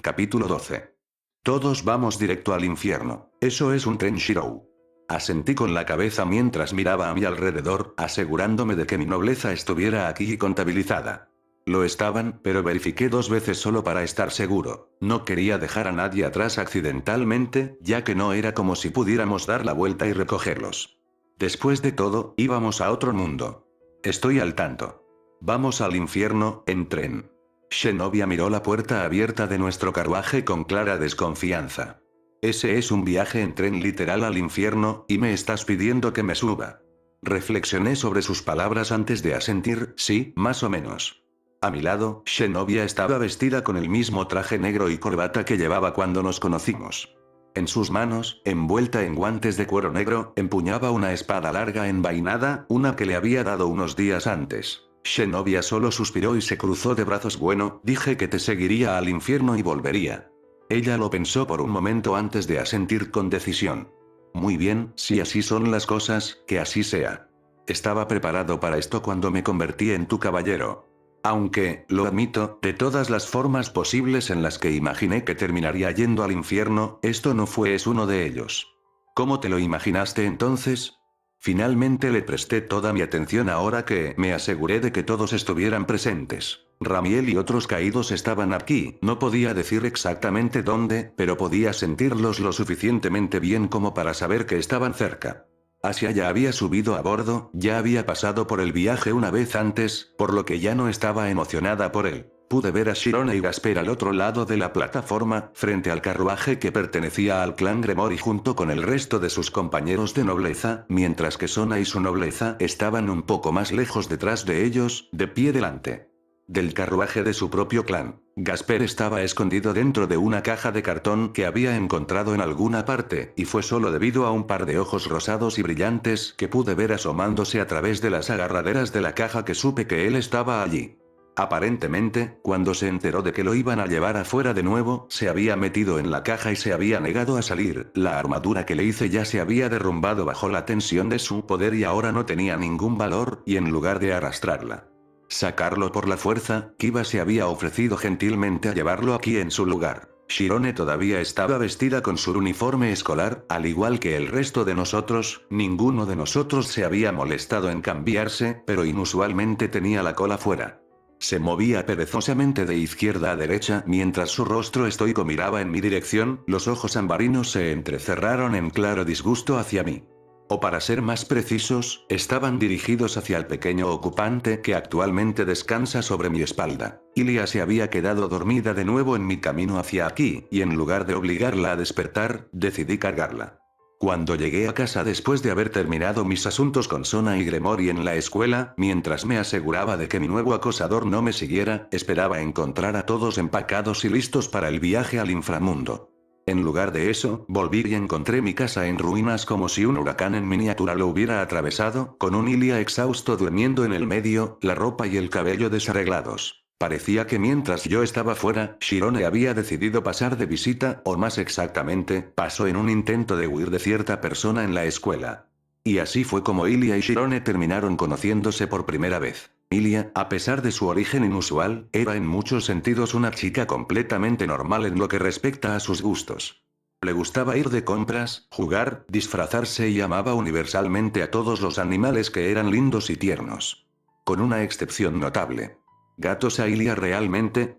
Capítulo 12. Todos vamos directo al infierno. Eso es un tren Shirou. Asentí con la cabeza mientras miraba a mi alrededor, asegurándome de que mi nobleza estuviera aquí y contabilizada. Lo estaban, pero verifiqué 2 veces solo para estar seguro. No quería dejar a nadie atrás accidentalmente, ya que no era como si pudiéramos dar la vuelta y recogerlos. Después de todo, íbamos a otro mundo. Estoy al tanto. Vamos al infierno, en tren. Zenobia miró la puerta abierta de nuestro carruaje con clara desconfianza. Ese es un viaje en tren literal al infierno, y me estás pidiendo que me suba. Reflexioné sobre sus palabras antes de asentir, sí, más o menos. A mi lado, Zenobia estaba vestida con el mismo traje negro y corbata que llevaba cuando nos conocimos. En sus manos, envuelta en guantes de cuero negro, empuñaba una espada larga envainada, una que le había dado unos días antes. Zenobia solo suspiró y se cruzó de brazos. Bueno, dije que te seguiría al infierno y volvería. Ella lo pensó por un momento antes de asentir con decisión. Muy bien, si así son las cosas, que así sea. Estaba preparado para esto cuando me convertí en tu caballero. Aunque, lo admito, de todas las formas posibles en las que imaginé que terminaría yendo al infierno, esto no fue uno de ellos. ¿Cómo te lo imaginaste entonces? Finalmente le presté toda mi atención ahora que me aseguré de que todos estuvieran presentes. Ramiel y otros caídos estaban aquí, no podía decir exactamente dónde, pero podía sentirlos lo suficientemente bien como para saber que estaban cerca. Asia ya había subido a bordo, ya había pasado por el viaje una vez antes, por lo que ya no estaba emocionada por él. Pude ver a Shirone y Gasper al otro lado de la plataforma, frente al carruaje que pertenecía al clan Gremori junto con el resto de sus compañeros de nobleza, mientras que Sona y su nobleza estaban un poco más lejos detrás de ellos, de pie delante del carruaje de su propio clan. Gasper estaba escondido dentro de una caja de cartón que había encontrado en alguna parte, y fue solo debido a un par de ojos rosados y brillantes que pude ver asomándose a través de las agarraderas de la caja que supe que él estaba allí. Aparentemente, cuando se enteró de que lo iban a llevar afuera de nuevo, se había metido en la caja y se había negado a salir. La armadura que le hice ya se había derrumbado bajo la tensión de su poder y ahora no tenía ningún valor, y en lugar de arrastrarla, sacarlo por la fuerza, Kiba se había ofrecido gentilmente a llevarlo aquí en su lugar. Shirone todavía estaba vestida con su uniforme escolar, al igual que el resto de nosotros, ninguno de nosotros se había molestado en cambiarse, pero inusualmente tenía la cola fuera. Se movía perezosamente de izquierda a derecha mientras su rostro estoico miraba en mi dirección, los ojos ambarinos se entrecerraron en claro disgusto hacia mí. O para ser más precisos, estaban dirigidos hacia el pequeño ocupante que actualmente descansa sobre mi espalda. Ilia se había quedado dormida de nuevo en mi camino hacia aquí, y en lugar de obligarla a despertar, decidí cargarla. Cuando llegué a casa después de haber terminado mis asuntos con Sona y Gremori en la escuela, mientras me aseguraba de que mi nuevo acosador no me siguiera, esperaba encontrar a todos empacados y listos para el viaje al inframundo. En lugar de eso, volví y encontré mi casa en ruinas como si un huracán en miniatura lo hubiera atravesado, con un Ilia exhausto durmiendo en el medio, la ropa y el cabello desarreglados. Parecía que mientras yo estaba fuera, Shirone había decidido pasar de visita, o más exactamente, pasó en un intento de huir de cierta persona en la escuela. Y así fue como Ilia y Shirone terminaron conociéndose por primera vez. Ilia, a pesar de su origen inusual, era en muchos sentidos una chica completamente normal en lo que respecta a sus gustos. Le gustaba ir de compras, jugar, disfrazarse y amaba universalmente a todos los animales que eran lindos y tiernos. Con una excepción notable. Gatos. A Ilia realmente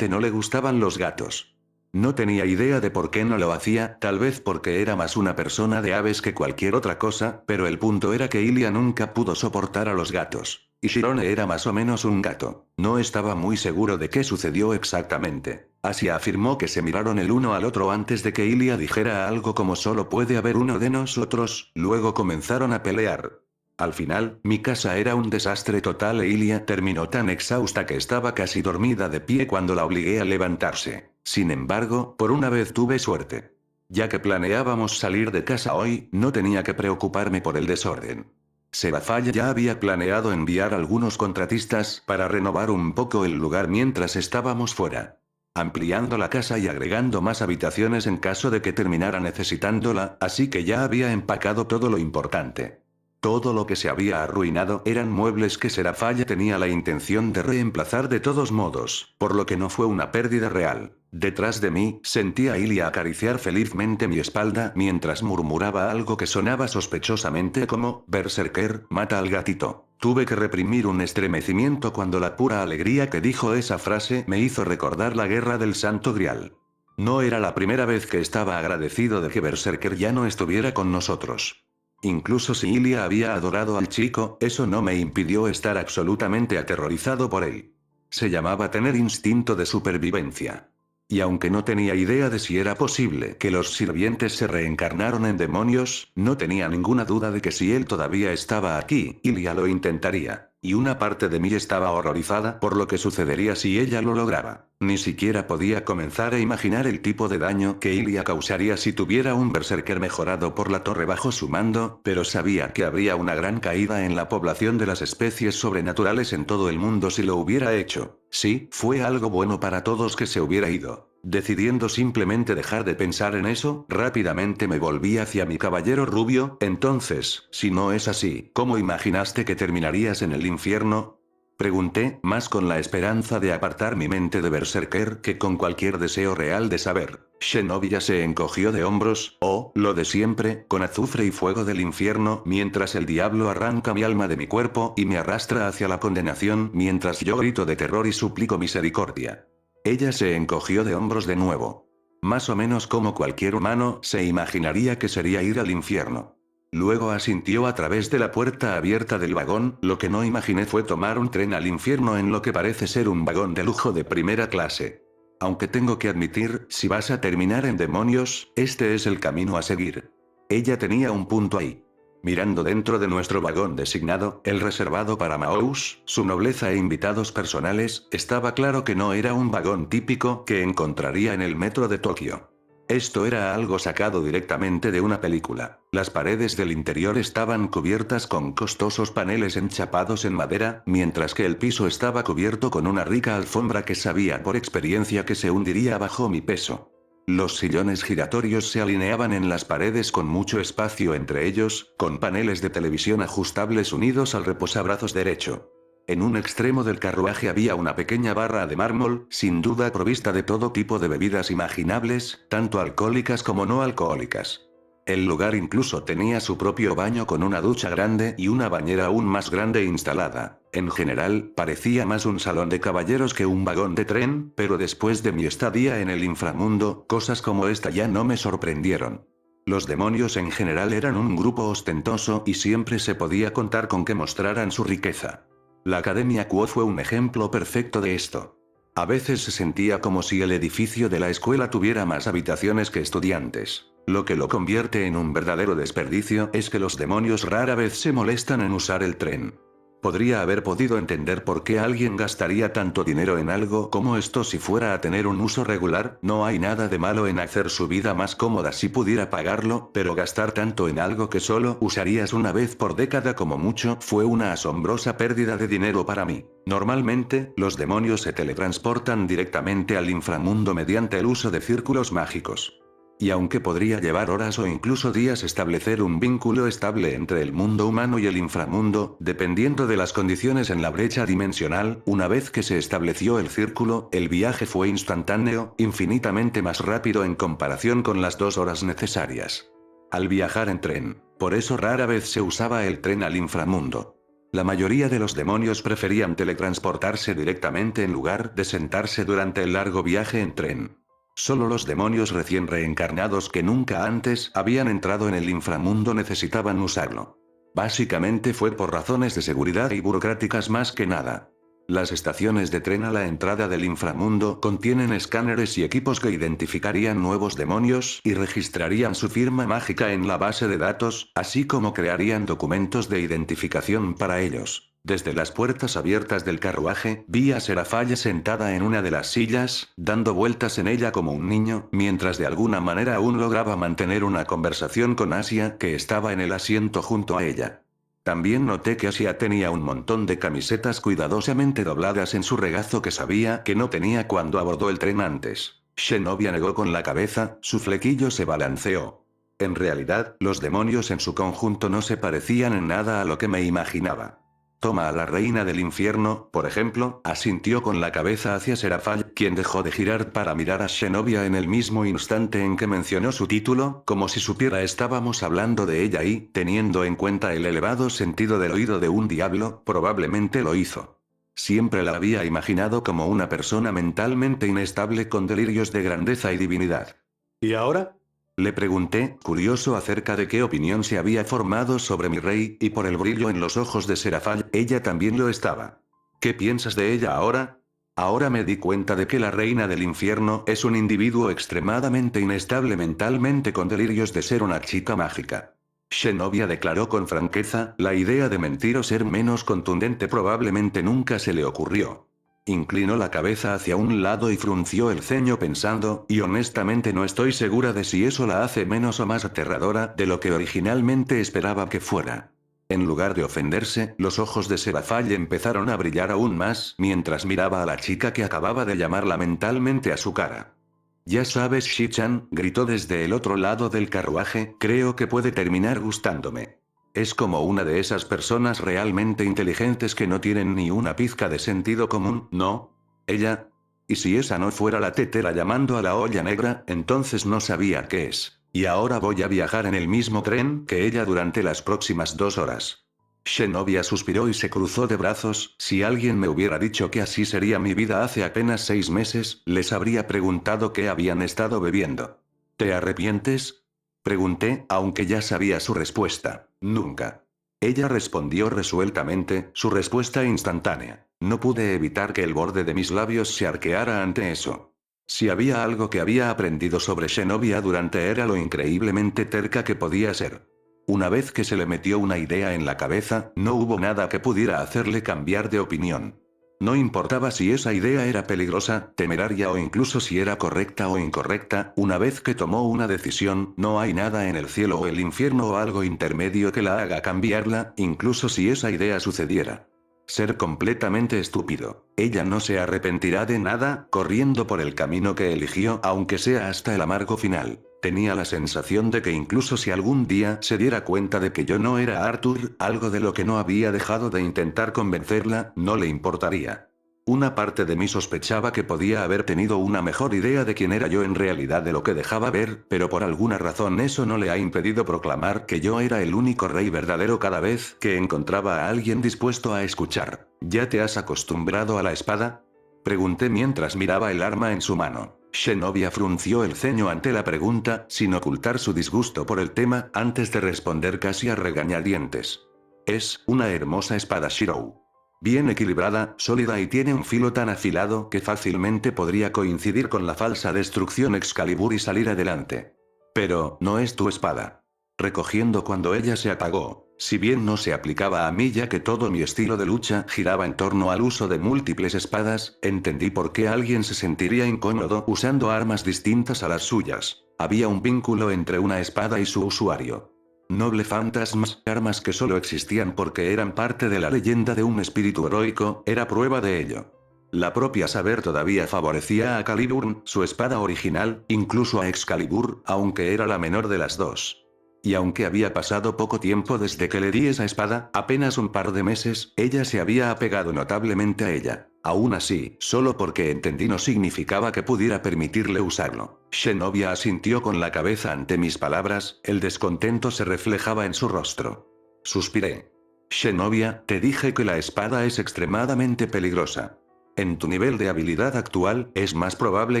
no le gustaban los gatos. No tenía idea de por qué no lo hacía, tal vez porque era más una persona de aves que cualquier otra cosa, pero el punto era que Ilia nunca pudo soportar a los gatos. Y Shirone era más o menos un gato. No estaba muy seguro de qué sucedió exactamente. Asia afirmó que se miraron el uno al otro antes de que Ilia dijera algo como solo puede haber uno de nosotros, luego comenzaron a pelear. Al final, mi casa era un desastre total e Ilia terminó tan exhausta que estaba casi dormida de pie cuando la obligué a levantarse. Sin embargo, por una vez tuve suerte. Ya que planeábamos salir de casa hoy, no tenía que preocuparme por el desorden. Serafaya ya había planeado enviar algunos contratistas para renovar un poco el lugar mientras estábamos fuera, ampliando la casa y agregando más habitaciones en caso de que terminara necesitándola, así que ya había empacado todo lo importante. Todo lo que se había arruinado eran muebles que Serafalla tenía la intención de reemplazar de todos modos, por lo que no fue una pérdida real. Detrás de mí, sentí a Ilia acariciar felizmente mi espalda mientras murmuraba algo que sonaba sospechosamente como, Berserker, mata al gatito. Tuve que reprimir un estremecimiento cuando la pura alegría que dijo esa frase me hizo recordar la guerra del Santo Grial. No era la primera vez que estaba agradecido de que Berserker ya no estuviera con nosotros. Incluso si Ilia había adorado al chico, eso no me impidió estar absolutamente aterrorizado por él. Se llamaba tener instinto de supervivencia. Y aunque no tenía idea de si era posible que los sirvientes se reencarnaron en demonios, no tenía ninguna duda de que si él todavía estaba aquí, Ilia lo intentaría. Y una parte de mí estaba horrorizada por lo que sucedería si ella lo lograba. Ni siquiera podía comenzar a imaginar el tipo de daño que Ilia causaría si tuviera un berserker mejorado por la torre bajo su mando, pero sabía que habría una gran caída en la población de las especies sobrenaturales en todo el mundo si lo hubiera hecho. Sí, fue algo bueno para todos que se hubiera ido. Decidiendo simplemente dejar de pensar en eso, rápidamente me volví hacia mi caballero rubio. Entonces, si no es así, ¿cómo imaginaste que terminarías en el infierno? Pregunté, más con la esperanza de apartar mi mente de Berserker que con cualquier deseo real de saber. Shinobi se encogió de hombros, lo de siempre, con azufre y fuego del infierno, mientras el diablo arranca mi alma de mi cuerpo y me arrastra hacia la condenación mientras yo grito de terror y suplico misericordia. Ella se encogió de hombros de nuevo. Más o menos como cualquier humano se imaginaría que sería ir al infierno. Luego asintió a través de la puerta abierta del vagón. Lo que no imaginé fue tomar un tren al infierno en lo que parece ser un vagón de lujo de primera clase. Aunque tengo que admitir, si vas a terminar en demonios, este es el camino a seguir. Ella tenía un punto ahí. Mirando dentro de nuestro vagón designado, el reservado para Maous, su nobleza e invitados personales, estaba claro que no era un vagón típico que encontraría en el metro de Tokio. Esto era algo sacado directamente de una película. Las paredes del interior estaban cubiertas con costosos paneles enchapados en madera, mientras que el piso estaba cubierto con una rica alfombra que sabía por experiencia que se hundiría bajo mi peso. Los sillones giratorios se alineaban en las paredes con mucho espacio entre ellos, con paneles de televisión ajustables unidos al reposabrazos derecho. En un extremo del carruaje había una pequeña barra de mármol, sin duda provista de todo tipo de bebidas imaginables, tanto alcohólicas como no alcohólicas. El lugar incluso tenía su propio baño con una ducha grande y una bañera aún más grande instalada. En general, parecía más un salón de caballeros que un vagón de tren, pero después de mi estadía en el inframundo, cosas como esta ya no me sorprendieron. Los demonios en general eran un grupo ostentoso y siempre se podía contar con que mostraran su riqueza. La Academia Quo fue un ejemplo perfecto de esto. A veces se sentía como si el edificio de la escuela tuviera más habitaciones que estudiantes. Lo que lo convierte en un verdadero desperdicio es que los demonios rara vez se molestan en usar el tren. Podría haber podido entender por qué alguien gastaría tanto dinero en algo como esto si fuera a tener un uso regular. No hay nada de malo en hacer su vida más cómoda si pudiera pagarlo, pero gastar tanto en algo que solo usarías una vez por década como mucho fue una asombrosa pérdida de dinero para mí. Normalmente, los demonios se teletransportan directamente al inframundo mediante el uso de círculos mágicos. Y aunque podría llevar horas o incluso días establecer un vínculo estable entre el mundo humano y el inframundo, dependiendo de las condiciones en la brecha dimensional, una vez que se estableció el círculo, el viaje fue instantáneo, infinitamente más rápido en comparación con las 2 horas necesarias. Al viajar en tren, por eso rara vez se usaba el tren al inframundo. La mayoría de los demonios preferían teletransportarse directamente en lugar de sentarse durante el largo viaje en tren. Solo los demonios recién reencarnados que nunca antes habían entrado en el inframundo necesitaban usarlo. Básicamente fue por razones de seguridad y burocráticas más que nada. Las estaciones de tren a la entrada del inframundo contienen escáneres y equipos que identificarían nuevos demonios y registrarían su firma mágica en la base de datos, así como crearían documentos de identificación para ellos. Desde las puertas abiertas del carruaje, vi a Serafalla sentada en una de las sillas, dando vueltas en ella como un niño, mientras de alguna manera aún lograba mantener una conversación con Asia, que estaba en el asiento junto a ella. También noté que Asia tenía un montón de camisetas cuidadosamente dobladas en su regazo que sabía que no tenía cuando abordó el tren antes. Shinobi negó con la cabeza, su flequillo se balanceó. En realidad, los demonios en su conjunto no se parecían en nada a lo que me imaginaba. Toma a la reina del infierno, por ejemplo, asintió con la cabeza hacia Serafall, quien dejó de girar para mirar a Zenobia en el mismo instante en que mencionó su título, como si supiera estábamos hablando de ella y, teniendo en cuenta el elevado sentido del oído de un diablo, probablemente lo hizo. Siempre la había imaginado como una persona mentalmente inestable con delirios de grandeza y divinidad. ¿Y ahora? Le pregunté, curioso acerca de qué opinión se había formado sobre mi rey, y por el brillo en los ojos de Serafall, ella también lo estaba. ¿Qué piensas de ella ahora? Ahora me di cuenta de que la reina del infierno es un individuo extremadamente inestable mentalmente con delirios de ser una chica mágica. Zenobia declaró con franqueza, la idea de mentir o ser menos contundente probablemente nunca se le ocurrió. Inclinó la cabeza hacia un lado y frunció el ceño pensando, y honestamente no estoy segura de si eso la hace menos o más aterradora de lo que originalmente esperaba que fuera. En lugar de ofenderse, los ojos de Serafall empezaron a brillar aún más, mientras miraba a la chica que acababa de llamarla mentalmente a su cara. Ya sabes, Shi-chan, gritó desde el otro lado del carruaje, creo que puede terminar gustándome. Es como una de esas personas realmente inteligentes que no tienen ni una pizca de sentido común, ¿no? Ella. Y si esa no fuera la tetera llamando a la olla negra, entonces no sabía qué es. Y ahora voy a viajar en el mismo tren que ella durante las próximas 2 horas. Zenobia suspiró y se cruzó de brazos, si alguien me hubiera dicho que así sería mi vida hace apenas 6 meses, les habría preguntado qué habían estado bebiendo. ¿Te arrepientes? Pregunté, aunque ya sabía su respuesta. Nunca. Ella respondió resueltamente, su respuesta instantánea. No pude evitar que el borde de mis labios se arqueara ante eso. Si había algo que había aprendido sobre Zenobia durante era lo increíblemente terca que podía ser. Una vez que se le metió una idea en la cabeza, no hubo nada que pudiera hacerle cambiar de opinión. No importaba si esa idea era peligrosa, temeraria o incluso si era correcta o incorrecta, una vez que tomó una decisión, no hay nada en el cielo o el infierno o algo intermedio que la haga cambiarla, incluso si esa idea sucediera. Ser completamente estúpido. Ella no se arrepentirá de nada, corriendo por el camino que eligió, aunque sea hasta el amargo final. Tenía la sensación de que incluso si algún día se diera cuenta de que yo no era Arthur, algo de lo que no había dejado de intentar convencerla, no le importaría. Una parte de mí sospechaba que podía haber tenido una mejor idea de quién era yo en realidad de lo que dejaba ver, pero por alguna razón eso no le ha impedido proclamar que yo era el único rey verdadero cada vez que encontraba a alguien dispuesto a escuchar. ¿Ya te has acostumbrado a la espada? Pregunté mientras miraba el arma en su mano. Zenobia frunció el ceño ante la pregunta, sin ocultar su disgusto por el tema, antes de responder casi a regañadientes. Es una hermosa espada Shirou. Bien equilibrada, sólida y tiene un filo tan afilado que fácilmente podría coincidir con la falsa destrucción Excalibur y salir adelante. Pero, no es tu espada. Recogiendo cuando ella se apagó, si bien no se aplicaba a mí ya que todo mi estilo de lucha giraba en torno al uso de múltiples espadas, entendí por qué alguien se sentiría incómodo usando armas distintas a las suyas. Había un vínculo entre una espada y su usuario. Noble fantasmas, armas que solo existían porque eran parte de la leyenda de un espíritu heroico, era prueba de ello. La propia saber todavía favorecía a Caliburn, su espada original, incluso a Excalibur, aunque era la menor de las dos. Y aunque había pasado poco tiempo desde que le di esa espada, apenas un par de meses, ella se había apegado notablemente a ella. Aún así, solo porque entendí no significaba que pudiera permitirle usarlo. Zenobia asintió con la cabeza ante mis palabras, el descontento se reflejaba en su rostro. Suspiré. Zenobia, te dije que la espada es extremadamente peligrosa. En tu nivel de habilidad actual, es más probable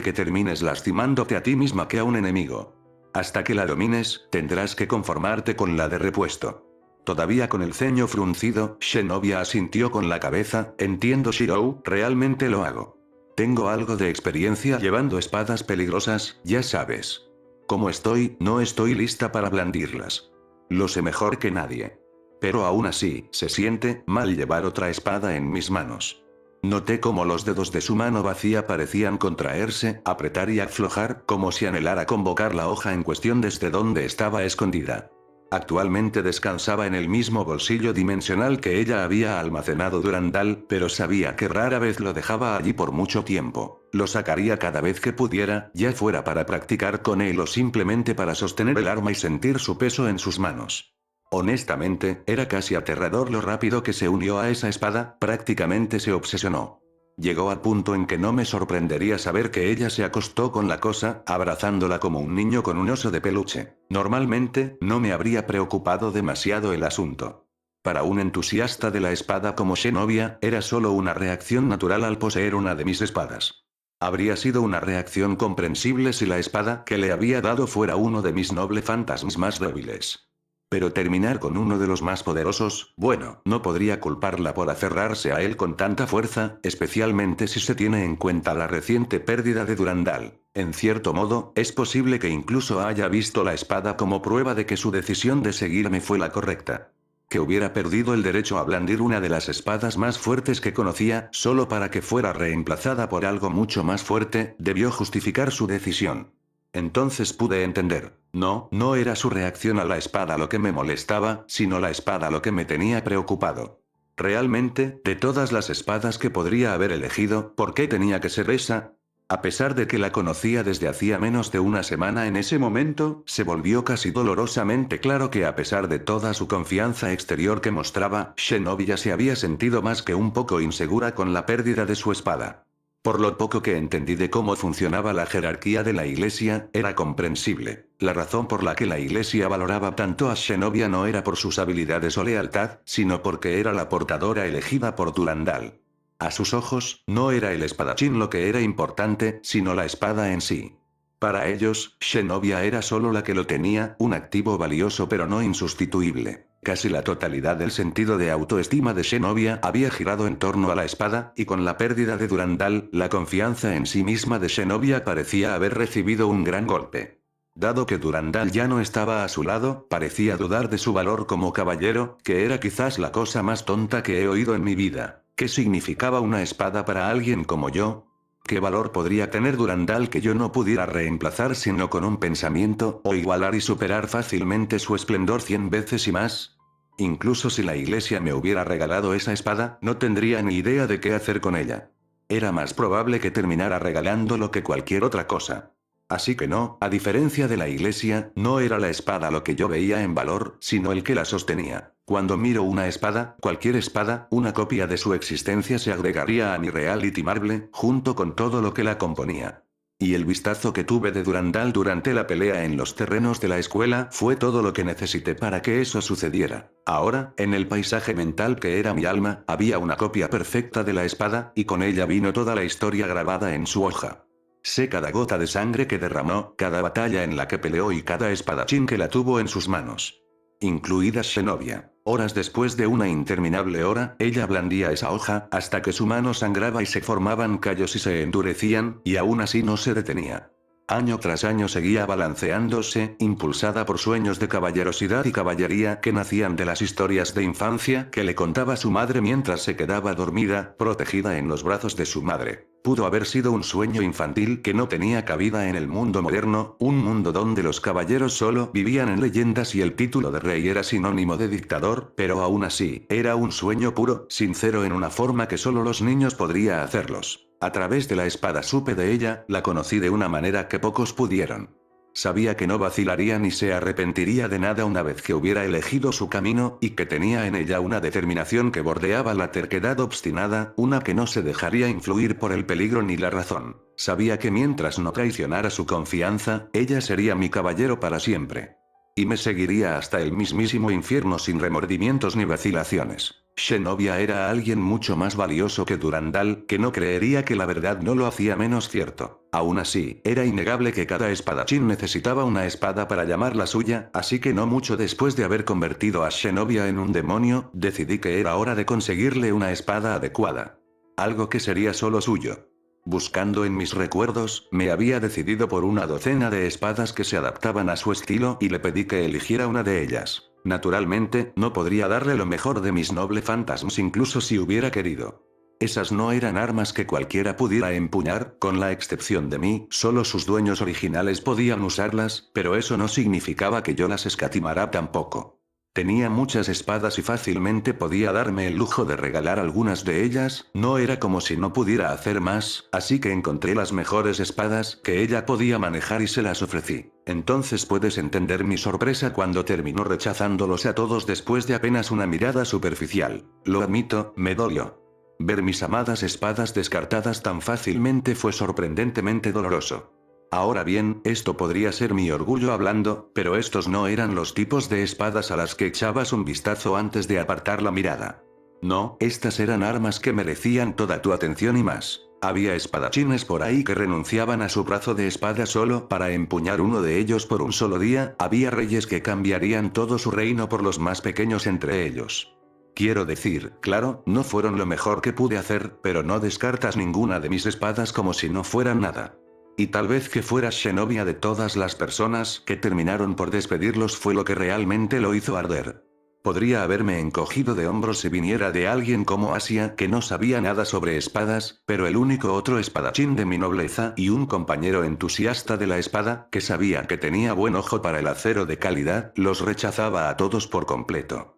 que termines lastimándote a ti misma que a un enemigo. Hasta que la domines, tendrás que conformarte con la de repuesto. Todavía con el ceño fruncido, Zenobia asintió con la cabeza, entiendo Shirou, realmente lo hago. Tengo algo de experiencia llevando espadas peligrosas, ya sabes. Como estoy, no estoy lista para blandirlas. Lo sé mejor que nadie. Pero aún así, se siente mal llevar otra espada en mis manos. Noté cómo los dedos de su mano vacía parecían contraerse, apretar y aflojar, como si anhelara convocar la hoja en cuestión desde donde estaba escondida. Actualmente descansaba en el mismo bolsillo dimensional que ella había almacenado Durandal, pero sabía que rara vez lo dejaba allí por mucho tiempo. Lo sacaría cada vez que pudiera, ya fuera para practicar con él o simplemente para sostener el arma y sentir su peso en sus manos. Honestamente, era casi aterrador lo rápido que se unió a esa espada, prácticamente se obsesionó. Llegó al punto en que no me sorprendería saber que ella se acostó con la cosa, abrazándola como un niño con un oso de peluche. Normalmente, no me habría preocupado demasiado el asunto. Para un entusiasta de la espada como Zenobia, era solo una reacción natural al poseer una de mis espadas. Habría sido una reacción comprensible si la espada que le había dado fuera uno de mis nobles fantasmas más débiles. Pero terminar con uno de los más poderosos, bueno, no podría culparla por aferrarse a él con tanta fuerza, especialmente si se tiene en cuenta la reciente pérdida de Durandal. En cierto modo, es posible que incluso haya visto la espada como prueba de que su decisión de seguirme fue la correcta. Que hubiera perdido el derecho a blandir una de las espadas más fuertes que conocía, solo para que fuera reemplazada por algo mucho más fuerte, debió justificar su decisión. Entonces pude entender. No era su reacción a la espada lo que me molestaba, sino la espada lo que me tenía preocupado. Realmente, de todas las espadas que podría haber elegido, ¿por qué tenía que ser esa? A pesar de que la conocía desde hacía menos de una semana en ese momento, se volvió casi dolorosamente claro que a pesar de toda su confianza exterior que mostraba, Zenobia se había sentido más que un poco insegura con la pérdida de su espada. Por lo poco que entendí de cómo funcionaba la jerarquía de la iglesia, era comprensible. La razón por la que la iglesia valoraba tanto a Zenobia no era por sus habilidades o lealtad, sino porque era la portadora elegida por Durandal. A sus ojos, no era el espadachín lo que era importante, sino la espada en sí. Para ellos, Zenobia era solo la que lo tenía, un activo valioso pero no insustituible. Casi la totalidad del sentido de autoestima de Zenobia había girado en torno a la espada, y con la pérdida de Durandal, la confianza en sí misma de Zenobia parecía haber recibido un gran golpe. Dado que Durandal ya no estaba a su lado, parecía dudar de su valor como caballero, que era quizás la cosa más tonta que he oído en mi vida. ¿Qué significaba una espada para alguien como yo? ¿Qué valor podría tener Durandal que yo no pudiera reemplazar sino con un pensamiento, o igualar y superar fácilmente su esplendor 100 veces y más? Incluso si la iglesia me hubiera regalado esa espada, no tendría ni idea de qué hacer con ella. Era más probable que terminara regalándolo que cualquier otra cosa. Así que no, a diferencia de la iglesia, no era la espada lo que yo veía en valor, sino el que la sostenía. Cuando miro una espada, cualquier espada, una copia de su existencia se agregaría a mi Reality Marble, junto con todo lo que la componía. Y el vistazo que tuve de Durandal durante la pelea en los terrenos de la escuela fue todo lo que necesité para que eso sucediera. Ahora, en el paisaje mental que era mi alma, había una copia perfecta de la espada, y con ella vino toda la historia grabada en su hoja. Sé cada gota de sangre que derramó, cada batalla en la que peleó y cada espadachín que la tuvo en sus manos. Incluida Zenobia. Horas después de una interminable hora, ella blandía esa hoja, hasta que su mano sangraba y se formaban callos y se endurecían, y aún así no se detenía. Año tras año seguía balanceándose, impulsada por sueños de caballerosidad y caballería que nacían de las historias de infancia que le contaba su madre mientras se quedaba dormida, protegida en los brazos de su madre. Pudo haber sido un sueño infantil que no tenía cabida en el mundo moderno, un mundo donde los caballeros solo vivían en leyendas y el título de rey era sinónimo de dictador, pero aún así, era un sueño puro, sincero en una forma que solo los niños podría hacerlos. A través de la espada supe de ella, la conocí de una manera que pocos pudieron. Sabía que no vacilaría ni se arrepentiría de nada una vez que hubiera elegido su camino, y que tenía en ella una determinación que bordeaba la terquedad obstinada, una que no se dejaría influir por el peligro ni la razón. Sabía que mientras no traicionara su confianza, ella sería mi caballero para siempre. Y me seguiría hasta el mismísimo infierno sin remordimientos ni vacilaciones. Zenobia era alguien mucho más valioso que Durandal, que no creería que la verdad no lo hacía menos cierto. Aún así, era innegable que cada espadachín necesitaba una espada para llamarla suya, así que no mucho después de haber convertido a Zenobia en un demonio, decidí que era hora de conseguirle una espada adecuada. Algo que sería solo suyo. Buscando en mis recuerdos, me había decidido por una docena de espadas que se adaptaban a su estilo y le pedí que eligiera una de ellas. Naturalmente, no podría darle lo mejor de mis nobles fantasmas incluso si hubiera querido. Esas no eran armas que cualquiera pudiera empuñar, con la excepción de mí, solo sus dueños originales podían usarlas, pero eso no significaba que yo las escatimara tampoco. Tenía muchas espadas y fácilmente podía darme el lujo de regalar algunas de ellas, no era como si no pudiera hacer más, así que encontré las mejores espadas que ella podía manejar y se las ofrecí. Entonces puedes entender mi sorpresa cuando terminó rechazándolos a todos después de apenas una mirada superficial. Lo admito, me dolió. Ver mis amadas espadas descartadas tan fácilmente fue sorprendentemente doloroso. Ahora bien, esto podría ser mi orgullo hablando, pero estos no eran los tipos de espadas a las que echabas un vistazo antes de apartar la mirada. No, estas eran armas que merecían toda tu atención y más. Había espadachines por ahí que renunciaban a su brazo de espada solo para empuñar uno de ellos por un solo día, había reyes que cambiarían todo su reino por los más pequeños entre ellos. Quiero decir, claro, no fueron lo mejor que pude hacer, pero no descartas ninguna de mis espadas como si no fueran nada. Y tal vez que fueras Xenobia de todas las personas que terminaron por despedirlos fue lo que realmente lo hizo arder. Podría haberme encogido de hombros si viniera de alguien como Asia que no sabía nada sobre espadas, pero el único otro espadachín de mi nobleza y un compañero entusiasta de la espada, que sabía que tenía buen ojo para el acero de calidad, los rechazaba a todos por completo.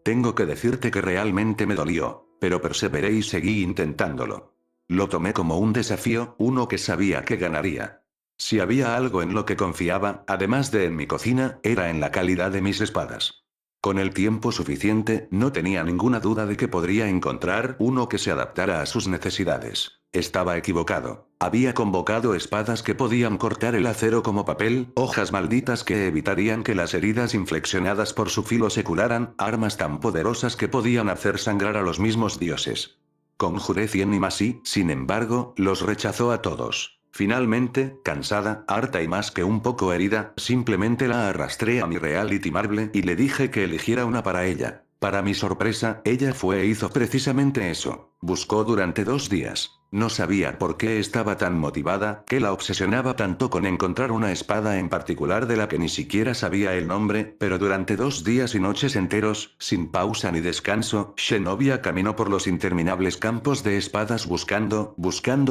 Tengo que decirte que realmente me dolió, pero perseveré y seguí intentándolo. Lo tomé como un desafío, uno que sabía que ganaría. Si había algo en lo que confiaba, además de en mi cocina, era en la calidad de mis espadas. Con el tiempo suficiente, no tenía ninguna duda de que podría encontrar uno que se adaptara a sus necesidades. Estaba equivocado. Había convocado espadas que podían cortar el acero como papel, hojas malditas que evitarían que las heridas inflexionadas por su filo se curaran, armas tan poderosas que podían hacer sangrar a los mismos dioses. Conjuré 100 y más y, sin embargo, los rechazó a todos. Finalmente, cansada, harta y más que un poco herida, simplemente la arrastré a mi Reality Marble y le dije que eligiera una para ella. Para mi sorpresa, ella fue e hizo precisamente eso. Buscó durante 2 días. No sabía por qué estaba tan motivada, qué la obsesionaba tanto con encontrar una espada en particular de la que ni siquiera sabía el nombre, pero durante 2 días y noches enteros, sin pausa ni descanso, Xenobia caminó por los interminables campos de espadas buscando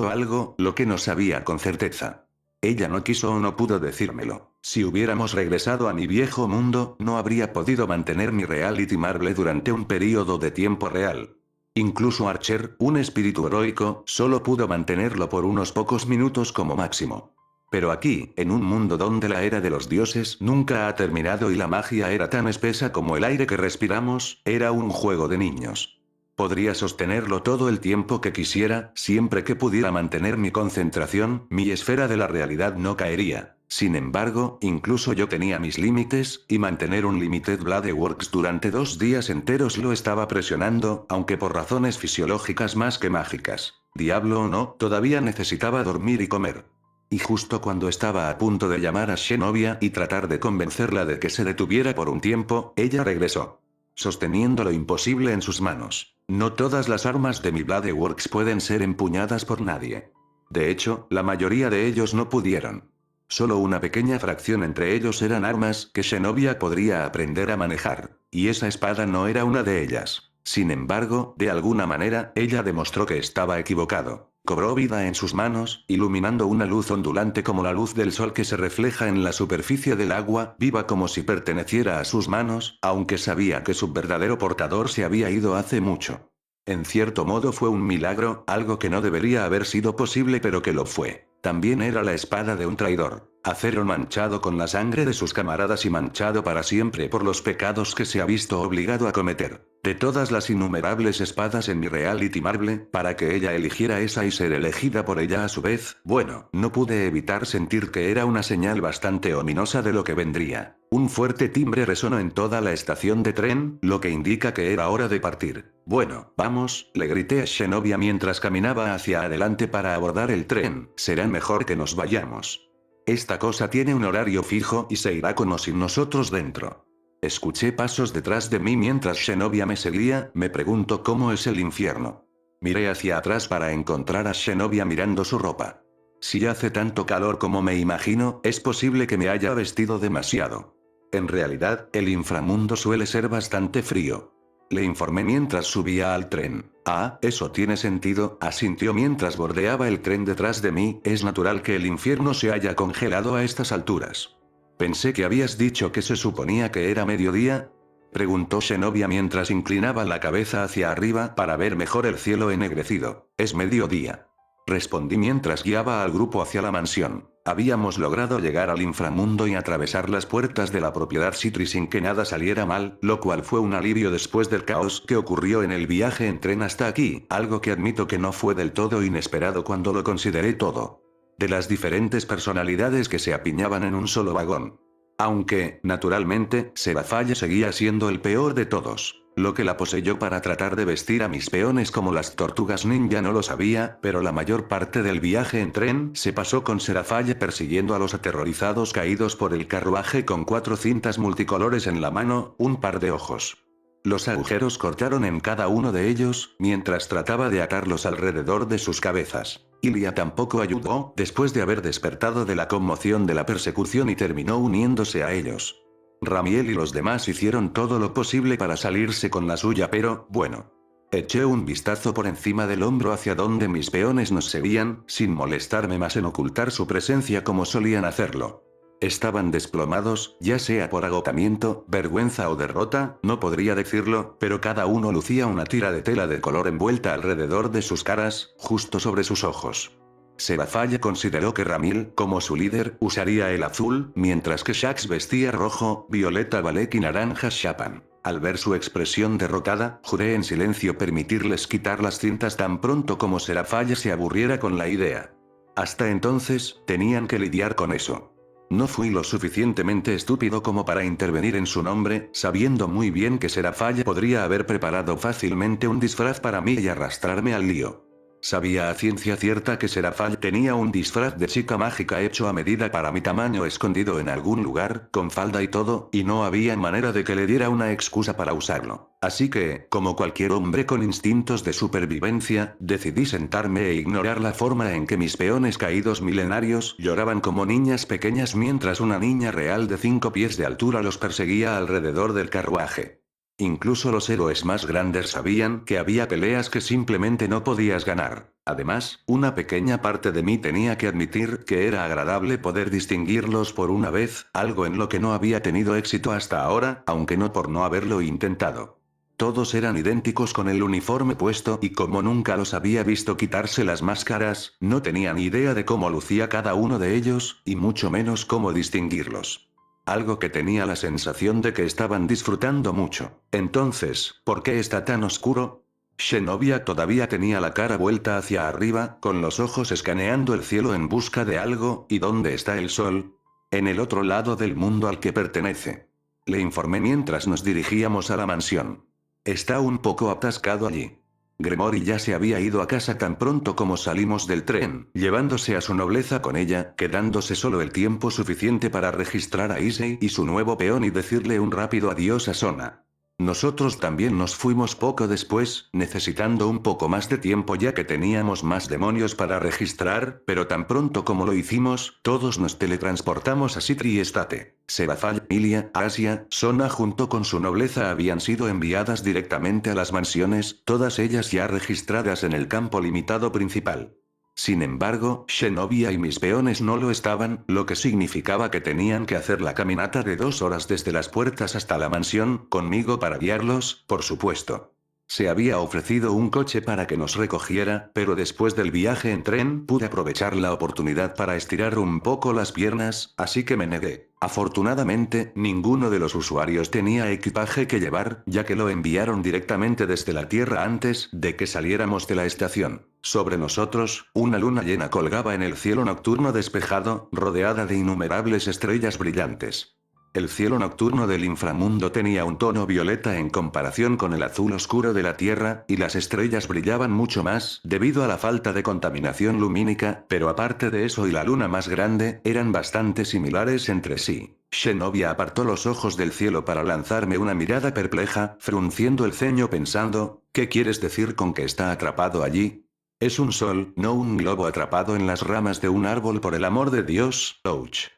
algo, lo que no sabía con certeza. Ella no quiso o no pudo decírmelo. Si hubiéramos regresado a mi viejo mundo, no habría podido mantener mi Reality Marble durante un período de tiempo real. Incluso Archer, un espíritu heroico, solo pudo mantenerlo por unos pocos minutos como máximo. Pero aquí, en un mundo donde la era de los dioses nunca ha terminado y la magia era tan espesa como el aire que respiramos, era un juego de niños. Podría sostenerlo todo el tiempo que quisiera, siempre que pudiera mantener mi concentración, mi esfera de la realidad no caería. Sin embargo, incluso yo tenía mis límites, y mantener un Limited Blade Works durante 2 días enteros lo estaba presionando, aunque por razones fisiológicas más que mágicas. Diablo o no, todavía necesitaba dormir y comer. Y justo cuando estaba a punto de llamar a Xenobia y tratar de convencerla de que se detuviera por un tiempo, ella regresó. Sosteniendo lo imposible en sus manos. No todas las armas de mi Blade Works pueden ser empuñadas por nadie. De hecho, la mayoría de ellos no pudieron. Solo una pequeña fracción entre ellos eran armas que Xenobia podría aprender a manejar, y esa espada no era una de ellas. Sin embargo, de alguna manera, ella demostró que estaba equivocado. Cobró vida en sus manos, iluminando una luz ondulante como la luz del sol que se refleja en la superficie del agua, viva como si perteneciera a sus manos, aunque sabía que su verdadero portador se había ido hace mucho. En cierto modo fue un milagro, algo que no debería haber sido posible pero que lo fue. También era la espada de un traidor. Acero manchado con la sangre de sus camaradas y manchado para siempre por los pecados que se ha visto obligado a cometer. De todas las innumerables espadas en mi Reality Marble, para que ella eligiera esa y ser elegida por ella a su vez, bueno, no pude evitar sentir que era una señal bastante ominosa de lo que vendría. Un fuerte timbre resonó en toda la estación de tren, lo que indica que era hora de partir. Bueno, vamos, le grité a Xenobia mientras caminaba hacia adelante para abordar el tren, será mejor que nos vayamos. Esta cosa tiene un horario fijo y se irá con o sin nosotros dentro. Escuché pasos detrás de mí mientras Xenobia me seguía, me pregunto cómo es el infierno. Miré hacia atrás para encontrar a Xenobia mirando su ropa. Si hace tanto calor como me imagino, es posible que me haya vestido demasiado. En realidad, el inframundo suele ser bastante frío. Le informé mientras subía al tren. Ah, eso tiene sentido, asintió mientras bordeaba el tren detrás de mí, es natural que el infierno se haya congelado a estas alturas. Pensé que habías dicho que se suponía que era mediodía. Preguntó Zenobia mientras inclinaba la cabeza hacia arriba para ver mejor el cielo ennegrecido. Es mediodía. Respondí mientras guiaba al grupo hacia la mansión. Habíamos logrado llegar al inframundo y atravesar las puertas de la propiedad Citri sin que nada saliera mal, lo cual fue un alivio después del caos que ocurrió en el viaje en tren hasta aquí, algo que admito que no fue del todo inesperado cuando lo consideré todo. De las diferentes personalidades que se apiñaban en un solo vagón. Aunque, naturalmente, Serafalla seguía siendo el peor de todos. Lo que la poseyó para tratar de vestir a mis peones como las tortugas ninja no lo sabía, pero la mayor parte del viaje en tren se pasó con Serafalla persiguiendo a los aterrorizados caídos por el carruaje con 4 cintas multicolores en la mano, un par de ojos. Los agujeros cortaron en cada uno de ellos, mientras trataba de atarlos alrededor de sus cabezas. Ilia tampoco ayudó, después de haber despertado de la conmoción de la persecución y terminó uniéndose a ellos. Ramiel y los demás hicieron todo lo posible para salirse con la suya, pero, bueno. Eché un vistazo por encima del hombro hacia donde mis peones nos seguían, sin molestarme más en ocultar su presencia como solían hacerlo. Estaban desplomados, ya sea por agotamiento, vergüenza o derrota, no podría decirlo, pero cada uno lucía una tira de tela de color envuelta alrededor de sus caras, justo sobre sus ojos. Serafalla consideró que Ramil, como su líder, usaría el azul, mientras que Shax vestía rojo, violeta Balek y naranja Shapan. Al ver su expresión derrotada, juré en silencio permitirles quitar las cintas tan pronto como Serafalla se aburriera con la idea. Hasta entonces, tenían que lidiar con eso. No fui lo suficientemente estúpido como para intervenir en su nombre, sabiendo muy bien que Serafalla podría haber preparado fácilmente un disfraz para mí y arrastrarme al lío. Sabía a ciencia cierta que Serafall tenía un disfraz de chica mágica hecho a medida para mi tamaño escondido en algún lugar, con falda y todo, y no había manera de que le diera una excusa para usarlo. Así que, como cualquier hombre con instintos de supervivencia, decidí sentarme e ignorar la forma en que mis peones caídos milenarios lloraban como niñas pequeñas mientras una niña real de 5 pies de altura los perseguía alrededor del carruaje. Incluso los héroes más grandes sabían que había peleas que simplemente no podías ganar. Además, una pequeña parte de mí tenía que admitir que era agradable poder distinguirlos por una vez, algo en lo que no había tenido éxito hasta ahora, aunque no por no haberlo intentado. Todos eran idénticos con el uniforme puesto y como nunca los había visto quitarse las máscaras, no tenía ni idea de cómo lucía cada uno de ellos, y mucho menos cómo distinguirlos. Algo que tenía la sensación de que estaban disfrutando mucho. Entonces, ¿por qué está tan oscuro? Zenobia todavía tenía la cara vuelta hacia arriba, con los ojos escaneando el cielo en busca de algo, ¿y dónde está el sol? En el otro lado del mundo al que pertenece. Le informé mientras nos dirigíamos a la mansión. Está un poco atascado allí. Gremory ya se había ido a casa tan pronto como salimos del tren, llevándose a su nobleza con ella, quedándose solo el tiempo suficiente para registrar a Issei y su nuevo peón y decirle un rápido adiós a Sona. Nosotros también nos fuimos poco después, necesitando un poco más de tiempo ya que teníamos más demonios para registrar, pero tan pronto como lo hicimos, todos nos teletransportamos a Citri y Estate. Serafall, Ilia, Asia, Sona junto con su nobleza habían sido enviadas directamente a las mansiones, todas ellas ya registradas en el campo limitado principal. Sin embargo, Zenobia y mis peones no lo estaban, lo que significaba que tenían que hacer la caminata de 2 horas desde las puertas hasta la mansión, conmigo para guiarlos, por supuesto. Se había ofrecido un coche para que nos recogiera, pero después del viaje en tren pude aprovechar la oportunidad para estirar un poco las piernas, así que me negué. Afortunadamente, ninguno de los usuarios tenía equipaje que llevar, ya que lo enviaron directamente desde la Tierra antes de que saliéramos de la estación. Sobre nosotros, una luna llena colgaba en el cielo nocturno despejado, rodeada de innumerables estrellas brillantes. El cielo nocturno del inframundo tenía un tono violeta en comparación con el azul oscuro de la Tierra, y las estrellas brillaban mucho más, debido a la falta de contaminación lumínica, pero aparte de eso y la luna más grande, eran bastante similares entre sí. Zenobia apartó los ojos del cielo para lanzarme una mirada perpleja, frunciendo el ceño pensando, ¿qué quieres decir con que está atrapado allí? Es un sol, no un globo atrapado en las ramas de un árbol por el amor de Dios, ouch.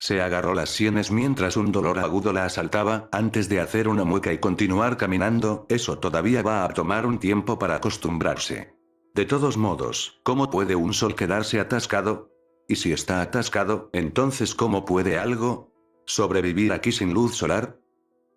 Se agarró las sienes mientras un dolor agudo la asaltaba, antes de hacer una mueca y continuar caminando, eso todavía va a tomar un tiempo para acostumbrarse. De todos modos, ¿cómo puede un sol quedarse atascado? Y si está atascado, entonces ¿cómo puede algo sobrevivir aquí sin luz solar?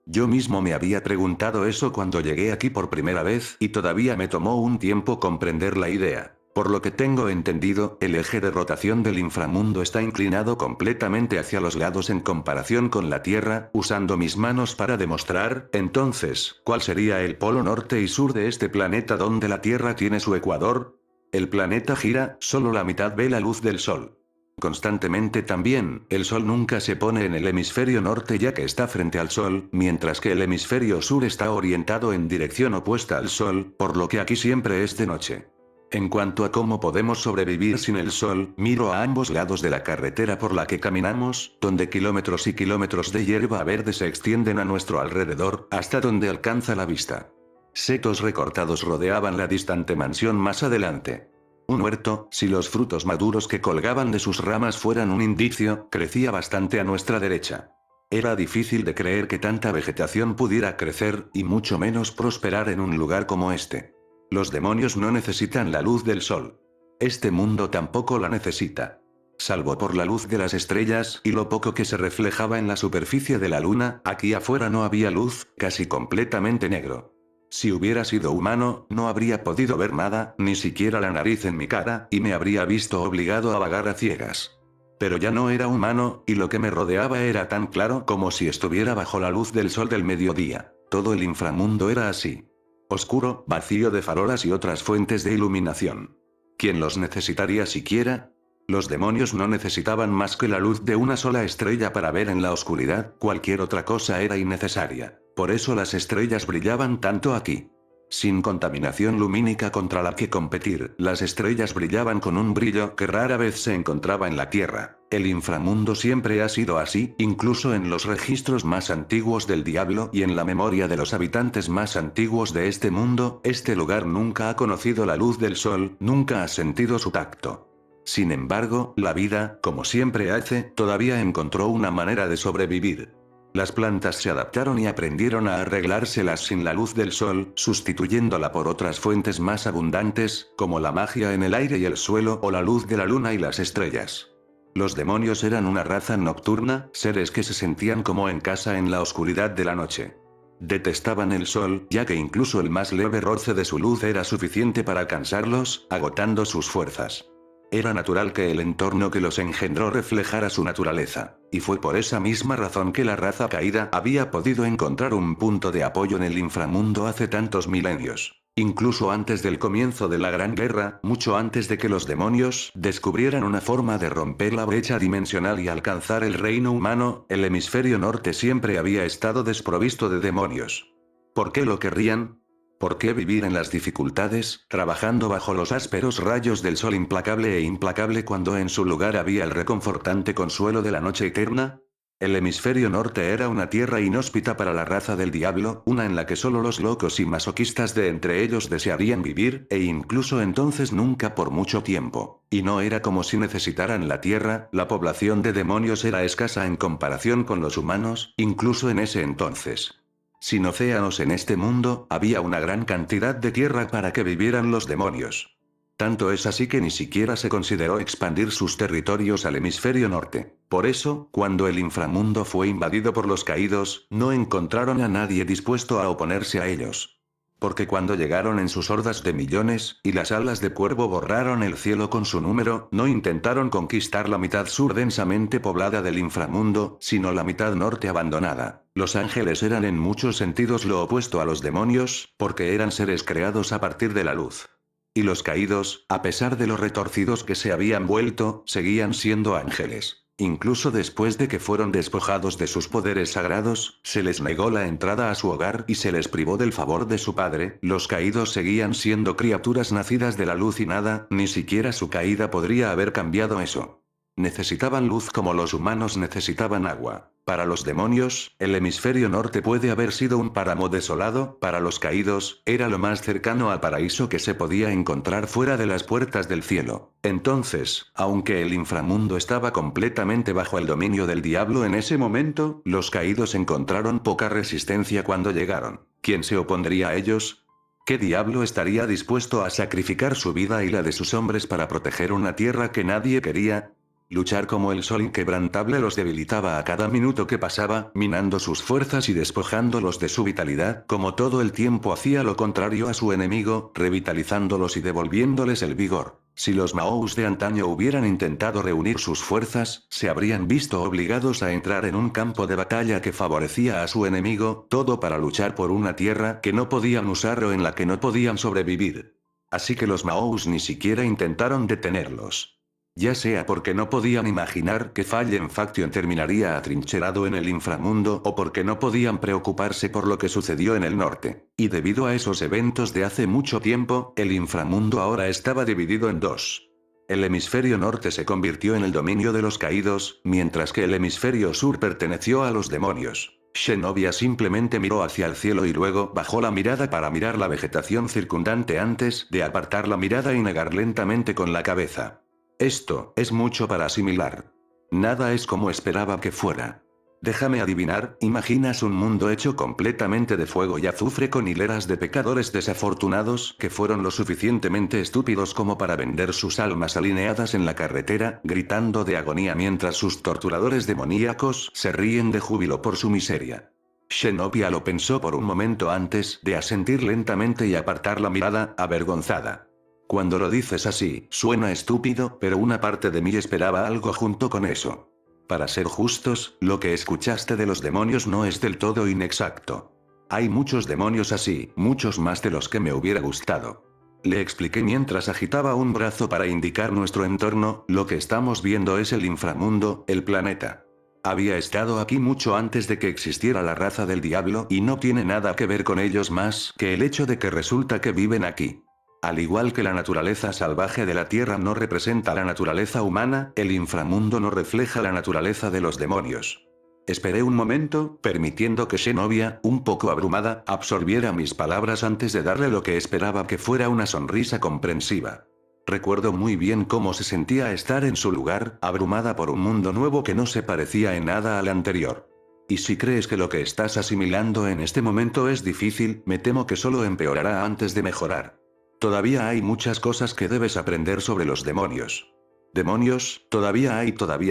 Yo mismo me había preguntado eso cuando llegué aquí por primera vez y todavía me tomó un tiempo comprender la idea. Por lo que tengo entendido, el eje de rotación del inframundo está inclinado completamente hacia los lados en comparación con la Tierra, usando mis manos para demostrar, entonces, ¿cuál sería el polo norte y sur de este planeta donde la Tierra tiene su ecuador? El planeta gira, solo la mitad ve la luz del Sol. Constantemente también, el Sol nunca se pone en el hemisferio norte ya que está frente al Sol, mientras que el hemisferio sur está orientado en dirección opuesta al Sol, por lo que aquí siempre es de noche. En cuanto a cómo podemos sobrevivir sin el Sol, miro a ambos lados de la carretera por la que caminamos, donde kilómetros y kilómetros de hierba verde se extienden a nuestro alrededor, hasta donde alcanza la vista. Setos recortados rodeaban la distante mansión más adelante. Un huerto, si los frutos maduros que colgaban de sus ramas fueran un indicio, crecía bastante a nuestra derecha. Era difícil de creer que tanta vegetación pudiera crecer, y mucho menos prosperar en un lugar como este. Los demonios no necesitan la luz del sol. Este mundo tampoco la necesita. Salvo por la luz de las estrellas y lo poco que se reflejaba en la superficie de la luna, aquí afuera no había luz, casi completamente negro. Si hubiera sido humano, no habría podido ver nada, ni siquiera la nariz en mi cara, y me habría visto obligado a vagar a ciegas. Pero ya no era humano, y lo que me rodeaba era tan claro como si estuviera bajo la luz del sol del mediodía. Todo el inframundo era así. Oscuro, vacío de farolas y otras fuentes de iluminación. ¿Quién los necesitaría siquiera? Los demonios no necesitaban más que la luz de una sola estrella para ver en la oscuridad, cualquier otra cosa era innecesaria. Por eso las estrellas brillaban tanto aquí. Sin contaminación lumínica contra la que competir, las estrellas brillaban con un brillo que rara vez se encontraba en la Tierra. El inframundo siempre ha sido así, incluso en los registros más antiguos del diablo y en la memoria de los habitantes más antiguos de este mundo, este lugar nunca ha conocido la luz del sol, nunca ha sentido su tacto. Sin embargo, la vida, como siempre hace, todavía encontró una manera de sobrevivir. Las plantas se adaptaron y aprendieron a arreglárselas sin la luz del sol, sustituyéndola por otras fuentes más abundantes, como la magia en el aire y el suelo o la luz de la luna y las estrellas. Los demonios eran una raza nocturna, seres que se sentían como en casa en la oscuridad de la noche. Detestaban el sol, ya que incluso el más leve roce de su luz era suficiente para cansarlos, agotando sus fuerzas. Era natural que el entorno que los engendró reflejara su naturaleza, y fue por esa misma razón que la raza caída había podido encontrar un punto de apoyo en el inframundo hace tantos milenios. Incluso antes del comienzo de la Gran Guerra, mucho antes de que los demonios descubrieran una forma de romper la brecha dimensional y alcanzar el reino humano, el hemisferio norte siempre había estado desprovisto de demonios. ¿Por qué lo querrían? ¿Por qué vivir en las dificultades, trabajando bajo los ásperos rayos del sol implacable cuando en su lugar había el reconfortante consuelo de la noche eterna? El hemisferio norte era una tierra inhóspita para la raza del diablo, una en la que solo los locos y masoquistas de entre ellos desearían vivir, e incluso entonces nunca por mucho tiempo. Y no era como si necesitaran la tierra, la población de demonios era escasa en comparación con los humanos, incluso en ese entonces. Sin océanos en este mundo, había una gran cantidad de tierra para que vivieran los demonios. Tanto es así que ni siquiera se consideró expandir sus territorios al hemisferio norte. Por eso, cuando el inframundo fue invadido por los caídos, no encontraron a nadie dispuesto a oponerse a ellos. Porque cuando llegaron en sus hordas de millones, y las alas de cuervo borraron el cielo con su número, no intentaron conquistar la mitad sur densamente poblada del inframundo, sino la mitad norte abandonada. Los ángeles eran en muchos sentidos lo opuesto a los demonios, porque eran seres creados a partir de la luz. Y los caídos, a pesar de lo retorcidos que se habían vuelto, seguían siendo ángeles. Incluso después de que fueron despojados de sus poderes sagrados, se les negó la entrada a su hogar y se les privó del favor de su padre, los caídos seguían siendo criaturas nacidas de la luz y nada, ni siquiera su caída podría haber cambiado eso. Necesitaban luz como los humanos necesitaban agua. Para los demonios, el hemisferio norte puede haber sido un páramo desolado, para los caídos, era lo más cercano al paraíso que se podía encontrar fuera de las puertas del cielo. Entonces, aunque el inframundo estaba completamente bajo el dominio del diablo en ese momento, los caídos encontraron poca resistencia cuando llegaron. ¿Quién se opondría a ellos? ¿Qué diablo estaría dispuesto a sacrificar su vida y la de sus hombres para proteger una tierra que nadie quería? Luchar como el sol inquebrantable los debilitaba a cada minuto que pasaba, minando sus fuerzas y despojándolos de su vitalidad, como todo el tiempo hacía lo contrario a su enemigo, revitalizándolos y devolviéndoles el vigor. Si los Maous de antaño hubieran intentado reunir sus fuerzas, se habrían visto obligados a entrar en un campo de batalla que favorecía a su enemigo, todo para luchar por una tierra que no podían usar o en la que no podían sobrevivir. Así que los Maous ni siquiera intentaron detenerlos. Ya sea porque no podían imaginar que Fallen Faction terminaría atrincherado en el inframundo o porque no podían preocuparse por lo que sucedió en el norte. Y debido a esos eventos de hace mucho tiempo, el inframundo ahora estaba dividido en dos. El hemisferio norte se convirtió en el dominio de los caídos, mientras que el hemisferio sur perteneció a los demonios. Zenobia simplemente miró hacia el cielo y luego bajó la mirada para mirar la vegetación circundante antes de apartar la mirada y negar lentamente con la cabeza. Esto es mucho para asimilar. Nada es como esperaba que fuera. Déjame adivinar, imaginas un mundo hecho completamente de fuego y azufre con hileras de pecadores desafortunados que fueron lo suficientemente estúpidos como para vender sus almas alineadas en la carretera, gritando de agonía mientras sus torturadores demoníacos se ríen de júbilo por su miseria. Zenobia lo pensó por un momento antes de asentir lentamente y apartar la mirada, avergonzada. Cuando lo dices así, suena estúpido, pero una parte de mí esperaba algo junto con eso. Para ser justos, lo que escuchaste de los demonios no es del todo inexacto. Hay muchos demonios así, muchos más de los que me hubiera gustado. Le expliqué mientras agitaba un brazo para indicar nuestro entorno, lo que estamos viendo es el inframundo, el planeta. Había estado aquí mucho antes de que existiera la raza del diablo y no tiene nada que ver con ellos más que el hecho de que resulta que viven aquí. Al igual que la naturaleza salvaje de la Tierra no representa la naturaleza humana, el inframundo no refleja la naturaleza de los demonios. Esperé un momento, permitiendo que Zenobia, un poco abrumada, absorbiera mis palabras antes de darle lo que esperaba que fuera una sonrisa comprensiva. Recuerdo muy bien cómo se sentía estar en su lugar, abrumada por un mundo nuevo que no se parecía en nada al anterior. Y si crees que lo que estás asimilando en este momento es difícil, me temo que solo empeorará antes de mejorar. Todavía hay muchas cosas que debes aprender sobre los demonios. ¿Demonios? Todavía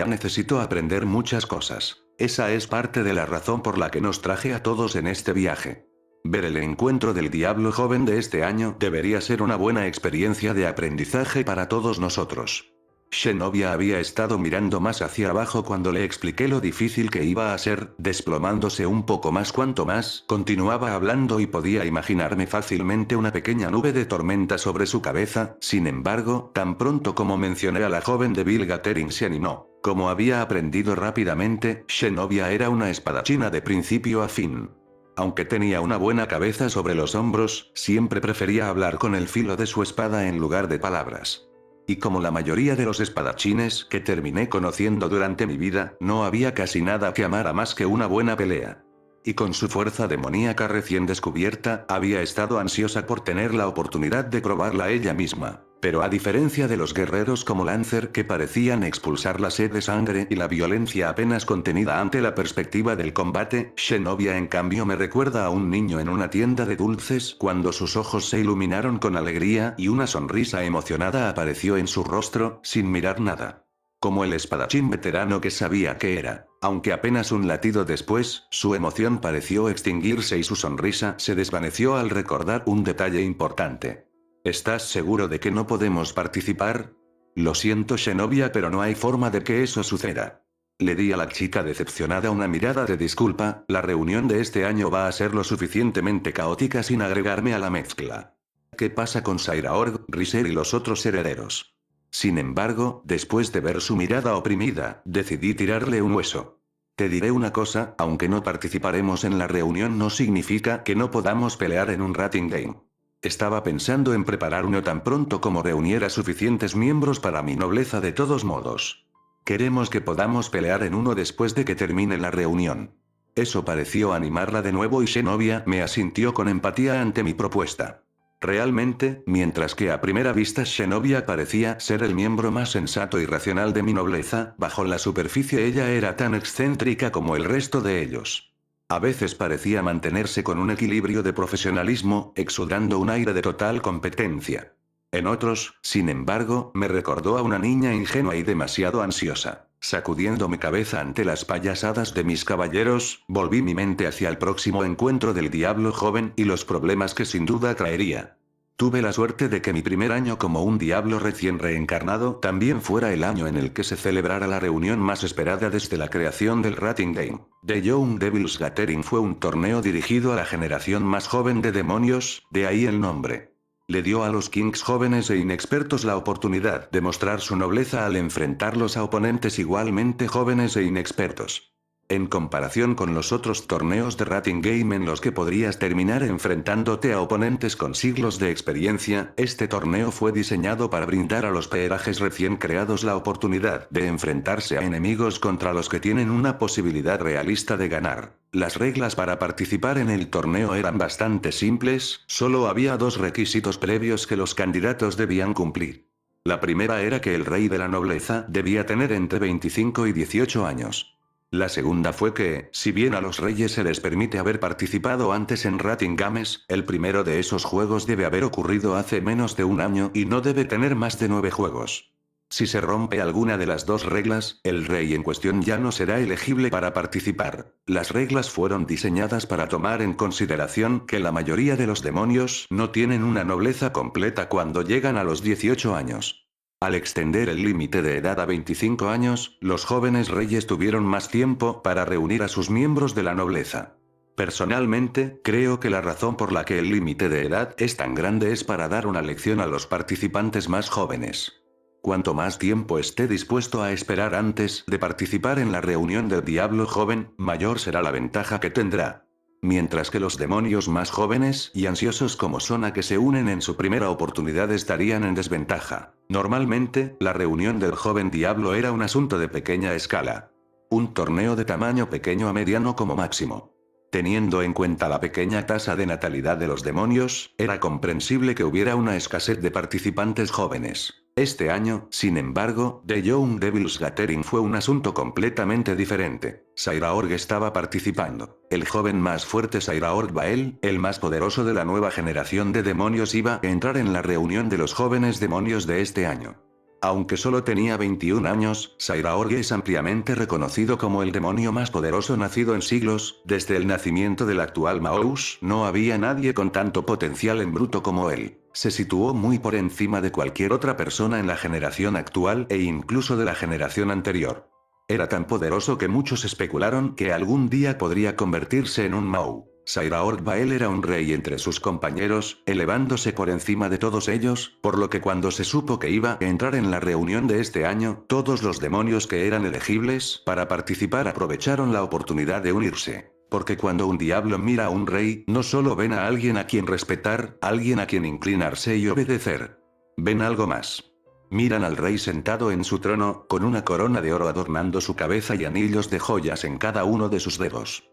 necesito aprender muchas cosas. Esa es parte de la razón por la que nos traje a todos en este viaje. Ver el encuentro del diablo joven de este año debería ser una buena experiencia de aprendizaje para todos nosotros. Zenobia había estado mirando más hacia abajo cuando le expliqué lo difícil que iba a ser, desplomándose un poco más cuanto más continuaba hablando y podía imaginarme fácilmente una pequeña nube de tormenta sobre su cabeza. Sin embargo, tan pronto como mencioné a la joven de Bill Gathering se animó. Como había aprendido rápidamente, Zenobia era una espadachina de principio a fin. Aunque tenía una buena cabeza sobre los hombros, siempre prefería hablar con el filo de su espada en lugar de palabras. Y como la mayoría de los espadachines que terminé conociendo durante mi vida, no había casi nada que amara más que una buena pelea. Y con su fuerza demoníaca recién descubierta, había estado ansiosa por tener la oportunidad de probarla ella misma. Pero a diferencia de los guerreros como Lancer que parecían expulsar la sed de sangre y la violencia apenas contenida ante la perspectiva del combate, Zenobia en cambio me recuerda a un niño en una tienda de dulces cuando sus ojos se iluminaron con alegría y una sonrisa emocionada apareció en su rostro, sin mirar nada. Como el espadachín veterano que sabía que era. Aunque apenas un latido después, su emoción pareció extinguirse y su sonrisa se desvaneció al recordar un detalle importante. ¿Estás seguro de que no podemos participar? Lo siento, Zenobia, pero no hay forma de que eso suceda. Le di a la chica decepcionada una mirada de disculpa, la reunión de este año va a ser lo suficientemente caótica sin agregarme a la mezcla. ¿Qué pasa con Sairaorg, Riser y los otros herederos? Sin embargo, después de ver su mirada oprimida, decidí tirarle un hueso. Te diré una cosa, aunque no participaremos en la reunión no significa que no podamos pelear en un rating game. Estaba pensando en preparar uno tan pronto como reuniera suficientes miembros para mi nobleza de todos modos. Queremos que podamos pelear en uno después de que termine la reunión. Eso pareció animarla de nuevo y Zenobia me asintió con empatía ante mi propuesta. Realmente, mientras que a primera vista Zenobia parecía ser el miembro más sensato y racional de mi nobleza, bajo la superficie ella era tan excéntrica como el resto de ellos. A veces parecía mantenerse con un equilibrio de profesionalismo, exudando un aire de total competencia. En otros, sin embargo, me recordó a una niña ingenua y demasiado ansiosa. Sacudiendo mi cabeza ante las payasadas de mis caballeros, volví mi mente hacia el próximo encuentro del diablo joven y los problemas que sin duda traería. Tuve la suerte de que mi primer año como un diablo recién reencarnado también fuera el año en el que se celebrara la reunión más esperada desde la creación del Rating Game. The Young Devils Gathering fue un torneo dirigido a la generación más joven de demonios, de ahí el nombre. Le dio a los Kings jóvenes e inexpertos la oportunidad de mostrar su nobleza al enfrentarlos a oponentes igualmente jóvenes e inexpertos. En comparación con los otros torneos de Rating Game en los que podrías terminar enfrentándote a oponentes con siglos de experiencia, este torneo fue diseñado para brindar a los peerajes recién creados la oportunidad de enfrentarse a enemigos contra los que tienen una posibilidad realista de ganar. Las reglas para participar en el torneo eran bastante simples, solo había dos requisitos previos que los candidatos debían cumplir. La primera era que el rey de la nobleza debía tener entre 25 y 18 años. La segunda fue que, si bien a los reyes se les permite haber participado antes en Rating Games, el primero de esos juegos debe haber ocurrido hace menos de un año y no debe tener más de 9 juegos. Si se rompe alguna de las dos reglas, el rey en cuestión ya no será elegible para participar. Las reglas fueron diseñadas para tomar en consideración que la mayoría de los demonios no tienen una nobleza completa cuando llegan a los 18 años. Al extender el límite de edad a 25 años, los jóvenes reyes tuvieron más tiempo para reunir a sus miembros de la nobleza. Personalmente, creo que la razón por la que el límite de edad es tan grande es para dar una lección a los participantes más jóvenes. Cuanto más tiempo esté dispuesto a esperar antes de participar en la reunión del diablo joven, mayor será la ventaja que tendrá. Mientras que los demonios más jóvenes y ansiosos como son a que se unen en su primera oportunidad estarían en desventaja. Normalmente, la reunión del joven diablo era un asunto de pequeña escala. Un torneo de tamaño pequeño a mediano como máximo. Teniendo en cuenta la pequeña tasa de natalidad de los demonios, era comprensible que hubiera una escasez de participantes jóvenes. Este año, sin embargo, The Young Devils Gathering fue un asunto completamente diferente. Sairaorg estaba participando. El joven más fuerte Sairaorg Bael, el más poderoso de la nueva generación de demonios, iba a entrar en la reunión de los jóvenes demonios de este año. Aunque solo tenía 21 años, Sairaorg es ampliamente reconocido como el demonio más poderoso nacido en siglos. Desde el nacimiento del actual Maus, no había nadie con tanto potencial en bruto como él. Se situó muy por encima de cualquier otra persona en la generación actual e incluso de la generación anterior. Era tan poderoso que muchos especularon que algún día podría convertirse en un Mau. Sairaorg Bael era un rey entre sus compañeros, elevándose por encima de todos ellos, por lo que cuando se supo que iba a entrar en la reunión de este año, todos los demonios que eran elegibles para participar aprovecharon la oportunidad de unirse. Porque cuando un diablo mira a un rey, no solo ven a alguien a quien respetar, alguien a quien inclinarse y obedecer. Ven algo más. Miran al rey sentado en su trono, con una corona de oro adornando su cabeza y anillos de joyas en cada uno de sus dedos.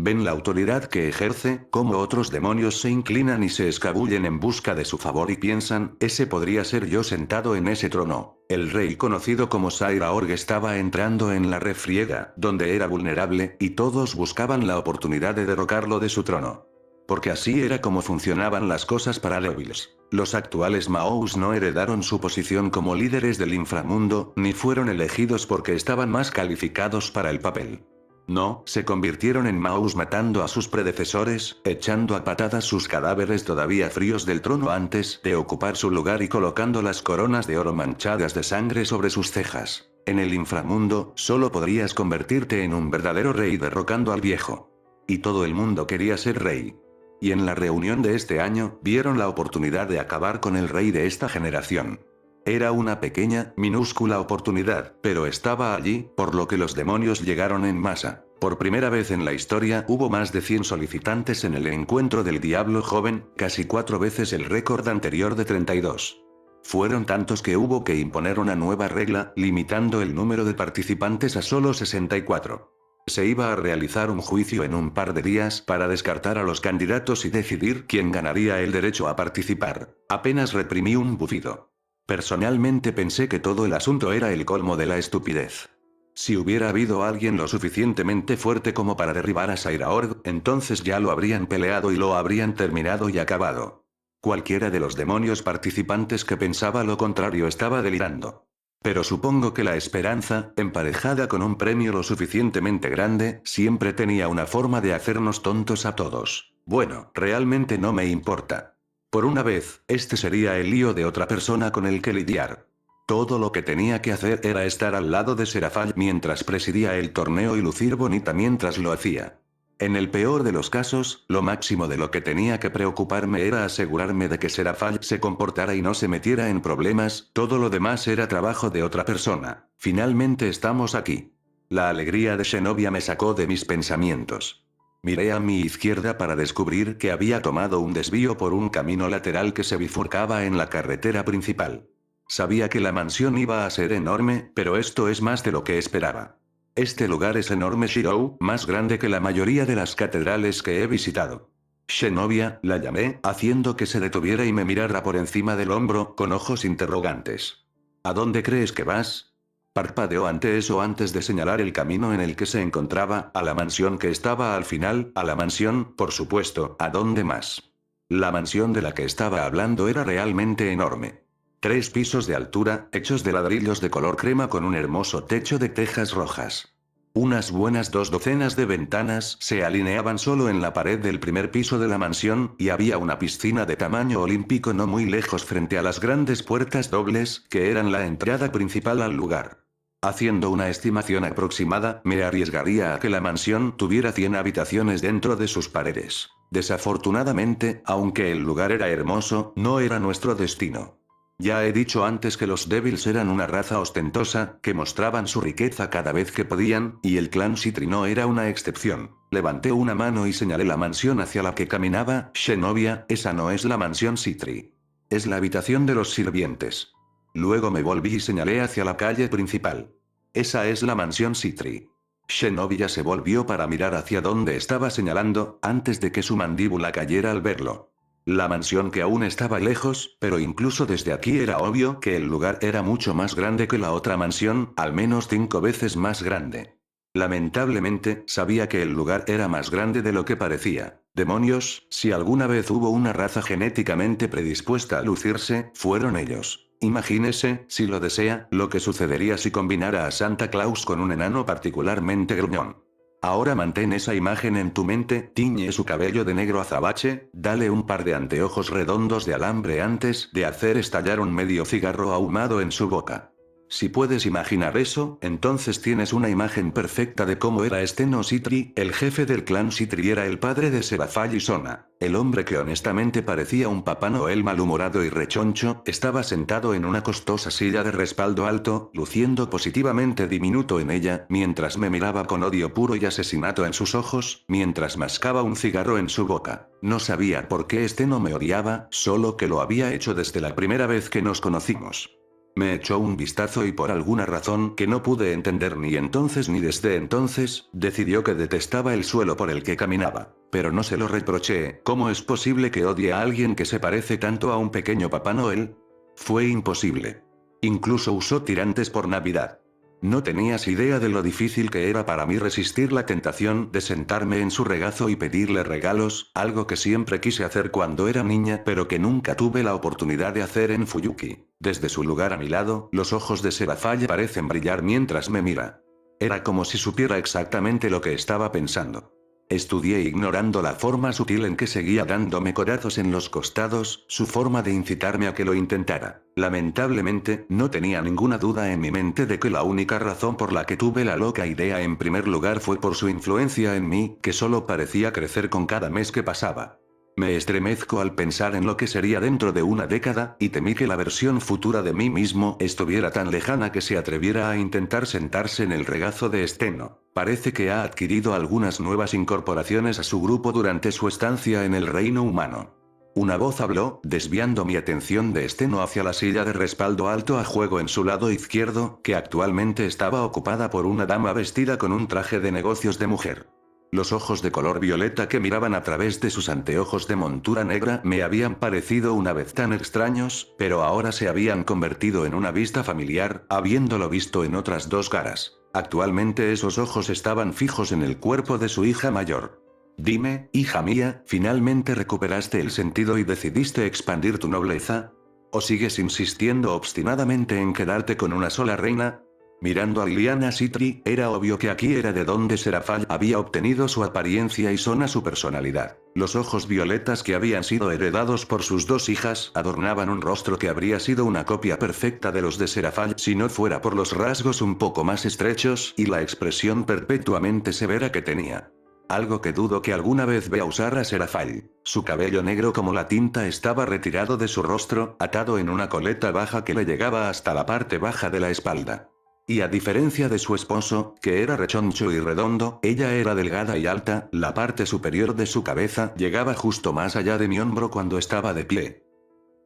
Ven la autoridad que ejerce, cómo otros demonios se inclinan y se escabullen en busca de su favor y piensan, ese podría ser yo sentado en ese trono. El rey conocido como Sairaorg estaba entrando en la refriega, donde era vulnerable, y todos buscaban la oportunidad de derrocarlo de su trono. Porque así era como funcionaban las cosas para débiles. Los actuales Maous no heredaron su posición como líderes del inframundo, ni fueron elegidos porque estaban más calificados para el papel. No, se convirtieron en Maus matando a sus predecesores, echando a patadas sus cadáveres todavía fríos del trono antes de ocupar su lugar y colocando las coronas de oro manchadas de sangre sobre sus cejas. En el inframundo, solo podrías convertirte en un verdadero rey derrocando al viejo. Y todo el mundo quería ser rey. Y en la reunión de este año, vieron la oportunidad de acabar con el rey de esta generación. Era una pequeña, minúscula oportunidad, pero estaba allí, por lo que los demonios llegaron en masa. Por primera vez en la historia hubo más de 100 solicitantes en el encuentro del diablo joven, casi 4 veces el récord anterior de 32. Fueron tantos que hubo que imponer una nueva regla, limitando el número de participantes a solo 64. Se iba a realizar un juicio en un par de días para descartar a los candidatos y decidir quién ganaría el derecho a participar. Apenas reprimí un bufido. Personalmente pensé que todo el asunto era el colmo de la estupidez. Si hubiera habido alguien lo suficientemente fuerte como para derribar a Sairaorg, entonces ya lo habrían peleado y lo habrían terminado y acabado. Cualquiera de los demonios participantes que pensaba lo contrario estaba delirando. Pero supongo que la esperanza, emparejada con un premio lo suficientemente grande, siempre tenía una forma de hacernos tontos a todos. Bueno, realmente no me importa. Por una vez, este sería el lío de otra persona con el que lidiar. Todo lo que tenía que hacer era estar al lado de Serafall mientras presidía el torneo y lucir bonita mientras lo hacía. En el peor de los casos, lo máximo de lo que tenía que preocuparme era asegurarme de que Serafall se comportara y no se metiera en problemas, todo lo demás era trabajo de otra persona. Finalmente estamos aquí. La alegría de Zenobia me sacó de mis pensamientos. Miré a mi izquierda para descubrir que había tomado un desvío por un camino lateral que se bifurcaba en la carretera principal. Sabía que la mansión iba a ser enorme, pero esto es más de lo que esperaba. Este lugar es enorme, Shirou, más grande que la mayoría de las catedrales que he visitado. Zenobia, la llamé, haciendo que se detuviera y me mirara por encima del hombro, con ojos interrogantes. ¿A dónde crees que vas? Parpadeó ante eso antes de señalar el camino en el que se encontraba, a la mansión que estaba al final, a la mansión, por supuesto, ¿a dónde más? La mansión de la que estaba hablando era realmente enorme. 3 pisos de altura, hechos de ladrillos de color crema con un hermoso techo de tejas rojas. Unas buenas 2 docenas de ventanas se alineaban solo en la pared del primer piso de la mansión, y había una piscina de tamaño olímpico no muy lejos frente a las grandes puertas dobles, que eran la entrada principal al lugar. Haciendo una estimación aproximada, me arriesgaría a que la mansión tuviera 100 habitaciones dentro de sus paredes. Desafortunadamente, aunque el lugar era hermoso, no era nuestro destino. Ya he dicho antes que los Devils eran una raza ostentosa, que mostraban su riqueza cada vez que podían, y el clan Citri no era una excepción. Levanté una mano y señalé la mansión hacia la que caminaba. Zenobia, esa no es la mansión Citri. Es la habitación de los sirvientes. Luego me volví y señalé hacia la calle principal. Esa es la mansión Citri. Zenobia se volvió para mirar hacia donde estaba señalando, antes de que su mandíbula cayera al verlo. La mansión que aún estaba lejos, pero incluso desde aquí era obvio que el lugar era mucho más grande que la otra mansión, al menos 5 veces más grande. Lamentablemente, sabía que el lugar era más grande de lo que parecía. Demonios, si alguna vez hubo una raza genéticamente predispuesta a lucirse, fueron ellos. Imagínese, si lo desea, lo que sucedería si combinara a Santa Claus con un enano particularmente gruñón. Ahora mantén esa imagen en tu mente, tiñe su cabello de negro azabache, dale un par de anteojos redondos de alambre antes de hacer estallar un medio cigarro ahumado en su boca. Si puedes imaginar eso, entonces tienes una imagen perfecta de cómo era Steno Citri, el jefe del clan Citri era el padre de Serafall y Sona. El hombre que honestamente parecía un Papá Noel malhumorado y rechoncho, estaba sentado en una costosa silla de respaldo alto, luciendo positivamente diminuto en ella, mientras me miraba con odio puro y asesinato en sus ojos, mientras mascaba un cigarro en su boca. No sabía por qué Steno me odiaba, solo que lo había hecho desde la primera vez que nos conocimos. Me echó un vistazo y por alguna razón que no pude entender ni entonces ni desde entonces, decidió que detestaba el suelo por el que caminaba. Pero no se lo reproché. ¿Cómo es posible que odie a alguien que se parece tanto a un pequeño Papá Noel? Fue imposible. Incluso usó tirantes por Navidad. No tenías idea de lo difícil que era para mí resistir la tentación de sentarme en su regazo y pedirle regalos, algo que siempre quise hacer cuando era niña pero que nunca tuve la oportunidad de hacer en Fuyuki. Desde su lugar a mi lado, los ojos de Serafall parecen brillar mientras me mira. Era como si supiera exactamente lo que estaba pensando. Estudié ignorando la forma sutil en que seguía dándome corazos en los costados, su forma de incitarme a que lo intentara. Lamentablemente, no tenía ninguna duda en mi mente de que la única razón por la que tuve la loca idea en primer lugar fue por su influencia en mí, que solo parecía crecer con cada mes que pasaba. Me estremezco al pensar en lo que sería dentro de una década, y temí que la versión futura de mí mismo estuviera tan lejana que se atreviera a intentar sentarse en el regazo de Steno. Parece que ha adquirido algunas nuevas incorporaciones a su grupo durante su estancia en el reino humano. Una voz habló, desviando mi atención de Steno hacia la silla de respaldo alto a juego en su lado izquierdo, que actualmente estaba ocupada por una dama vestida con un traje de negocios de mujer. Los ojos de color violeta que miraban a través de sus anteojos de montura negra me habían parecido una vez tan extraños, pero ahora se habían convertido en una vista familiar, habiéndolo visto en otras 2 caras. Actualmente esos ojos estaban fijos en el cuerpo de su hija mayor. Dime, hija mía, ¿finalmente recuperaste el sentido y decidiste expandir tu nobleza? ¿O sigues insistiendo obstinadamente en quedarte con una sola reina? Mirando a Liliana Citri, era obvio que aquí era de donde Serafall había obtenido su apariencia y Sona su personalidad. Los ojos violetas que habían sido heredados por sus dos hijas adornaban un rostro que habría sido una copia perfecta de los de Serafall si no fuera por los rasgos un poco más estrechos y la expresión perpetuamente severa que tenía. Algo que dudo que alguna vez vea usar a Serafall. Su cabello negro como la tinta estaba retirado de su rostro, atado en una coleta baja que le llegaba hasta la parte baja de la espalda. Y a diferencia de su esposo, que era rechoncho y redondo, ella era delgada y alta, la parte superior de su cabeza llegaba justo más allá de mi hombro cuando estaba de pie.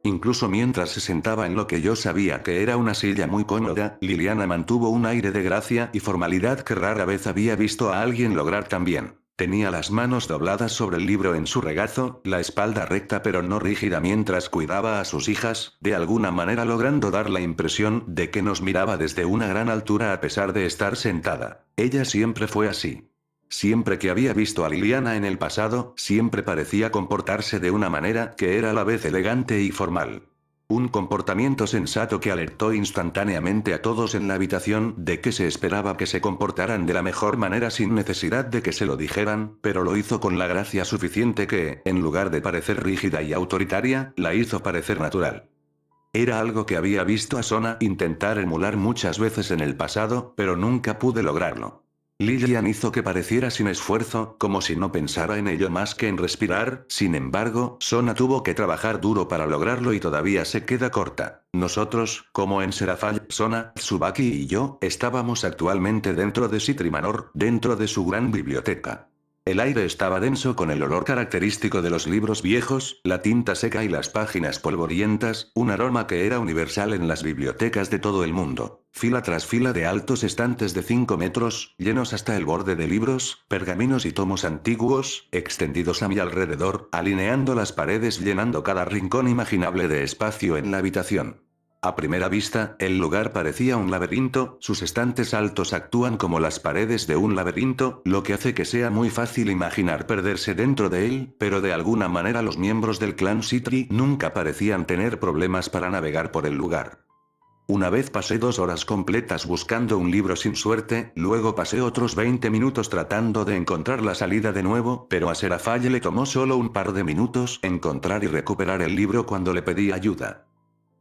Incluso mientras se sentaba en lo que yo sabía que era una silla muy cómoda, Liliana mantuvo un aire de gracia y formalidad que rara vez había visto a alguien lograr tan bien. Tenía las manos dobladas sobre el libro en su regazo, la espalda recta pero no rígida mientras cuidaba a sus hijas, de alguna manera logrando dar la impresión de que nos miraba desde una gran altura a pesar de estar sentada. Ella siempre fue así. Siempre que había visto a Liliana en el pasado, siempre parecía comportarse de una manera que era a la vez elegante y formal. Un comportamiento sensato que alertó instantáneamente a todos en la habitación de que se esperaba que se comportaran de la mejor manera sin necesidad de que se lo dijeran, pero lo hizo con la gracia suficiente que, en lugar de parecer rígida y autoritaria, la hizo parecer natural. Era algo que había visto a Sona intentar emular muchas veces en el pasado, pero nunca pude lograrlo. Lilian hizo que pareciera sin esfuerzo, como si no pensara en ello más que en respirar, sin embargo, Sona tuvo que trabajar duro para lograrlo y todavía se queda corta. Nosotros, como en Serafall, Sona, Tsubaki y yo, estábamos actualmente dentro de Citri Manor, dentro de su gran biblioteca. El aire estaba denso con el olor característico de los libros viejos, la tinta seca y las páginas polvorientas, un aroma que era universal en las bibliotecas de todo el mundo. Fila tras fila de altos estantes de 5 metros, llenos hasta el borde de libros, pergaminos y tomos antiguos, extendidos a mi alrededor, alineando las paredes llenando cada rincón imaginable de espacio en la habitación. A primera vista, el lugar parecía un laberinto, sus estantes altos actúan como las paredes de un laberinto, lo que hace que sea muy fácil imaginar perderse dentro de él, pero de alguna manera los miembros del clan Citri nunca parecían tener problemas para navegar por el lugar. Una vez pasé 2 horas completas buscando un libro sin suerte, luego pasé otros 20 minutos tratando de encontrar la salida de nuevo, pero a Serafall le tomó solo un par de minutos encontrar y recuperar el libro cuando le pedí ayuda.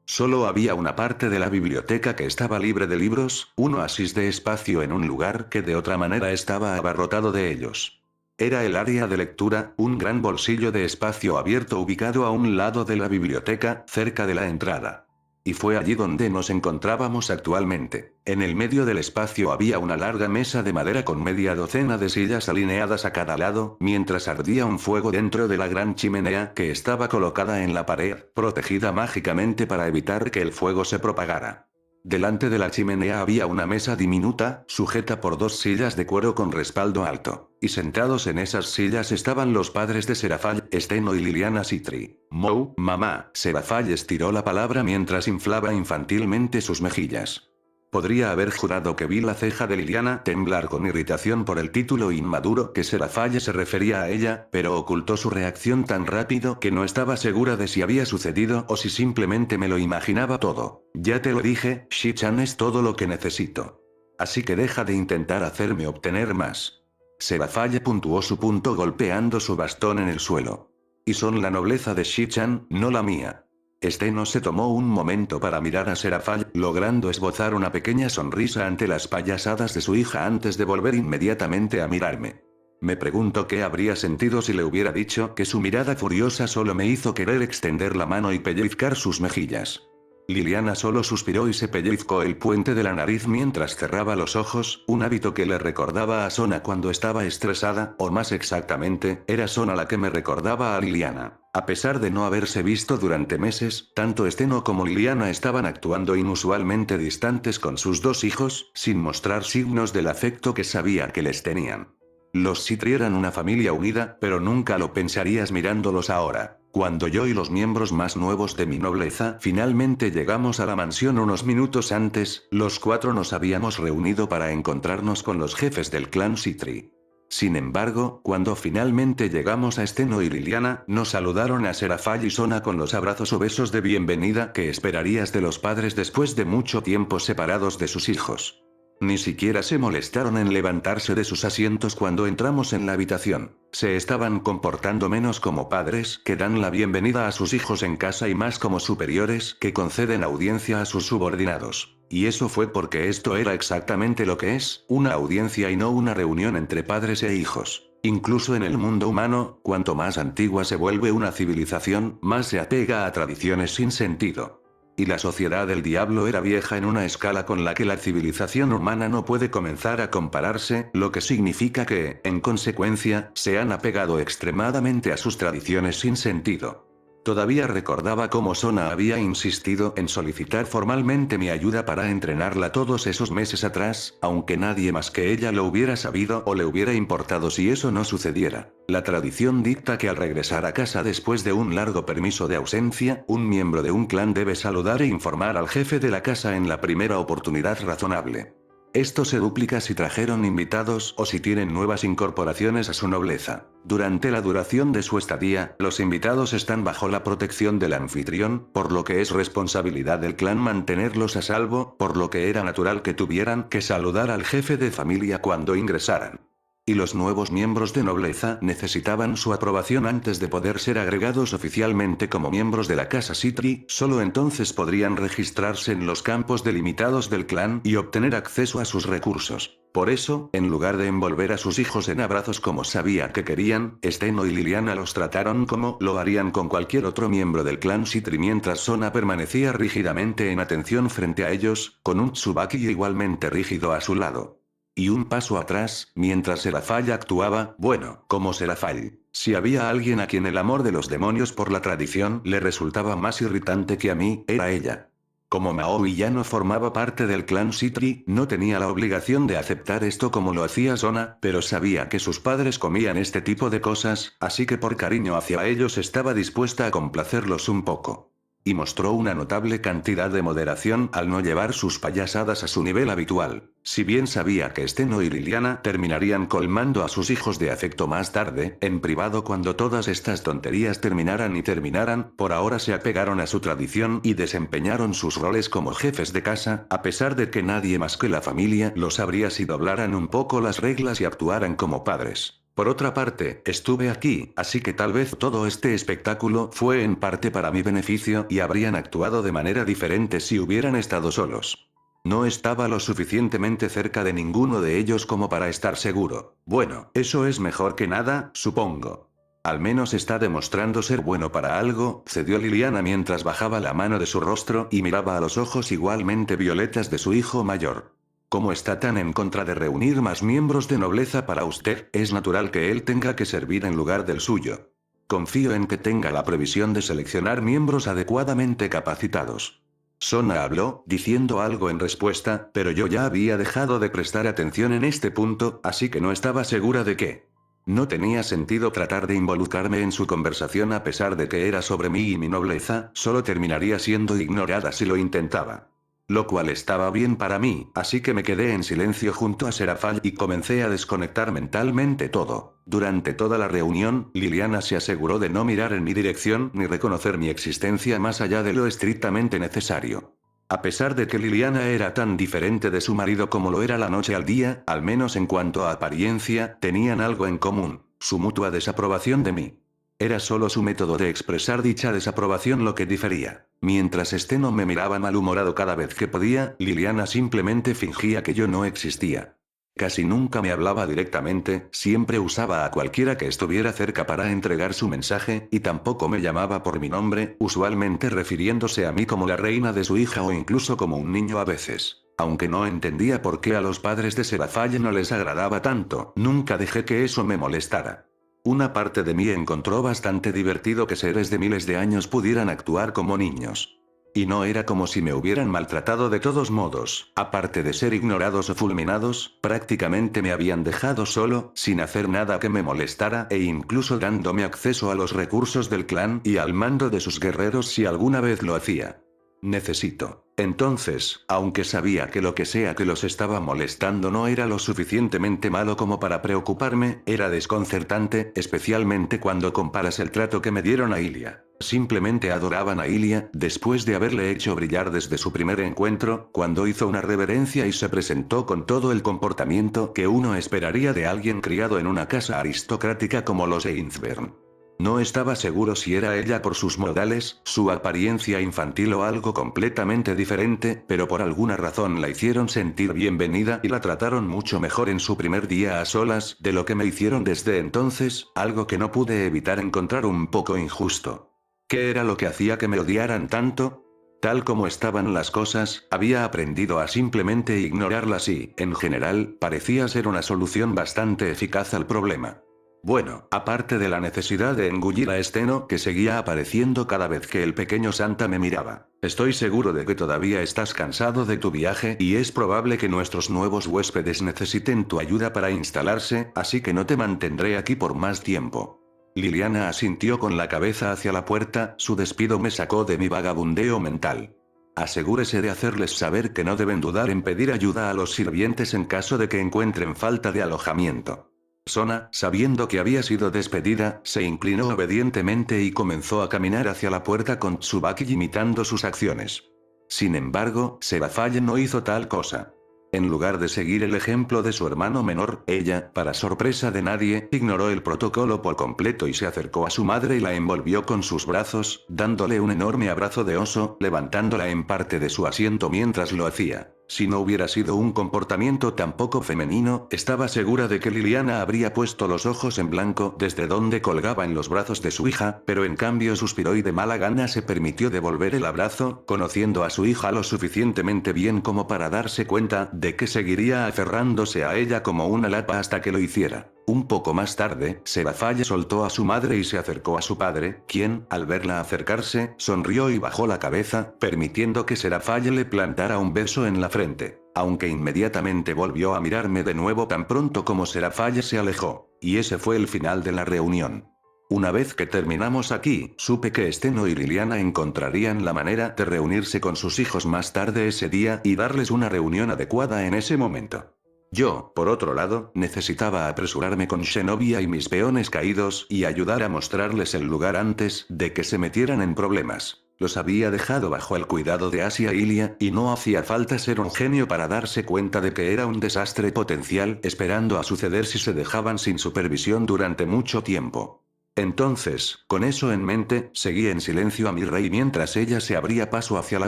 Solo había una parte de la biblioteca que estaba libre de libros, un oasis de espacio en un lugar que de otra manera estaba abarrotado de ellos. Era el área de lectura, un gran bolsillo de espacio abierto ubicado a un lado de la biblioteca, cerca de la entrada. Y fue allí donde nos encontrábamos actualmente. En el medio del espacio había una larga mesa de madera con media docena de sillas alineadas a cada lado, mientras ardía un fuego dentro de la gran chimenea que estaba colocada en la pared, protegida mágicamente para evitar que el fuego se propagara. Delante de la chimenea había una mesa diminuta, sujeta por 2 sillas de cuero con respaldo alto. Y sentados en esas sillas estaban los padres de Serafall, Steno y Liliana Citri. Mou, mamá. Serafall estiró la palabra mientras inflaba infantilmente sus mejillas. Podría haber jurado que vi la ceja de Liliana temblar con irritación por el título inmaduro que Serafall se refería a ella, pero ocultó su reacción tan rápido que no estaba segura de si había sucedido o si simplemente me lo imaginaba todo. Ya te lo dije, Shi-chan es todo lo que necesito. Así que deja de intentar hacerme obtener más. Serafall puntuó su punto golpeando su bastón en el suelo. Y son la nobleza de Shi-chan, no la mía. Steno se tomó un momento para mirar a Serafall, logrando esbozar una pequeña sonrisa ante las payasadas de su hija antes de volver inmediatamente a mirarme. Me pregunto qué habría sentido si le hubiera dicho que su mirada furiosa solo me hizo querer extender la mano y pellizcar sus mejillas. Liliana solo suspiró y se pellizcó el puente de la nariz mientras cerraba los ojos, un hábito que le recordaba a Sona cuando estaba estresada, o más exactamente, era Sona la que me recordaba a Liliana. A pesar de no haberse visto durante meses, tanto Steno como Liliana estaban actuando inusualmente distantes con sus 2 hijos, sin mostrar signos del afecto que sabía que les tenían. Los Citri eran una familia unida, pero nunca lo pensarías mirándolos ahora. Cuando yo y los miembros más nuevos de mi nobleza finalmente llegamos a la mansión unos minutos antes, los 4 nos habíamos reunido para encontrarnos con los jefes del clan Citri. Sin embargo, cuando finalmente llegamos a Steno y Liliana, nos saludaron a Serafall y Sona con los abrazos o besos de bienvenida que esperarías de los padres después de mucho tiempo separados de sus hijos. Ni siquiera se molestaron en levantarse de sus asientos cuando entramos en la habitación. Se estaban comportando menos como padres que dan la bienvenida a sus hijos en casa y más como superiores que conceden audiencia a sus subordinados. Y eso fue porque esto era exactamente lo que es, una audiencia y no una reunión entre padres e hijos. Incluso en el mundo humano, cuanto más antigua se vuelve una civilización, más se apega a tradiciones sin sentido. Y la sociedad del diablo era vieja en una escala con la que la civilización humana no puede comenzar a compararse, lo que significa que, en consecuencia, se han apegado extremadamente a sus tradiciones sin sentido. Todavía recordaba cómo Sona había insistido en solicitar formalmente mi ayuda para entrenarla todos esos meses atrás, aunque nadie más que ella lo hubiera sabido o le hubiera importado si eso no sucediera. La tradición dicta que al regresar a casa después de un largo permiso de ausencia, un miembro de un clan debe saludar e informar al jefe de la casa en la primera oportunidad razonable. Esto se duplica si trajeron invitados o si tienen nuevas incorporaciones a su nobleza. Durante la duración de su estadía, los invitados están bajo la protección del anfitrión, por lo que es responsabilidad del clan mantenerlos a salvo, por lo que era natural que tuvieran que saludar al jefe de familia cuando ingresaran. Y los nuevos miembros de nobleza necesitaban su aprobación antes de poder ser agregados oficialmente como miembros de la casa Citri, solo entonces podrían registrarse en los campos delimitados del clan y obtener acceso a sus recursos. Por eso, en lugar de envolver a sus hijos en abrazos como sabía que querían, Steno y Liliana los trataron como lo harían con cualquier otro miembro del clan Citri mientras Sona permanecía rígidamente en atención frente a ellos, con un Tsubaki igualmente rígido a su lado. Y un paso atrás, mientras Serafall actuaba, bueno, como Serafall. Si había alguien a quien el amor de los demonios por la tradición le resultaba más irritante que a mí, era ella. Como Maui ya no formaba parte del clan Citri, no tenía la obligación de aceptar esto como lo hacía Sona, pero sabía que sus padres comían este tipo de cosas, así que por cariño hacia ellos estaba dispuesta a complacerlos un poco. Y mostró una notable cantidad de moderación al no llevar sus payasadas a su nivel habitual. Si bien sabía que Steno y Liliana terminarían colmando a sus hijos de afecto más tarde, en privado cuando todas estas tonterías terminaran, por ahora se apegaron a su tradición y desempeñaron sus roles como jefes de casa, a pesar de que nadie más que la familia los sabría si doblaran un poco las reglas y actuaran como padres. Por otra parte, estuve aquí, así que tal vez todo este espectáculo fue en parte para mi beneficio y habrían actuado de manera diferente si hubieran estado solos. No estaba lo suficientemente cerca de ninguno de ellos como para estar seguro. Bueno, eso es mejor que nada, supongo. Al menos está demostrando ser bueno para algo, cedió Liliana mientras bajaba la mano de su rostro y miraba a los ojos igualmente violetas de su hijo mayor. Como está tan en contra de reunir más miembros de nobleza para usted, es natural que él tenga que servir en lugar del suyo. Confío en que tenga la previsión de seleccionar miembros adecuadamente capacitados. Sona habló, diciendo algo en respuesta, pero yo ya había dejado de prestar atención en este punto, así que no estaba segura de qué. No tenía sentido tratar de involucrarme en su conversación a pesar de que era sobre mí y mi nobleza, solo terminaría siendo ignorada si lo intentaba. Lo cual estaba bien para mí, así que me quedé en silencio junto a Serafall y comencé a desconectar mentalmente todo. Durante toda la reunión, Liliana se aseguró de no mirar en mi dirección ni reconocer mi existencia más allá de lo estrictamente necesario. A pesar de que Liliana era tan diferente de su marido como lo era la noche al día, al menos en cuanto a apariencia, tenían algo en común, su mutua desaprobación de mí. Era solo su método de expresar dicha desaprobación lo que difería. Mientras Steno me miraba malhumorado cada vez que podía, Liliana simplemente fingía que yo no existía. Casi nunca me hablaba directamente, siempre usaba a cualquiera que estuviera cerca para entregar su mensaje, y tampoco me llamaba por mi nombre, usualmente refiriéndose a mí como la reina de su hija o incluso como un niño a veces. Aunque no entendía por qué a los padres de Serafall no les agradaba tanto, nunca dejé que eso me molestara. Una parte de mí encontró bastante divertido que seres de miles de años pudieran actuar como niños. Y no era como si me hubieran maltratado de todos modos, aparte de ser ignorados o fulminados, prácticamente me habían dejado solo, sin hacer nada que me molestara e incluso dándome acceso a los recursos del clan y al mando de sus guerreros si alguna vez lo hacía. Necesito Entonces, aunque sabía que lo que sea que los estaba molestando no era lo suficientemente malo como para preocuparme, era desconcertante, especialmente cuando comparas el trato que me dieron a Ilia. Simplemente adoraban a Ilia, después de haberle hecho brillar desde su primer encuentro, cuando hizo una reverencia y se presentó con todo el comportamiento que uno esperaría de alguien criado en una casa aristocrática como los Ainsburn. No estaba seguro si era ella por sus modales, su apariencia infantil o algo completamente diferente, pero por alguna razón la hicieron sentir bienvenida y la trataron mucho mejor en su primer día a solas de lo que me hicieron desde entonces, algo que no pude evitar encontrar un poco injusto. ¿Qué era lo que hacía que me odiaran tanto? Tal como estaban las cosas, había aprendido a simplemente ignorarlas y, en general, parecía ser una solución bastante eficaz al problema. Bueno, aparte de la necesidad de engullir a Steno que seguía apareciendo cada vez que el pequeño Santa me miraba. Estoy seguro de que todavía estás cansado de tu viaje y es probable que nuestros nuevos huéspedes necesiten tu ayuda para instalarse, así que no te mantendré aquí por más tiempo. Liliana asintió con la cabeza hacia la puerta, su despido me sacó de mi vagabundeo mental. Asegúrese de hacerles saber que no deben dudar en pedir ayuda a los sirvientes en caso de que encuentren falta de alojamiento. Sona, sabiendo que había sido despedida, se inclinó obedientemente y comenzó a caminar hacia la puerta con Tsubaki imitando sus acciones. Sin embargo, Serafaye no hizo tal cosa. En lugar de seguir el ejemplo de su hermano menor, ella, para sorpresa de nadie, ignoró el protocolo por completo y se acercó a su madre y la envolvió con sus brazos, dándole un enorme abrazo de oso, levantándola en parte de su asiento mientras lo hacía. Si no hubiera sido un comportamiento tan poco femenino, estaba segura de que Liliana habría puesto los ojos en blanco desde donde colgaba en los brazos de su hija, pero en cambio suspiró y de mala gana se permitió devolver el abrazo, conociendo a su hija lo suficientemente bien como para darse cuenta de que seguiría aferrándose a ella como una lapa hasta que lo hiciera. Un poco más tarde, Serafaye soltó a su madre y se acercó a su padre, quien, al verla acercarse, sonrió y bajó la cabeza, permitiendo que Serafaye le plantara un beso en la frente. Aunque inmediatamente volvió a mirarme de nuevo tan pronto como Serafaye se alejó. Y ese fue el final de la reunión. Una vez que terminamos aquí, supe que Steno y Liliana encontrarían la manera de reunirse con sus hijos más tarde ese día y darles una reunión adecuada en ese momento. Yo, por otro lado, necesitaba apresurarme con Zenobia y mis peones caídos y ayudar a mostrarles el lugar antes de que se metieran en problemas. Los había dejado bajo el cuidado de Asia Ilia, y no hacía falta ser un genio para darse cuenta de que era un desastre potencial esperando a suceder si se dejaban sin supervisión durante mucho tiempo. Entonces, con eso en mente, seguí en silencio a mi rey mientras ella se abría paso hacia la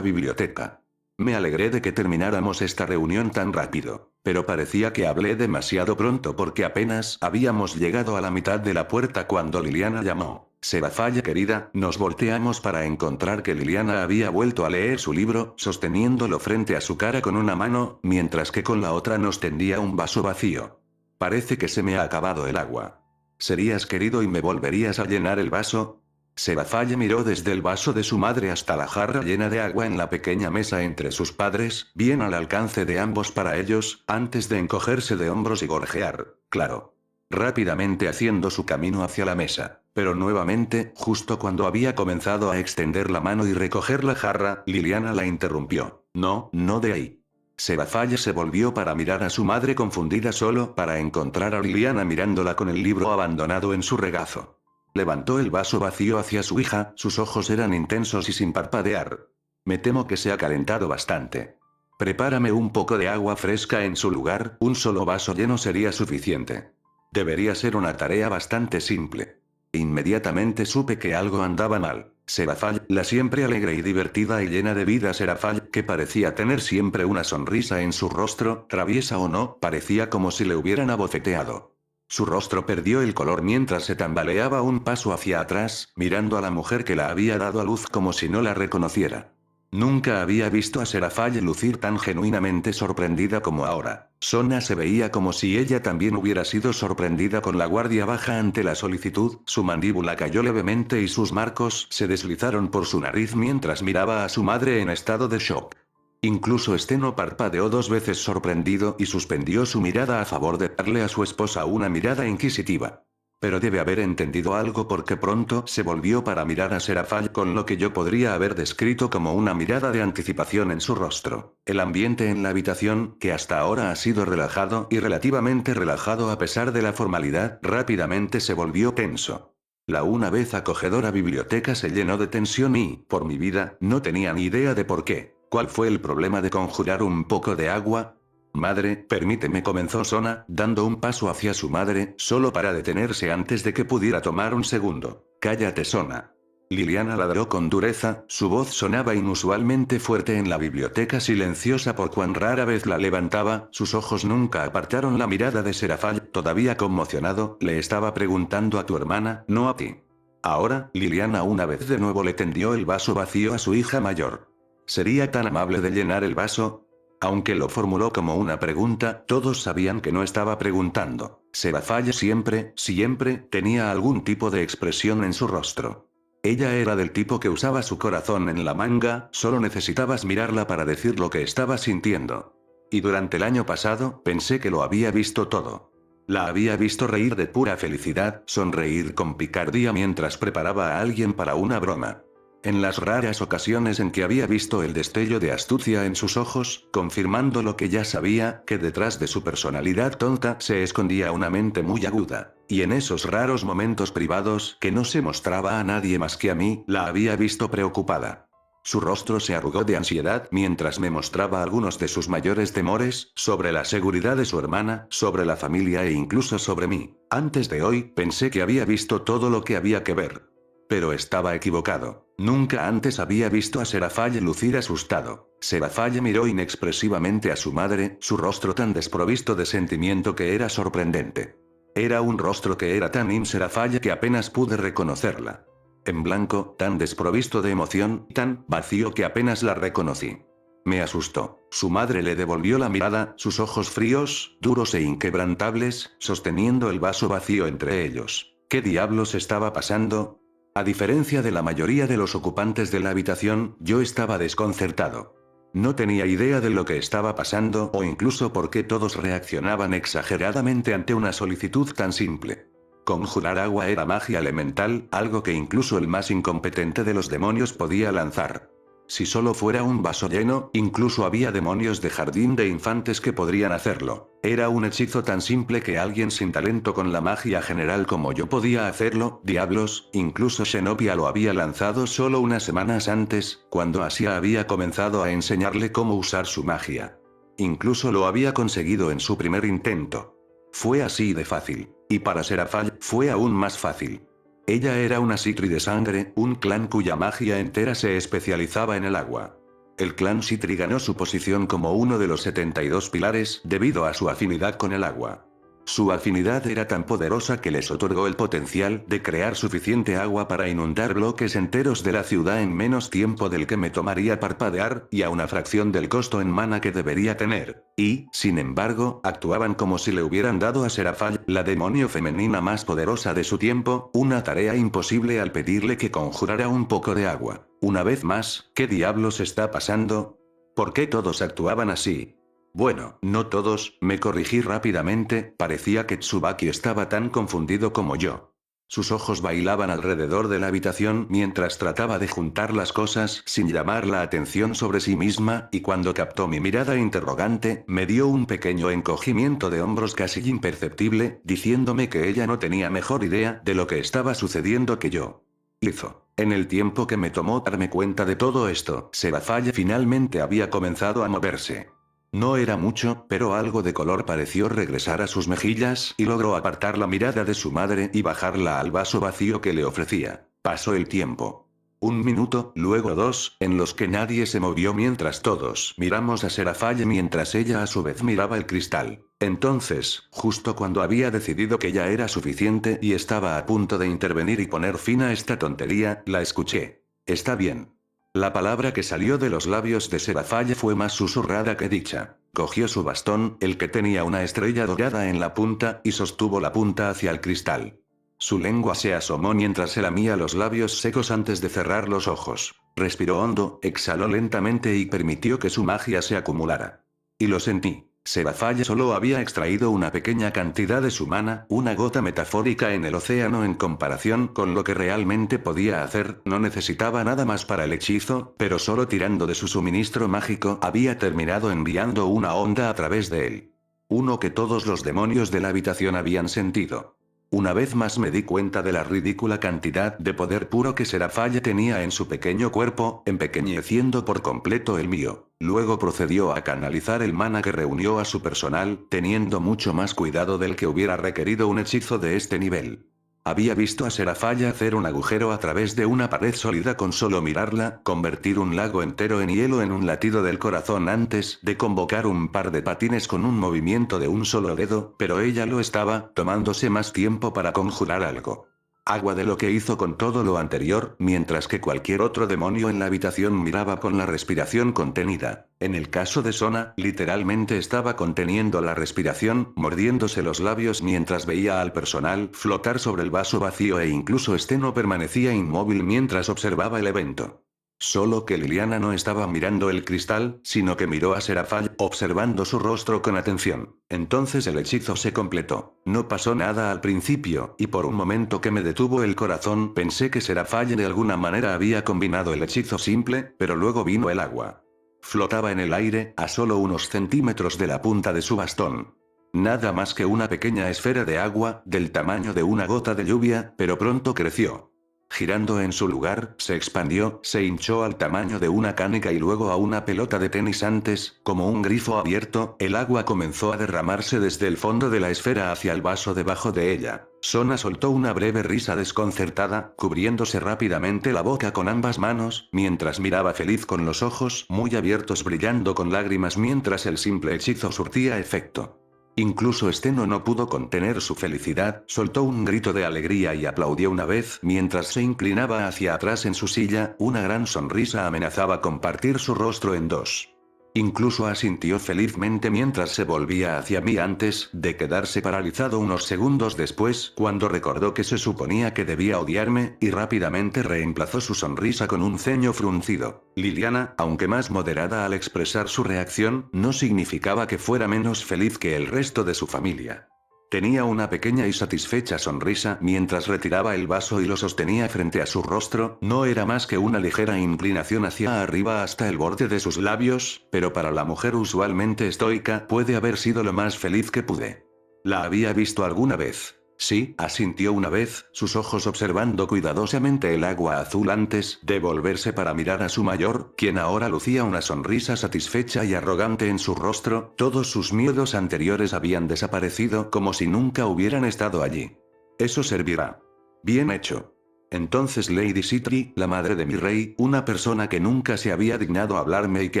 biblioteca. Me alegré de que termináramos esta reunión tan rápido, pero parecía que hablé demasiado pronto porque apenas habíamos llegado a la mitad de la puerta cuando Liliana llamó. Serafaye querida, nos volteamos para encontrar que Liliana había vuelto a leer su libro, sosteniéndolo frente a su cara con una mano, mientras que con la otra nos tendía un vaso vacío. Parece que se me ha acabado el agua. ¿Serías querido y me volverías a llenar el vaso? Serafaye miró desde el vaso de su madre hasta la jarra llena de agua en la pequeña mesa entre sus padres, bien al alcance de ambos para ellos, antes de encogerse de hombros y gorjear, claro. Rápidamente haciendo su camino hacia la mesa. Pero nuevamente, justo cuando había comenzado a extender la mano y recoger la jarra, Liliana la interrumpió. No, no de ahí. Serafaye se volvió para mirar a su madre confundida solo para encontrar a Liliana mirándola con el libro abandonado en su regazo. Levantó el vaso vacío hacia su hija, sus ojos eran intensos y sin parpadear. Me temo que se ha calentado bastante. Prepárame un poco de agua fresca en su lugar, un solo vaso lleno sería suficiente. Debería ser una tarea bastante simple. Inmediatamente supe que algo andaba mal. Serafaye, la siempre alegre y divertida y llena de vida Serafaye, que parecía tener siempre una sonrisa en su rostro, traviesa o no, parecía como si le hubieran abofeteado. Su rostro perdió el color mientras se tambaleaba un paso hacia atrás, mirando a la mujer que la había dado a luz como si no la reconociera. Nunca había visto a Serafaye lucir tan genuinamente sorprendida como ahora. Sona se veía como si ella también hubiera sido sorprendida con la guardia baja ante la solicitud, su mandíbula cayó levemente y sus marcos se deslizaron por su nariz mientras miraba a su madre en estado de shock. Incluso Steno parpadeó 2 veces sorprendido y suspendió su mirada a favor de darle a su esposa una mirada inquisitiva. Pero debe haber entendido algo porque pronto se volvió para mirar a Serafall con lo que yo podría haber descrito como una mirada de anticipación en su rostro. El ambiente en la habitación, que hasta ahora ha sido relajado y relativamente relajado a pesar de la formalidad, rápidamente se volvió tenso. La una vez acogedora biblioteca se llenó de tensión y, por mi vida, no tenía ni idea de por qué. ¿Cuál fue el problema de conjurar un poco de agua? Madre, permíteme, comenzó Sona, dando un paso hacia su madre, solo para detenerse antes de que pudiera tomar un segundo. Cállate, Sona. Liliana ladró con dureza, su voz sonaba inusualmente fuerte en la biblioteca silenciosa por cuán rara vez la levantaba, sus ojos nunca apartaron la mirada de Serafall, todavía conmocionado, le estaba preguntando a tu hermana, no a ti. Ahora, Liliana una vez de nuevo le tendió el vaso vacío a su hija mayor. ¿Sería tan amable de llenar el vaso? Aunque lo formuló como una pregunta, todos sabían que no estaba preguntando. Serafall siempre tenía algún tipo de expresión en su rostro. Ella era del tipo que usaba su corazón en la manga, solo necesitabas mirarla para decir lo que estaba sintiendo. Y durante el año pasado, pensé que lo había visto todo. La había visto reír de pura felicidad, sonreír con picardía mientras preparaba a alguien para una broma. En las raras ocasiones en que había visto el destello de astucia en sus ojos, confirmando lo que ya sabía, que detrás de su personalidad tonta se escondía una mente muy aguda. Y en esos raros momentos privados, que no se mostraba a nadie más que a mí, la había visto preocupada. Su rostro se arrugó de ansiedad mientras me mostraba algunos de sus mayores temores, sobre la seguridad de su hermana, sobre la familia e incluso sobre mí. Antes de hoy, pensé que había visto todo lo que había que ver. Pero estaba equivocado. Nunca antes había visto a Serafall lucir asustado. Serafall miró inexpresivamente a su madre, su rostro tan desprovisto de sentimiento que era sorprendente. Era un rostro que era tan Serafall que apenas pude reconocerla. En blanco, tan desprovisto de emoción, tan vacío que apenas la reconocí. Me asustó. Su madre le devolvió la mirada, sus ojos fríos, duros e inquebrantables, sosteniendo el vaso vacío entre ellos. ¿Qué diablos estaba pasando? A diferencia de la mayoría de los ocupantes de la habitación, yo estaba desconcertado. No tenía idea de lo que estaba pasando o incluso por qué todos reaccionaban exageradamente ante una solicitud tan simple. Conjurar agua era magia elemental, algo que incluso el más incompetente de los demonios podía lanzar. Si solo fuera un vaso lleno, incluso había demonios de jardín de infantes que podrían hacerlo. Era un hechizo tan simple que alguien sin talento con la magia general como yo podía hacerlo, diablos, incluso Xenopia lo había lanzado solo unas semanas antes, cuando Asia había comenzado a enseñarle cómo usar su magia. Incluso lo había conseguido en su primer intento. Fue así de fácil. Y para Serafall, fue aún más fácil. Ella era una Sitri de sangre, un clan cuya magia entera se especializaba en el agua. El clan Sitri ganó su posición como uno de los 72 pilares debido a su afinidad con el agua. Su afinidad era tan poderosa que les otorgó el potencial de crear suficiente agua para inundar bloques enteros de la ciudad en menos tiempo del que me tomaría parpadear, y a una fracción del costo en mana que debería tener. Y, sin embargo, actuaban como si le hubieran dado a Serafall, la demonio femenina más poderosa de su tiempo, una tarea imposible al pedirle que conjurara un poco de agua. Una vez más, ¿qué diablos está pasando? ¿Por qué todos actuaban así? Bueno, no todos, me corrigí rápidamente, parecía que Tsubaki estaba tan confundido como yo. Sus ojos bailaban alrededor de la habitación mientras trataba de juntar las cosas sin llamar la atención sobre sí misma, y cuando captó mi mirada interrogante, me dio un pequeño encogimiento de hombros casi imperceptible, diciéndome que ella no tenía mejor idea de lo que estaba sucediendo que yo. Hizo. En el tiempo que me tomó darme cuenta de todo esto, Serafall finalmente había comenzado a moverse. No era mucho, pero algo de color pareció regresar a sus mejillas y logró apartar la mirada de su madre y bajarla al vaso vacío que le ofrecía. Pasó el tiempo. 1 minuto, luego 2, en los que nadie se movió mientras todos miramos a Serafall mientras ella a su vez miraba el cristal. Entonces, justo cuando había decidido que ya era suficiente y estaba a punto de intervenir y poner fin a esta tontería, la escuché. Está bien. La palabra que salió de los labios de Serafall fue más susurrada que dicha. Cogió su bastón, el que tenía una estrella dorada en la punta, y sostuvo la punta hacia el cristal. Su lengua se asomó mientras se lamía los labios secos antes de cerrar los ojos. Respiró hondo, exhaló lentamente y permitió que su magia se acumulara. Y lo sentí. Serafalla solo había extraído una pequeña cantidad de su mana, una gota metafórica en el océano en comparación con lo que realmente podía hacer, no necesitaba nada más para el hechizo, pero solo tirando de su suministro mágico había terminado enviando una onda a través de él. Uno que todos los demonios de la habitación habían sentido. Una vez más me di cuenta de la ridícula cantidad de poder puro que Serafalla tenía en su pequeño cuerpo, empequeñeciendo por completo el mío. Luego procedió a canalizar el mana que reunió a su personal, teniendo mucho más cuidado del que hubiera requerido un hechizo de este nivel. Había visto a Serafalla hacer un agujero a través de una pared sólida con solo mirarla, convertir un lago entero en hielo en un latido del corazón antes de convocar un par de patines con un movimiento de un solo dedo, pero ella lo estaba, tomándose más tiempo para conjurar algo. Agua de lo que hizo con todo lo anterior, mientras que cualquier otro demonio en la habitación miraba con la respiración contenida. En el caso de Sona, literalmente estaba conteniendo la respiración, mordiéndose los labios mientras veía al personal flotar sobre el vaso vacío e incluso este no permanecía inmóvil mientras observaba el evento. Solo que Liliana no estaba mirando el cristal, sino que miró a Serafalla, observando su rostro con atención. Entonces el hechizo se completó. No pasó nada al principio, y por un momento que me detuvo el corazón pensé que Serafalla de alguna manera había combinado el hechizo simple, pero luego vino el agua. Flotaba en el aire, a solo unos centímetros de la punta de su bastón. Nada más que una pequeña esfera de agua, del tamaño de una gota de lluvia, pero pronto creció. Girando en su lugar, se expandió, se hinchó al tamaño de una canica y luego a una pelota de tenis antes, como un grifo abierto, el agua comenzó a derramarse desde el fondo de la esfera hacia el vaso debajo de ella. Sona soltó una breve risa desconcertada, cubriéndose rápidamente la boca con ambas manos, mientras miraba feliz con los ojos muy abiertos brillando con lágrimas mientras el simple hechizo surtía efecto. Incluso Steno no pudo contener su felicidad, soltó un grito de alegría y aplaudió una vez mientras se inclinaba hacia atrás en su silla, una gran sonrisa amenazaba con partir su rostro en dos. Incluso asintió felizmente mientras se volvía hacia mí antes de quedarse paralizado unos segundos después, cuando recordó que se suponía que debía odiarme, y rápidamente reemplazó su sonrisa con un ceño fruncido. Liliana, aunque más moderada al expresar su reacción, no significaba que fuera menos feliz que el resto de su familia. Tenía una pequeña y satisfecha sonrisa mientras retiraba el vaso y lo sostenía frente a su rostro, no era más que una ligera inclinación hacia arriba hasta el borde de sus labios, pero para la mujer usualmente estoica puede haber sido lo más feliz que pude. ¿La había visto alguna vez? Sí, asintió una vez, sus ojos observando cuidadosamente el agua azul antes de volverse para mirar a su mayor, quien ahora lucía una sonrisa satisfecha y arrogante en su rostro, todos sus miedos anteriores habían desaparecido como si nunca hubieran estado allí. Eso servirá. Bien hecho. Entonces Lady Sitri, la madre de mi rey, una persona que nunca se había dignado hablarme y que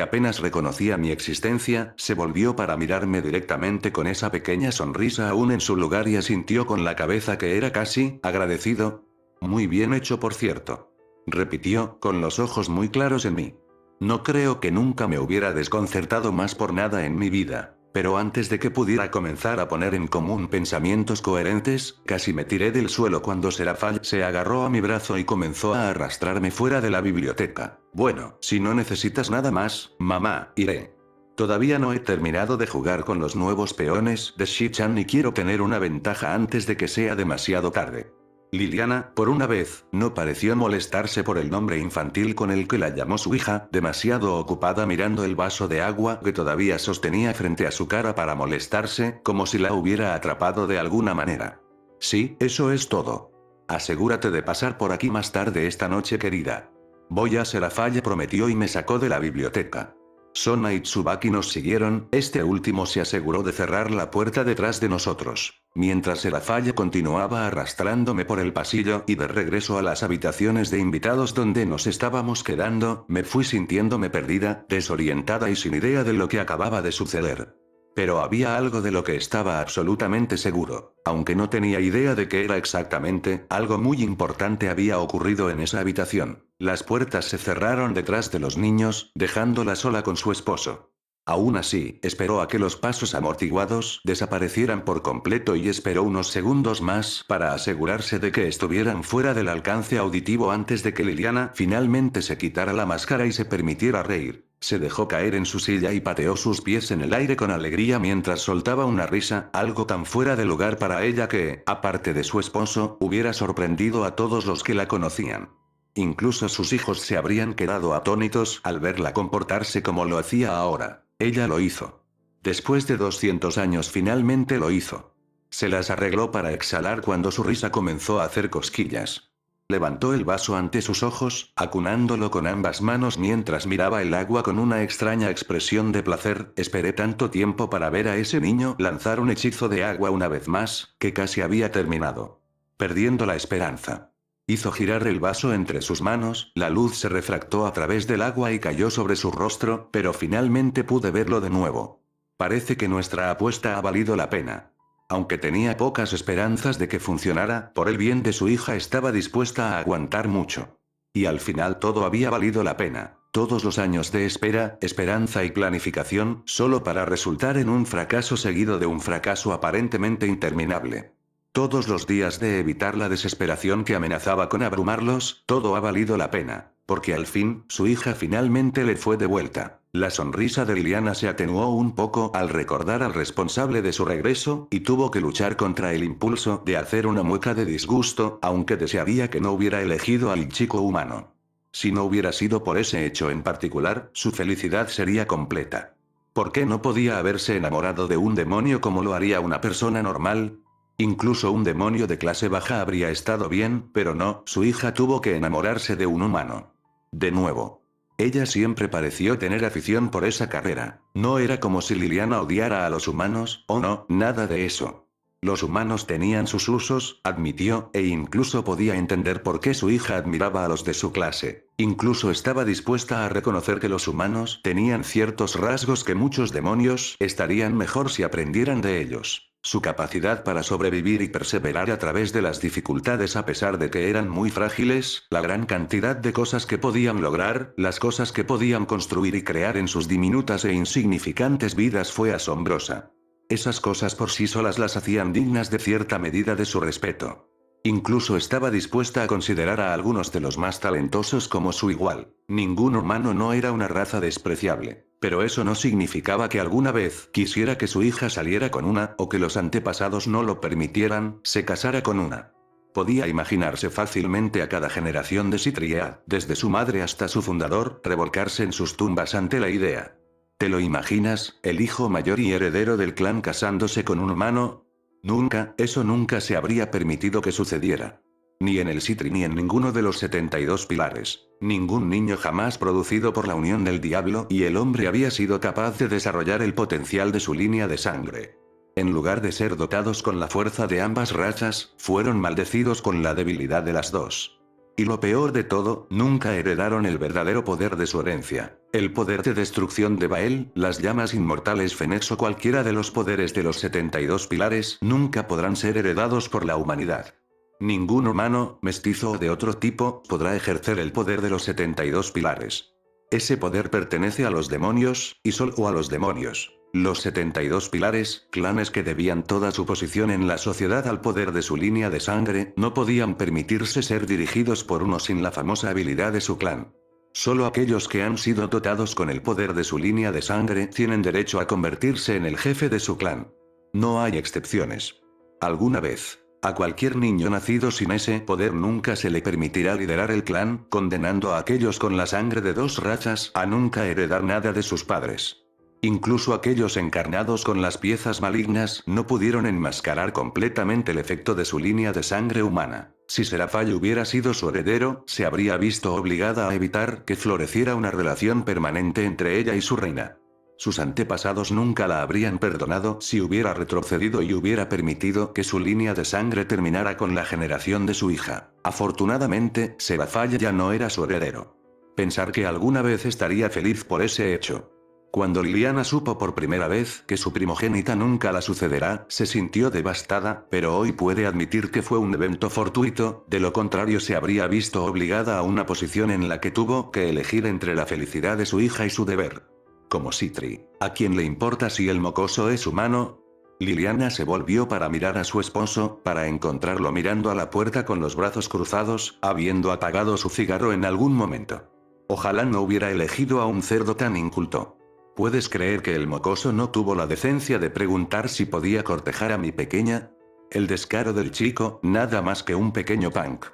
apenas reconocía mi existencia, se volvió para mirarme directamente con esa pequeña sonrisa aún en su lugar y asintió con la cabeza que era casi, agradecido. Muy bien hecho por cierto. Repitió, con los ojos muy claros en mí. No creo que nunca me hubiera desconcertado más por nada en mi vida. Pero antes de que pudiera comenzar a poner en común pensamientos coherentes, casi me tiré del suelo cuando Serafall se agarró a mi brazo y comenzó a arrastrarme fuera de la biblioteca. Bueno, si no necesitas nada más, mamá, iré. Todavía no he terminado de jugar con los nuevos peones de Shi-chan y quiero tener una ventaja antes de que sea demasiado tarde. Liliana, por una vez, no pareció molestarse por el nombre infantil con el que la llamó su hija, demasiado ocupada mirando el vaso de agua que todavía sostenía frente a su cara para molestarse, como si la hubiera atrapado de alguna manera. Sí, eso es todo. Asegúrate de pasar por aquí más tarde esta noche, querida. Voy a Serafalla, prometió y me sacó de la biblioteca. Sona y Tsubaki nos siguieron, este último se aseguró de cerrar la puerta detrás de nosotros. Mientras Serafalla continuaba arrastrándome por el pasillo y de regreso a las habitaciones de invitados donde nos estábamos quedando, me fui sintiéndome perdida, desorientada y sin idea de lo que acababa de suceder. Pero había algo de lo que estaba absolutamente seguro, aunque no tenía idea de qué era exactamente, algo muy importante había ocurrido en esa habitación. Las puertas se cerraron detrás de los niños, dejándola sola con su esposo. Aún así, esperó a que los pasos amortiguados desaparecieran por completo y esperó unos segundos más para asegurarse de que estuvieran fuera del alcance auditivo antes de que Liliana finalmente se quitara la máscara y se permitiera reír. Se dejó caer en su silla y pateó sus pies en el aire con alegría mientras soltaba una risa, algo tan fuera de lugar para ella que, aparte de su esposo, hubiera sorprendido a todos los que la conocían. Incluso sus hijos se habrían quedado atónitos al verla comportarse como lo hacía ahora. Ella lo hizo. Después de 200 años finalmente lo hizo. Se las arregló para exhalar cuando su risa comenzó a hacer cosquillas. Levantó el vaso ante sus ojos, acunándolo con ambas manos mientras miraba el agua con una extraña expresión de placer. Esperé tanto tiempo para ver a ese niño lanzar un hechizo de agua una vez más, que casi había terminado. Perdiendo la esperanza. Hizo girar el vaso entre sus manos, la luz se refractó a través del agua y cayó sobre su rostro, pero finalmente pude verlo de nuevo. Parece que nuestra apuesta ha valido la pena. Aunque tenía pocas esperanzas de que funcionara, por el bien de su hija estaba dispuesta a aguantar mucho. Y al final todo había valido la pena. Todos los años de espera, esperanza y planificación, solo para resultar en un fracaso seguido de un fracaso aparentemente interminable. Todos los días de evitar la desesperación que amenazaba con abrumarlos, todo ha valido la pena, porque al fin, su hija finalmente le fue de vuelta. La sonrisa de Liliana se atenuó un poco al recordar al responsable de su regreso, y tuvo que luchar contra el impulso de hacer una mueca de disgusto, aunque desearía que no hubiera elegido al chico humano. Si no hubiera sido por ese hecho en particular, su felicidad sería completa. ¿Por qué no podía haberse enamorado de un demonio como lo haría una persona normal? Incluso un demonio de clase baja habría estado bien, pero no, su hija tuvo que enamorarse de un humano. De nuevo. Ella siempre pareció tener afición por esa carrera. No era como si Liliana odiara a los humanos, o no, nada de eso. Los humanos tenían sus usos, admitió, e incluso podía entender por qué su hija admiraba a los de su clase. Incluso estaba dispuesta a reconocer que los humanos tenían ciertos rasgos que muchos demonios estarían mejor si aprendieran de ellos. Su capacidad para sobrevivir y perseverar a través de las dificultades a pesar de que eran muy frágiles, la gran cantidad de cosas que podían lograr, las cosas que podían construir y crear en sus diminutas e insignificantes vidas fue asombrosa. Esas cosas por sí solas las hacían dignas de cierta medida de su respeto. Incluso estaba dispuesta a considerar a algunos de los más talentosos como su igual. Ningún humano no era una raza despreciable. Pero eso no significaba que alguna vez quisiera que su hija saliera con una, o que los antepasados no lo permitieran, se casara con una. Podía imaginarse fácilmente a cada generación de Citria, desde su madre hasta su fundador, revolcarse en sus tumbas ante la idea. ¿Te lo imaginas, el hijo mayor y heredero del clan casándose con un humano? Nunca, eso nunca se habría permitido que sucediera. Ni en el Citri ni en ninguno de los 72 pilares. Ningún niño jamás producido por la unión del diablo y el hombre había sido capaz de desarrollar el potencial de su línea de sangre. En lugar de ser dotados con la fuerza de ambas razas, fueron maldecidos con la debilidad de las dos. Y lo peor de todo, nunca heredaron el verdadero poder de su herencia. El poder de destrucción de Bael, las llamas inmortales Fénix o cualquiera de los poderes de los 72 pilares nunca podrán ser heredados por la humanidad. Ningún humano, mestizo o de otro tipo, podrá ejercer el poder de los 72 pilares. Ese poder pertenece a los demonios, y solo a los demonios. Los 72 pilares, clanes que debían toda su posición en la sociedad al poder de su línea de sangre, no podían permitirse ser dirigidos por uno sin la famosa habilidad de su clan. Solo aquellos que han sido dotados con el poder de su línea de sangre tienen derecho a convertirse en el jefe de su clan. No hay excepciones. Alguna vez, a cualquier niño nacido sin ese poder nunca se le permitirá liderar el clan, condenando a aquellos con la sangre de dos razas a nunca heredar nada de sus padres. Incluso aquellos encarnados con las piezas malignas no pudieron enmascarar completamente el efecto de su línea de sangre humana. Si Serafall hubiera sido su heredero, se habría visto obligada a evitar que floreciera una relación permanente entre ella y su reina. Sus antepasados nunca la habrían perdonado si hubiera retrocedido y hubiera permitido que su línea de sangre terminara con la generación de su hija. Afortunadamente, Serafall ya no era su heredero. Pensar que alguna vez estaría feliz por ese hecho. Cuando Liliana supo por primera vez que su primogénita nunca la sucederá, se sintió devastada, pero hoy puede admitir que fue un evento fortuito, de lo contrario se habría visto obligada a una posición en la que tuvo que elegir entre la felicidad de su hija y su deber. Como Citri, ¿a quién le importa si el mocoso es humano? Liliana se volvió para mirar a su esposo, para encontrarlo mirando a la puerta con los brazos cruzados, habiendo apagado su cigarro en algún momento. Ojalá no hubiera elegido a un cerdo tan inculto. ¿Puedes creer que el mocoso no tuvo la decencia de preguntar si podía cortejar a mi pequeña? El descaro del chico, nada más que un pequeño punk.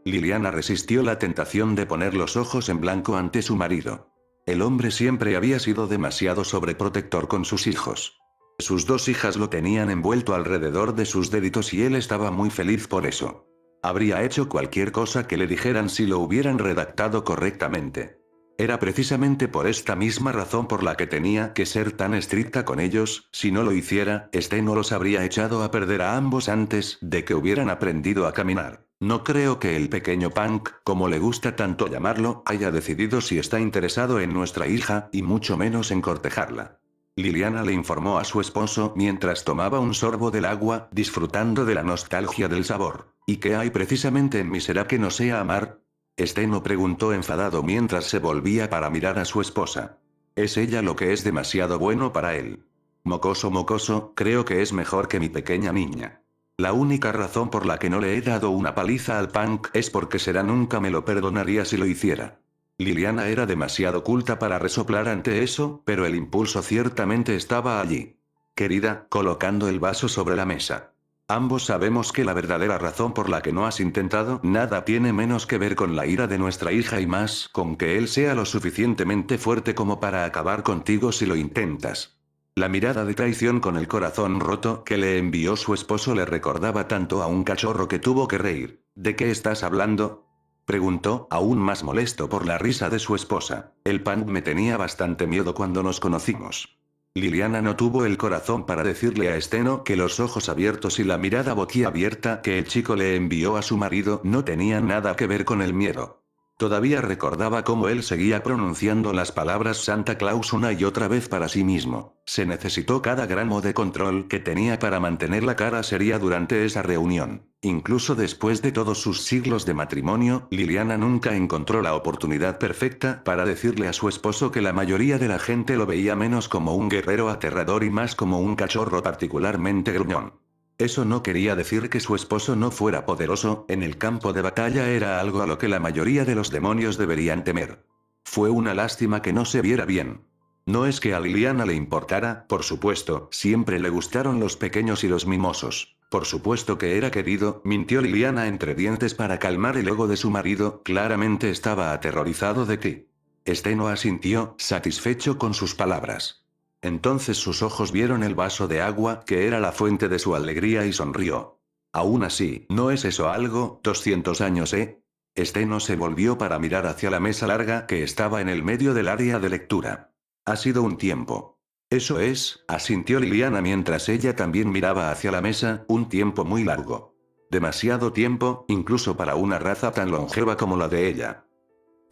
Liliana resistió la tentación de poner los ojos en blanco ante su marido. El hombre siempre había sido demasiado sobreprotector con sus hijos. Sus dos hijas lo tenían envuelto alrededor de sus deditos y él estaba muy feliz por eso. Habría hecho cualquier cosa que le dijeran si lo hubieran redactado correctamente. Era precisamente por esta misma razón por la que tenía que ser tan estricta con ellos. Si no lo hiciera, no los habría echado a perder a ambos antes de que hubieran aprendido a caminar. No creo que el pequeño punk, como le gusta tanto llamarlo, haya decidido si está interesado en nuestra hija, y mucho menos en cortejarla. Liliana le informó a su esposo mientras tomaba un sorbo del agua, disfrutando de la nostalgia del sabor. ¿Y qué hay precisamente en mí será que no sea amar? Steno preguntó enfadado mientras se volvía para mirar a su esposa. ¿Es ella lo que es demasiado bueno para él? Mocoso, creo que es mejor que mi pequeña niña. La única razón por la que no le he dado una paliza al punk es porque será nunca me lo perdonaría si lo hiciera. Liliana era demasiado culta para resoplar ante eso, pero el impulso ciertamente estaba allí. Querida, colocando el vaso sobre la mesa. Ambos sabemos que la verdadera razón por la que no has intentado nada tiene menos que ver con la ira de nuestra hija y más con que él sea lo suficientemente fuerte como para acabar contigo si lo intentas. La mirada de traición con el corazón roto que le envió su esposo le recordaba tanto a un cachorro que tuvo que reír. ¿De qué estás hablando? Preguntó, aún más molesto por la risa de su esposa. El punk me tenía bastante miedo cuando nos conocimos. Liliana no tuvo el corazón para decirle a Steno que los ojos abiertos y la mirada boquiabierta que el chico le envió a su marido no tenían nada que ver con el miedo. Todavía recordaba cómo él seguía pronunciando las palabras Santa Claus una y otra vez para sí mismo. Se necesitó cada gramo de control que tenía para mantener la cara seria durante esa reunión. Incluso después de todos sus siglos de matrimonio, Liliana nunca encontró la oportunidad perfecta para decirle a su esposo que la mayoría de la gente lo veía menos como un guerrero aterrador y más como un cachorro particularmente gruñón. Eso no quería decir que su esposo no fuera poderoso, en el campo de batalla era algo a lo que la mayoría de los demonios deberían temer. Fue una lástima que no se viera bien. No es que a Liliana le importara, por supuesto, siempre le gustaron los pequeños y los mimosos. Por supuesto que era querido, mintió Liliana entre dientes para calmar el ego de su marido, claramente estaba aterrorizado de ti. Steno asintió, satisfecho con sus palabras. Entonces sus ojos vieron el vaso de agua, que era la fuente de su alegría y sonrió. Aún así, ¿no es eso algo? 200 años, ¿eh? Steno se volvió para mirar hacia la mesa larga que estaba en el medio del área de lectura. Ha sido un tiempo. Eso es, asintió Liliana mientras ella también miraba hacia la mesa, un tiempo muy largo. Demasiado tiempo, incluso para una raza tan longeva como la de ella.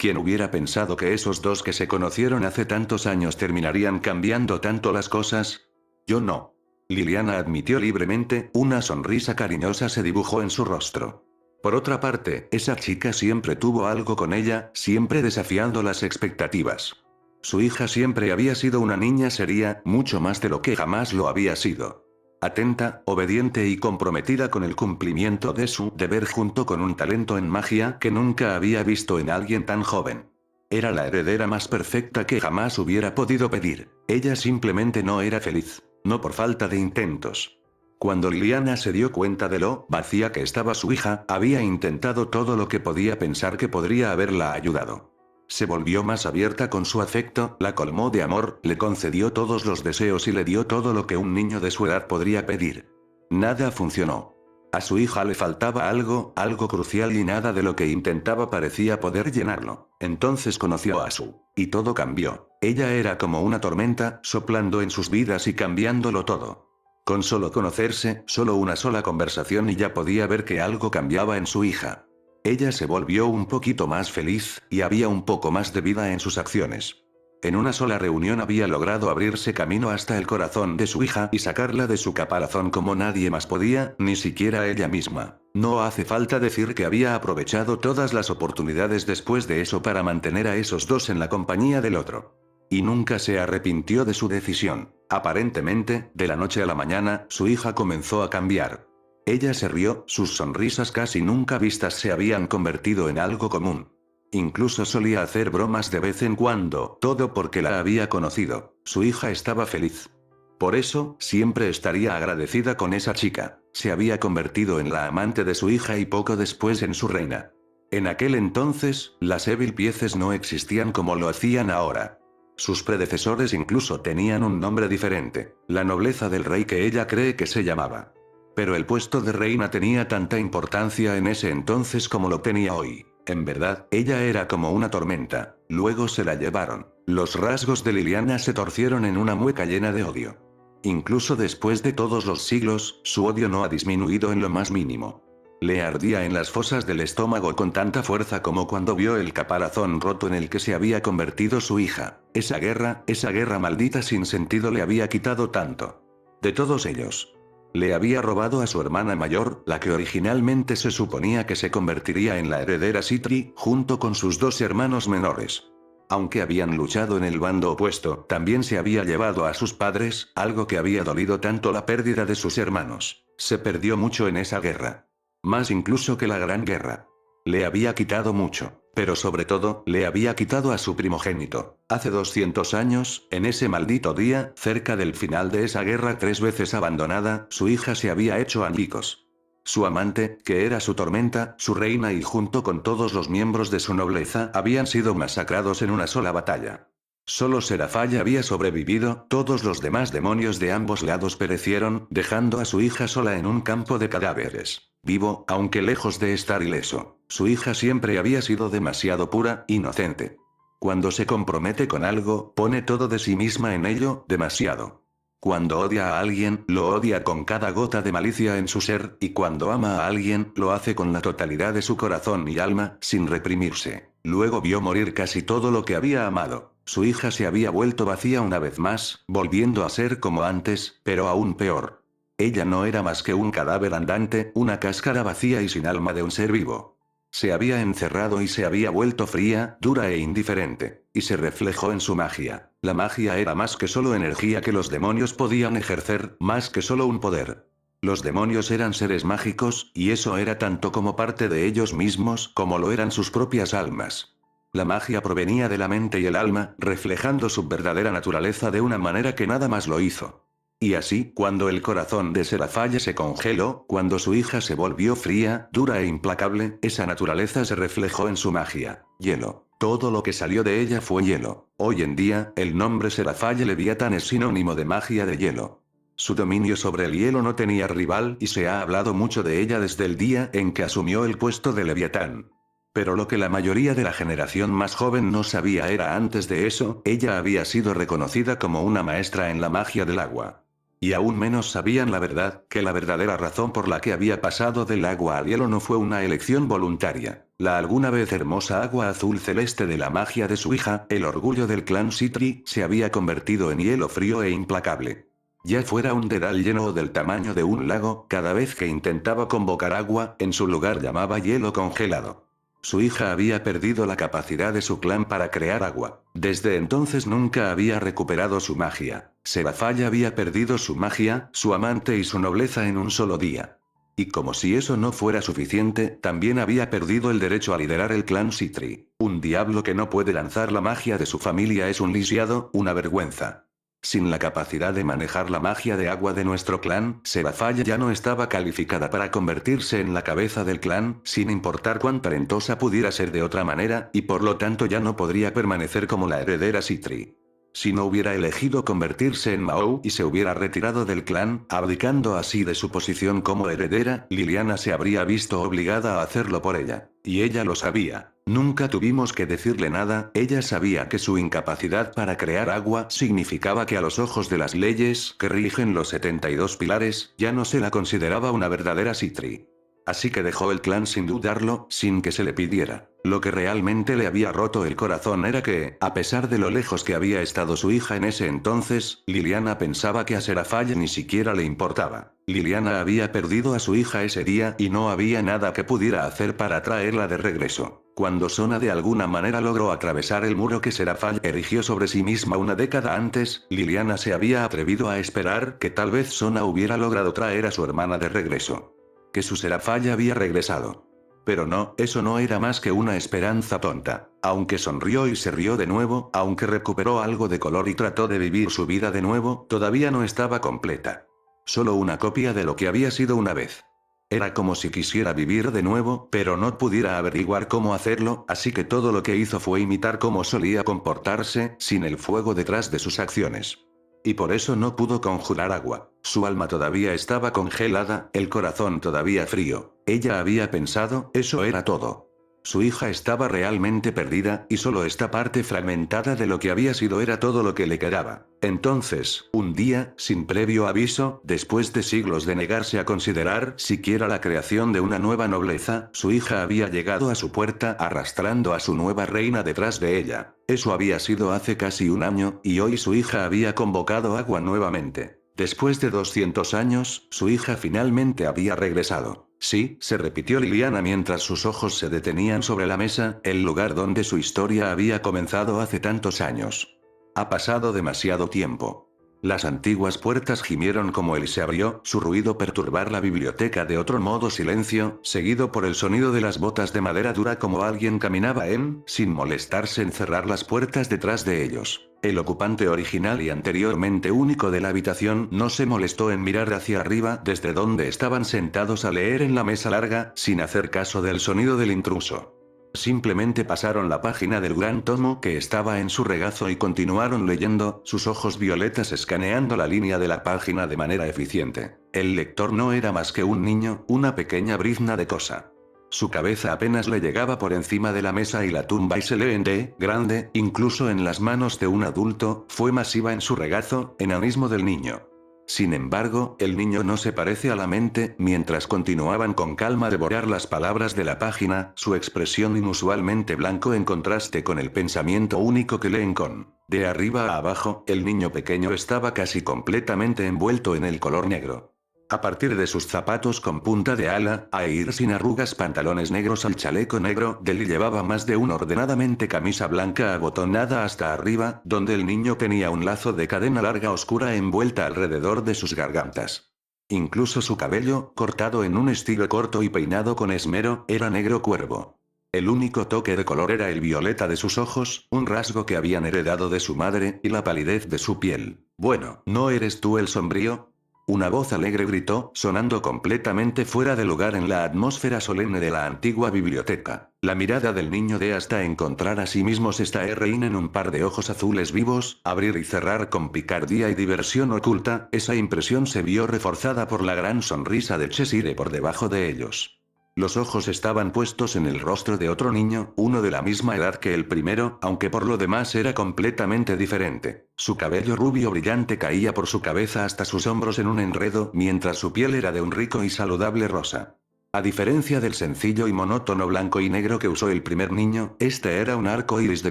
¿Quién hubiera pensado que esos dos que se conocieron hace tantos años terminarían cambiando tanto las cosas? Yo no. Liliana admitió libremente, una sonrisa cariñosa se dibujó en su rostro. Por otra parte, esa chica siempre tuvo algo con ella, siempre desafiando las expectativas. Su hija siempre había sido una niña seria, mucho más de lo que jamás lo había sido. Atenta, obediente y comprometida con el cumplimiento de su deber junto con un talento en magia que nunca había visto en alguien tan joven. Era la heredera más perfecta que jamás hubiera podido pedir. Ella simplemente no era feliz, no por falta de intentos. Cuando Liliana se dio cuenta de lo vacía que estaba su hija, había intentado todo lo que podía pensar que podría haberla ayudado. Se volvió más abierta con su afecto, la colmó de amor, le concedió todos los deseos y le dio todo lo que un niño de su edad podría pedir. Nada funcionó. A su hija le faltaba algo crucial y nada de lo que intentaba parecía poder llenarlo. Entonces conoció a Su. Y todo cambió. Ella era como una tormenta, soplando en sus vidas y cambiándolo todo. Con solo conocerse, solo una sola conversación y ya podía ver que algo cambiaba en su hija. Ella se volvió un poquito más feliz, y había un poco más de vida en sus acciones. En una sola reunión había logrado abrirse camino hasta el corazón de su hija y sacarla de su caparazón como nadie más podía, ni siquiera ella misma. No hace falta decir que había aprovechado todas las oportunidades después de eso para mantener a esos dos en la compañía del otro. Y nunca se arrepintió de su decisión. Aparentemente, de la noche a la mañana, su hija comenzó a cambiar. Ella se rió, sus sonrisas casi nunca vistas se habían convertido en algo común. Incluso solía hacer bromas de vez en cuando, todo porque la había conocido. Su hija estaba feliz. Por eso, siempre estaría agradecida con esa chica. Se había convertido en la amante de su hija y poco después en su reina. En aquel entonces, las Evil Pieces no existían como lo hacían ahora. Sus predecesores incluso tenían un nombre diferente, la nobleza del rey que ella cree que se llamaba. Pero el puesto de reina tenía tanta importancia en ese entonces como lo tenía hoy. En verdad, ella era como una tormenta. Luego se la llevaron. Los rasgos de Liliana se torcieron en una mueca llena de odio. Incluso después de todos los siglos, su odio no ha disminuido en lo más mínimo. Le ardía en las fosas del estómago con tanta fuerza como cuando vio el caparazón roto en el que se había convertido su hija. Esa guerra maldita sin sentido le había quitado tanto. De todos ellos. Le había robado a su hermana mayor, la que originalmente se suponía que se convertiría en la heredera Citri, junto con sus dos hermanos menores. Aunque habían luchado en el bando opuesto, también se había llevado a sus padres, algo que había dolido tanto la pérdida de sus hermanos. Se perdió mucho en esa guerra. Más incluso que la Gran Guerra. Le había quitado mucho, pero sobre todo, le había quitado a su primogénito. Hace 200 años, en ese maldito día, cerca del final de esa guerra 3 veces abandonada, su hija se había hecho añicos. Su amante, que era su tormenta, su reina y junto con todos los miembros de su nobleza, habían sido masacrados en una sola batalla. Solo Serafalla había sobrevivido, todos los demás demonios de ambos lados perecieron, dejando a su hija sola en un campo de cadáveres. Vivo, aunque lejos de estar ileso. Su hija siempre había sido demasiado pura, inocente. Cuando se compromete con algo, pone todo de sí misma en ello, demasiado. Cuando odia a alguien, lo odia con cada gota de malicia en su ser, y cuando ama a alguien, lo hace con la totalidad de su corazón y alma, sin reprimirse. Luego vio morir casi todo lo que había amado. Su hija se había vuelto vacía una vez más, volviendo a ser como antes, pero aún peor. Ella no era más que un cadáver andante, una cáscara vacía y sin alma de un ser vivo. Se había encerrado y se había vuelto fría, dura e indiferente, y se reflejó en su magia. La magia era más que solo energía que los demonios podían ejercer, más que solo un poder. Los demonios eran seres mágicos, y eso era tanto como parte de ellos mismos como lo eran sus propias almas. La magia provenía de la mente y el alma, reflejando su verdadera naturaleza de una manera que nada más lo hizo. Y así, cuando el corazón de Serafalla se congeló, cuando su hija se volvió fría, dura e implacable, esa naturaleza se reflejó en su magia. Hielo. Todo lo que salió de ella fue hielo. Hoy en día, el nombre Serafalla Leviatán es sinónimo de magia de hielo. Su dominio sobre el hielo no tenía rival y se ha hablado mucho de ella desde el día en que asumió el puesto de Leviatán. Pero lo que la mayoría de la generación más joven no sabía era antes de eso, ella había sido reconocida como una maestra en la magia del agua. Y aún menos sabían la verdad, que la verdadera razón por la que había pasado del agua al hielo no fue una elección voluntaria. La alguna vez hermosa agua azul celeste de la magia de su hija, el orgullo del clan Citri, se había convertido en hielo frío e implacable. Ya fuera un dedal lleno o del tamaño de un lago, cada vez que intentaba convocar agua, en su lugar llamaba hielo congelado. Su hija había perdido la capacidad de su clan para crear agua. Desde entonces nunca había recuperado su magia. Serafalla había perdido su magia, su amante y su nobleza en un solo día. Y como si eso no fuera suficiente, también había perdido el derecho a liderar el clan Citri. Un diablo que no puede lanzar la magia de su familia es un lisiado, una vergüenza. Sin la capacidad de manejar la magia de agua de nuestro clan, Serafalla ya no estaba calificada para convertirse en la cabeza del clan, sin importar cuán talentosa pudiera ser de otra manera, y por lo tanto ya no podría permanecer como la heredera Citri. Si no hubiera elegido convertirse en Mahou y se hubiera retirado del clan, abdicando así de su posición como heredera, Liliana se habría visto obligada a hacerlo por ella. Y ella lo sabía. Nunca tuvimos que decirle nada, ella sabía que su incapacidad para crear agua significaba que a los ojos de las leyes que rigen los 72 pilares, ya no se la consideraba una verdadera Citri. Así que dejó el clan sin dudarlo, sin que se le pidiera. Lo que realmente le había roto el corazón era que, a pesar de lo lejos que había estado su hija en ese entonces, Liliana pensaba que a Serafalla ni siquiera le importaba. Liliana había perdido a su hija ese día y no había nada que pudiera hacer para traerla de regreso. Cuando Sona de alguna manera logró atravesar el muro que Serafalla erigió sobre sí misma una década antes, Liliana se había atrevido a esperar que tal vez Sona hubiera logrado traer a su hermana de regreso. Que su Serafalla había regresado. Pero no, eso no era más que una esperanza tonta. Aunque sonrió y se rió de nuevo, aunque recuperó algo de color y trató de vivir su vida de nuevo, todavía no estaba completa. Solo una copia de lo que había sido una vez. Era como si quisiera vivir de nuevo, pero no pudiera averiguar cómo hacerlo, así que todo lo que hizo fue imitar cómo solía comportarse, sin el fuego detrás de sus acciones. Y por eso no pudo conjurar agua. Su alma todavía estaba congelada, el corazón todavía frío. Ella había pensado, eso era todo. Su hija estaba realmente perdida, y solo esta parte fragmentada de lo que había sido era todo lo que le quedaba. Entonces, un día, sin previo aviso, después de siglos de negarse a considerar siquiera la creación de una nueva nobleza, su hija había llegado a su puerta arrastrando a su nueva reina detrás de ella. Eso había sido hace casi un año, y hoy su hija había convocado agua nuevamente. Después de 200 años, su hija finalmente había regresado. Sí, se repitió Liliana mientras sus ojos se detenían sobre la mesa, el lugar donde su historia había comenzado hace tantos años. Ha pasado demasiado tiempo. Las antiguas puertas gimieron como él se abrió, su ruido perturbar la biblioteca de otro modo silencio, seguido por el sonido de las botas de madera dura como alguien caminaba sin molestarse en cerrar las puertas detrás de ellos. El ocupante original y anteriormente único de la habitación no se molestó en mirar hacia arriba desde donde estaban sentados a leer en la mesa larga, sin hacer caso del sonido del intruso. Simplemente pasaron la página del gran tomo que estaba en su regazo y continuaron leyendo, sus ojos violetas escaneando la línea de la página de manera eficiente. El lector no era más que un niño, una pequeña brizna de cosa. Su cabeza apenas le llegaba por encima de la mesa y la tumba y se lee grande, incluso en las manos de un adulto, fue masiva en su regazo, enanismo del niño. Sin embargo, el niño no se parece a la mente, mientras continuaban con calma devorar las palabras de la página, su expresión inusualmente blanco en contraste con el pensamiento único que leen con. De arriba a abajo, el niño pequeño estaba casi completamente envuelto en el color negro. A partir de sus zapatos con punta de ala, a ir sin arrugas pantalones negros al chaleco negro, Deli llevaba más de una ordenadamente camisa blanca abotonada hasta arriba, donde el niño tenía un lazo de cadena larga oscura envuelta alrededor de sus gargantas. Incluso su cabello, cortado en un estilo corto y peinado con esmero, era negro cuervo. El único toque de color era el violeta de sus ojos, un rasgo que habían heredado de su madre, y la palidez de su piel. Bueno, ¿no eres tú el sombrío? Una voz alegre gritó, sonando completamente fuera de lugar en la atmósfera solemne de la antigua biblioteca. La mirada del niño de hasta encontrar a sí mismo se estaría en un par de ojos azules vivos, abrir y cerrar con picardía y diversión oculta, esa impresión se vio reforzada por la gran sonrisa de Cheshire por debajo de ellos. Los ojos estaban puestos en el rostro de otro niño, uno de la misma edad que el primero, aunque por lo demás era completamente diferente. Su cabello rubio brillante caía por su cabeza hasta sus hombros en un enredo, mientras su piel era de un rico y saludable rosa. A diferencia del sencillo y monótono blanco y negro que usó el primer niño, este era un arco iris de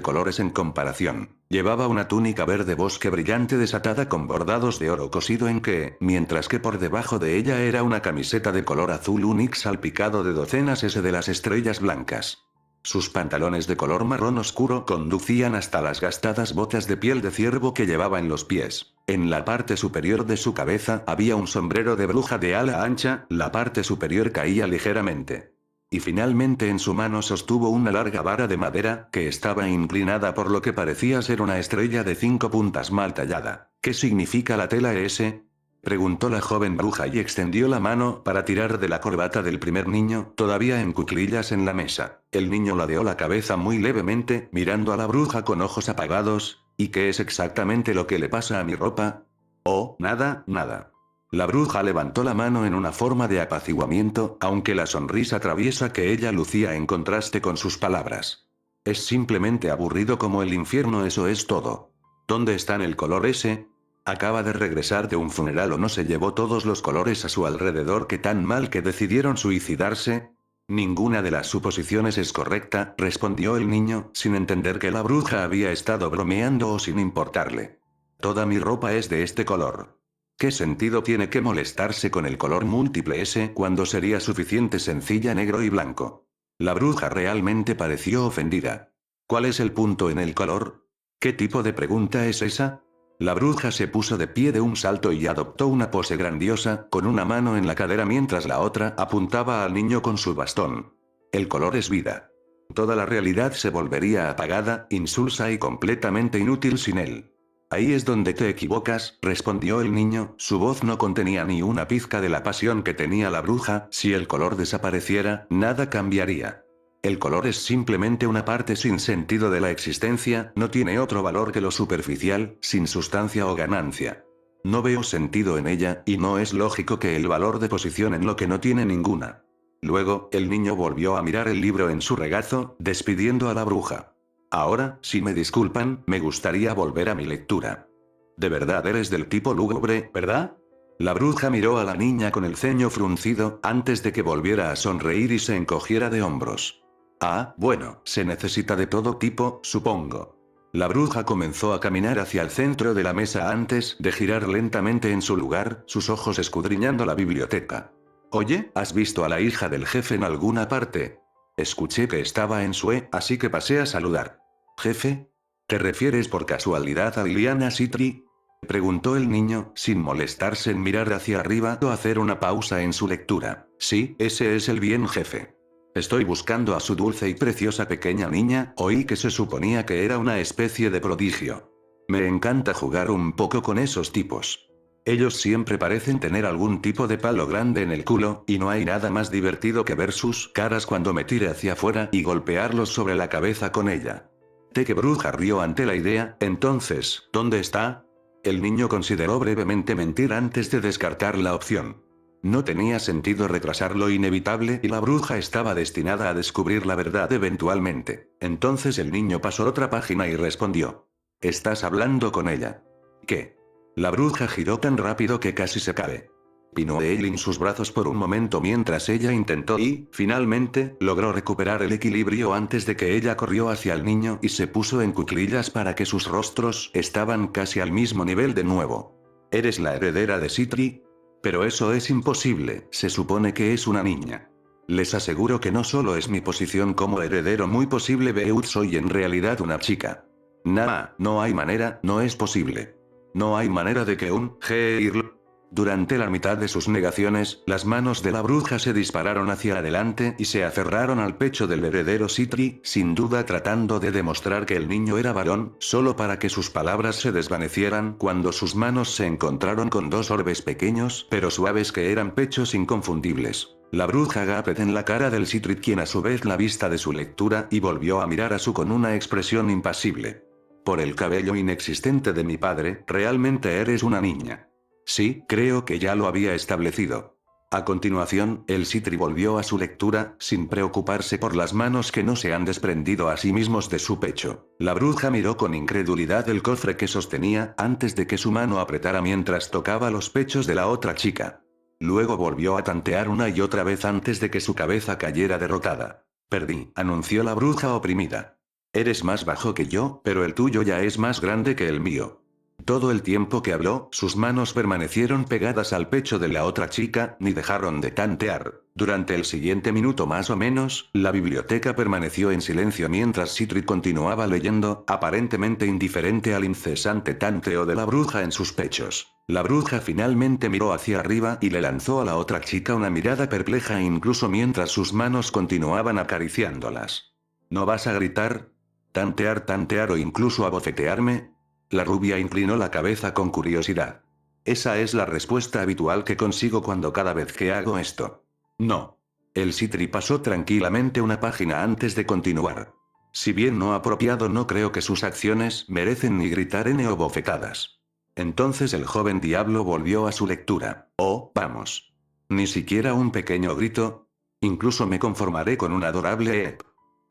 colores en comparación. Llevaba una túnica verde bosque brillante desatada con bordados de oro cosido en que, mientras que por debajo de ella era una camiseta de color azul único salpicado de docenas de las estrellas blancas. Sus pantalones de color marrón oscuro conducían hasta las gastadas botas de piel de ciervo que llevaba en los pies. En la parte superior de su cabeza había un sombrero de bruja de ala ancha, la parte superior caía ligeramente. Y finalmente en su mano sostuvo una larga vara de madera, que estaba inclinada por lo que parecía ser una estrella de 5 puntas mal tallada. ¿Qué significa la tela ese? Preguntó la joven bruja y extendió la mano para tirar de la corbata del primer niño, todavía en cuclillas en la mesa. El niño ladeó la cabeza muy levemente, mirando a la bruja con ojos apagados. ¿Y qué es exactamente lo que le pasa a mi ropa? Oh, nada, nada. La bruja levantó la mano en una forma de apaciguamiento, aunque la sonrisa traviesa que ella lucía en contraste con sus palabras. Es simplemente aburrido como el infierno, eso es todo. ¿Dónde están el color ese? Acaba de regresar de un funeral o no se llevó todos los colores a su alrededor que tan mal que decidieron suicidarse. Ninguna de las suposiciones es correcta, respondió el niño, sin entender que la bruja había estado bromeando o sin importarle. Toda mi ropa es de este color. ¿Qué sentido tiene que molestarse con el color múltiple ese cuando sería suficiente sencilla negro y blanco? La bruja realmente pareció ofendida. ¿Cuál es el punto en el color? ¿Qué tipo de pregunta es esa? La bruja se puso de pie de un salto y adoptó una pose grandiosa, con una mano en la cadera mientras la otra apuntaba al niño con su bastón. El color es vida. Toda la realidad se volvería apagada, insulsa y completamente inútil sin él. Ahí es donde te equivocas, respondió el niño, su voz no contenía ni una pizca de la pasión que tenía la bruja, si el color desapareciera, nada cambiaría. El color es simplemente una parte sin sentido de la existencia, no tiene otro valor que lo superficial, sin sustancia o ganancia. No veo sentido en ella, y no es lógico que el valor de posición en lo que no tiene ninguna. Luego, el niño volvió a mirar el libro en su regazo, despidiendo a la bruja. Ahora, si me disculpan, me gustaría volver a mi lectura. De verdad eres del tipo lúgubre, ¿verdad? La bruja miró a la niña con el ceño fruncido, antes de que volviera a sonreír y se encogiera de hombros. Ah, bueno, se necesita de todo tipo, supongo. La bruja comenzó a caminar hacia el centro de la mesa antes de girar lentamente en su lugar, sus ojos escudriñando la biblioteca. Oye, ¿has visto a la hija del jefe en alguna parte? Escuché que estaba en Sue, así que pasé a saludar. ¿Jefe? ¿Te refieres por casualidad a Liliana Citri? Preguntó el niño, sin molestarse en mirar hacia arriba o hacer una pausa en su lectura. Sí, ese es el bien jefe. Estoy buscando a su dulce y preciosa pequeña niña, oí que se suponía que era una especie de prodigio. Me encanta jugar un poco con esos tipos. Ellos siempre parecen tener algún tipo de palo grande en el culo, y no hay nada más divertido que ver sus caras cuando me tire hacia afuera y golpearlos sobre la cabeza con ella. Que bruja rió ante la idea, entonces, ¿dónde está? El niño consideró brevemente mentir antes de descartar la opción. No tenía sentido retrasar lo inevitable y la bruja estaba destinada a descubrir la verdad eventualmente. Entonces el niño pasó otra página y respondió. ¿Estás hablando con ella? ¿Qué? La bruja giró tan rápido que casi se cae. Pinó él en sus brazos por un momento mientras ella intentó y, finalmente, logró recuperar el equilibrio antes de que ella corrió hacia el niño y se puso en cuclillas para que sus rostros estaban casi al mismo nivel de nuevo. ¿Eres la heredera de Citri? Pero eso es imposible, se supone que es una niña. Les aseguro que no solo es mi posición como heredero muy posible, soy en realidad una chica. No hay manera, no es posible. No hay manera de que un Geirl. Durante la mitad de sus negaciones, las manos de la bruja se dispararon hacia adelante y se aferraron al pecho del heredero Citri, sin duda tratando de demostrar que el niño era varón, solo para que sus palabras se desvanecieran cuando sus manos se encontraron con dos orbes pequeños pero suaves que eran pechos inconfundibles. La bruja gapet en la cara del Citri, quien a su vez la vista de su lectura y volvió a mirar a su con una expresión impasible. Por el cabello inexistente de mi padre, realmente eres una niña. Sí, creo que ya lo había establecido. A continuación, el Citri volvió a su lectura, sin preocuparse por las manos que no se han desprendido a sí mismos de su pecho. La bruja miró con incredulidad el cofre que sostenía, antes de que su mano apretara mientras tocaba los pechos de la otra chica. Luego volvió a tantear una y otra vez antes de que su cabeza cayera derrotada. Perdí, anunció la bruja oprimida. Eres más bajo que yo, pero el tuyo ya es más grande que el mío. Todo el tiempo que habló, sus manos permanecieron pegadas al pecho de la otra chica, ni dejaron de tantear. Durante el siguiente minuto más o menos, la biblioteca permaneció en silencio mientras Citri continuaba leyendo, aparentemente indiferente al incesante tanteo de la bruja en sus pechos. La bruja finalmente miró hacia arriba y le lanzó a la otra chica una mirada perpleja incluso mientras sus manos continuaban acariciándolas. ¿No vas a gritar? ¿Tantear o incluso abofetearme? La rubia inclinó la cabeza con curiosidad. Esa es la respuesta habitual que consigo cada vez que hago esto. No. El Citri pasó tranquilamente una página antes de continuar. Si bien no apropiado, no creo que sus acciones merecen ni gritar o bofetadas. Entonces el joven diablo volvió a su lectura. Oh, vamos. Ni siquiera un pequeño grito. Incluso me conformaré con un adorable ep.